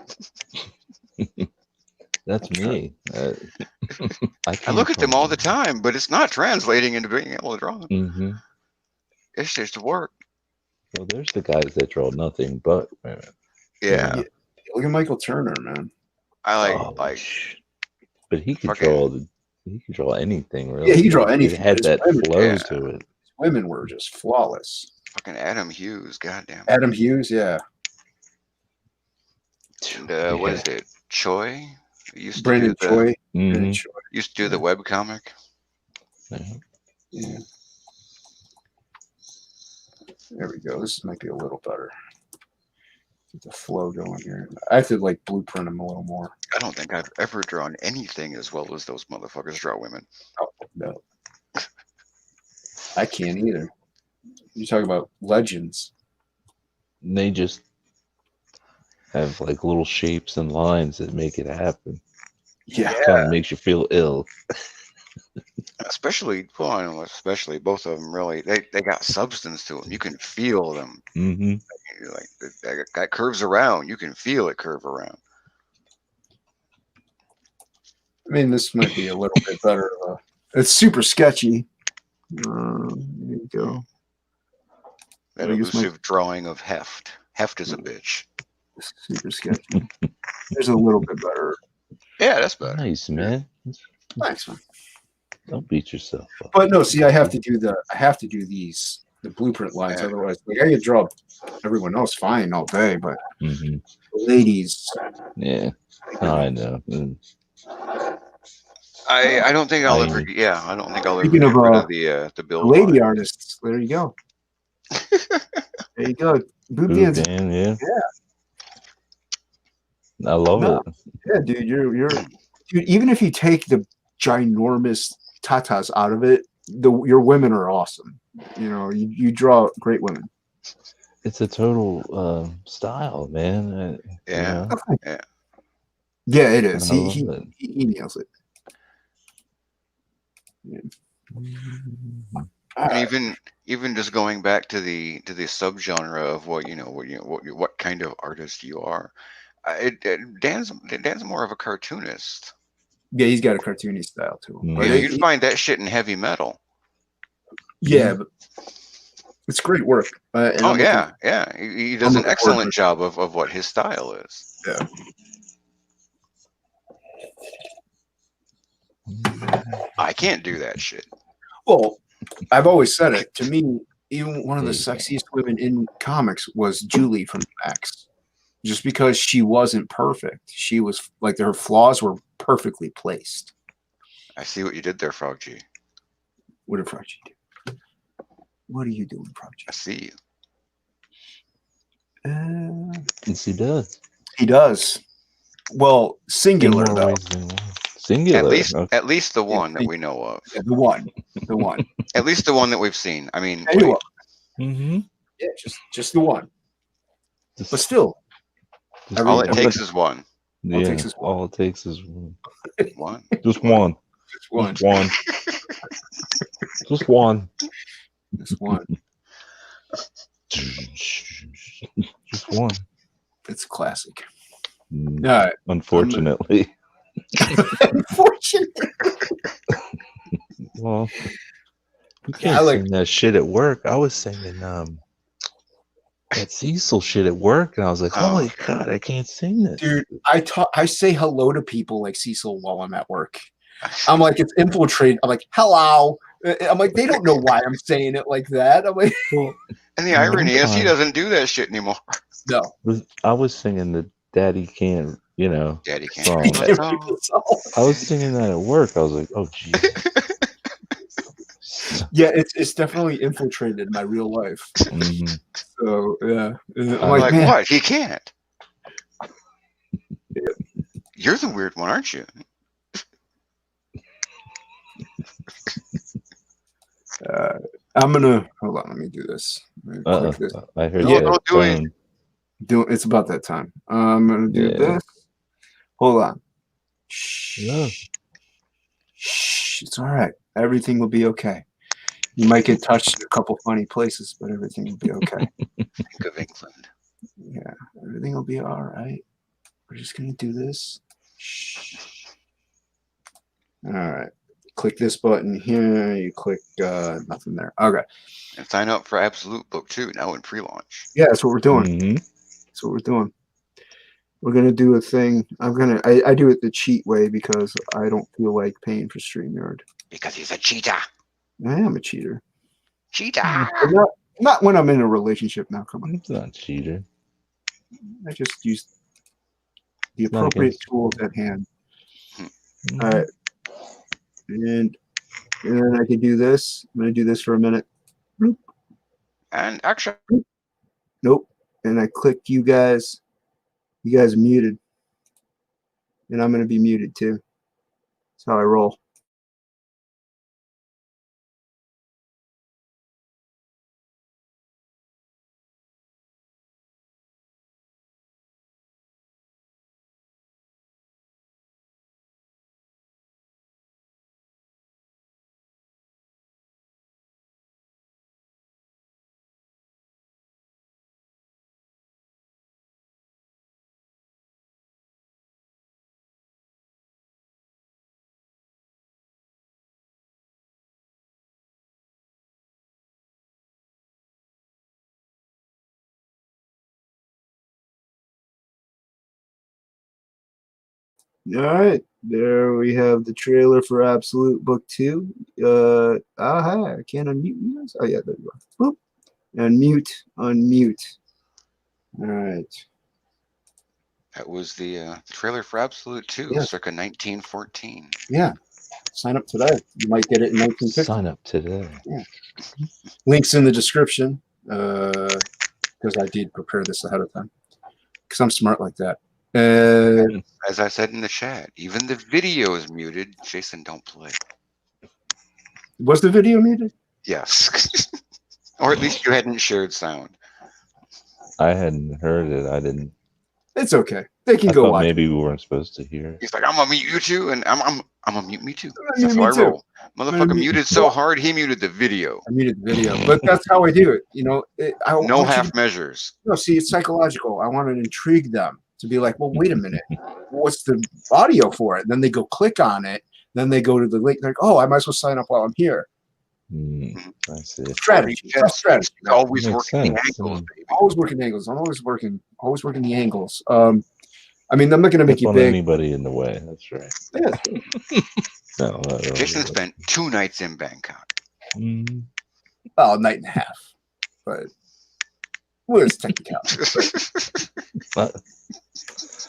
That's me. I look at them all the time, but it's not translating into being able to draw them. It's just work. Well, there's the guys that draw nothing but women. Yeah. Look at Michael Turner, man. I Oh, like but he could fucking- draw anything really. Yeah, he could draw Like, anything, It had but that his women- flow yeah. to it. Women were just flawless. fucking Adam Hughes. Goddamn. Adam Hughes, yeah. And, what Yeah. is it? Choi used to Brandon do the Choi. Mhm. Brandon Choi. used to do the web comic. Yeah. Yeah. There we go. This might be a little better. Get the flow going here. I have to like blueprint them a little more. I don't think I've ever drawn anything as well as those motherfuckers draw women. Oh, no. I can't either. You talk about legends. And they just have like little shapes and lines that make it happen. Yeah. Kind of makes you feel ill. Especially, well, I don't know, especially both of them really. They got substance to them. You can feel them. Mm-hmm. You're like that curves around. You can feel it curve around. I mean, this might be a little bit better. It's super sketchy. There you go. That I guess my- elusive drawing of heft. Heft is a bitch. It's super sketchy. There's a little bit better. Yeah, that's better. Nice, man. Nice one. Don't beat yourself up. But no, see, I have to do the blueprint lines. Yeah. Otherwise, like I could draw everyone else fine all day, but Mm-hmm. the ladies, Yeah, I know. Mm. I don't think I'll I- ever. Yeah, I don't think I'll ever Speaking get of, rid the of the the build. lady line. artists. There you go. There you go. Boob Boob dancing. Dan, yeah. Yeah. I love No. it. Yeah, dude, dude. Even if you take the ginormous tatas out of it, your women are awesome. You know, you draw great women. It's a total style, man. You Yeah. know? Yeah, it is. I He love it. he nails it. Yeah. And even just going back to the subgenre of what kind of artist you are, Dan's more of a cartoonist. Yeah, he's got a cartoony style to him. Mhm. But Yeah, it- you'd find that shit in heavy metal. yeah, but it's great work. And Oh I'm yeah, yeah. He does an looking excellent forward job of what his style is. Yeah. I can't do that shit. Well, I've always said it. To me, even one of the There you go. sexiest women in comics was Julie from Max. Just because she wasn't perfect, she was like her flaws were perfectly placed. I see what you did there, Frog G. What did Froggy do? What are you doing, Froggy? I see you. Yes, he does. He does. Well, singular In more though. ways than one. Singular. Okay. At least the one that we know of. Yeah, the one. At least the one that we've seen. I mean, Yeah, you wait, are. Mm-hmm. Yeah, just the one. But still, all it every- takes is one. Yeah, all it takes is one. all it takes is one. One. Just one. just one. Just one. Just one. Just one. Just one. It's classic. Mm, All right. Unfortunately. Unfortunately. Well, you I can't like- sing that shit at work. I was singing that Cecil shit at work, and I was like, Oh. "Holy God, I can't sing this." Dude, I say hello to people like Cecil while I'm at work. I'm like, it's infiltrated. I'm like, hello. I'm like, they don't know why I'm saying it like that. I'm like, And the irony is, he time. doesn't do that shit anymore. no. I was singing the Daddy Can't, Daddy can't. Song. do that song. I was singing that at work. I was like, "Oh, geez." Yeah, it's definitely infiltrated my real life. Mhm. So yeah, I'm I'm like, Like man, what? He can't. You're the weird one, aren't you? I'm gonna hold on. Let me do this. Let me click this. I heard No, that don't do it. phone. It's about that time. I'm gonna do Yeah. this. Hold on. Shh. Yeah. Shh. It's all right. Everything will be okay. You might get touched in a couple funny places, but everything will be okay. Think of England. Yeah, everything will be all right. We're just gonna do this. Shh. All right. Click this button here. You click nothing there. Okay. And sign up for Absolute Book 2 now in pre-launch. Yeah, that's what we're doing. Mhm. That's what we're doing. we're gonna do a thing. I do it the cheat way because I don't feel like paying for StreamYard. Because he's a cheetah. I am a cheater. Cheetah. But not when I'm in a relationship. Now, come on. It's not cheater. I just use the Not appropriate against- tools at hand. Mhm. All right, and then I can do this. I'm gonna do this for a minute. Bloop. And action. Nope. And I click you guys. You guys are muted, and I'm gonna be muted too. That's how I roll. All right, there we have the trailer for Absolute Book 2. I can't unmute you guys. Oh yeah, there you go. Boop. Unmute. All right. That was the trailer for Absolute 2, Yeah. circa 1914. Yeah. Sign up today. You might get it in 1950. Sign up today. Links in the description. Because I did prepare this ahead of time. Because I'm smart like that. As I said in the chat, even the video is muted. Jason, don't play. Was the video muted? Yes. Or at least you hadn't shared sound. I hadn't heard it. I didn't. It's okay. They can I go thought watch. maybe we weren't supposed to hear it. He's like, I'm gonna mute you too, and I'm gonna mute me too. Mute That's me how I too. roll. Motherfucker mute- muted so hard he muted the video. I muted the video, but that's how I do it. You know, I No want you half to- measures. No, see, it's psychological. I want to intrigue them to be like, well, wait a minute, what's the audio for it? Then they go click on it. Then they go to the link. They're like, oh, I might as well sign up while I'm here. I see. Strategy. That's strategy. He's always Makes working the sense, angles, yeah. baby. Always working angles. I'm always working the angles. I mean, I'm not going to make Don't you want big. anybody in the way. That's right. Yeah. No, Jason spent 2 nights in Bangkok. Well, a night and a half, but where's technicality?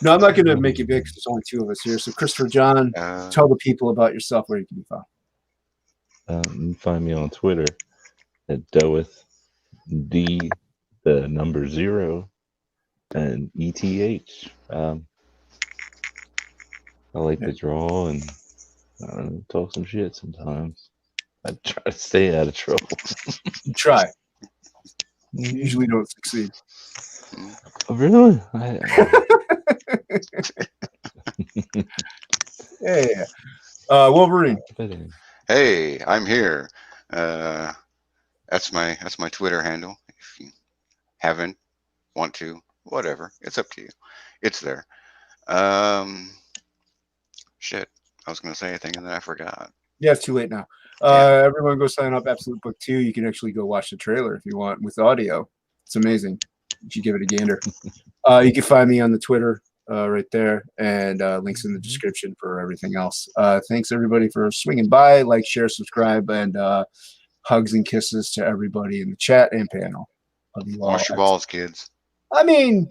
No, I'm not going to make you big because there's only 2 of us here. So, Christopher John, tell the people about yourself, where you can be found. You can find me on Twitter at Doeth D, the number 0, and ETH. I like to draw and talk some shit sometimes. I try to stay out of trouble. Try. You usually don't succeed. Oh, really? Yeah. Wolverine. Hey, I'm here. That's my Twitter handle. If you haven't, want to, whatever, it's up to you. It's there. Shit, I was gonna say anything and then I forgot. Yeah, it's too late now. Everyone go sign up Absolute Book 2. You can actually go watch the trailer if you want with audio. It's amazing. You should give it a gander. You can find me on the Twitter right there, and links in the description for everything else. Thanks everybody for swinging by. Like, share, subscribe, and hugs and kisses to everybody in the chat and panel. Love you all. Wash your balls, kids. I mean,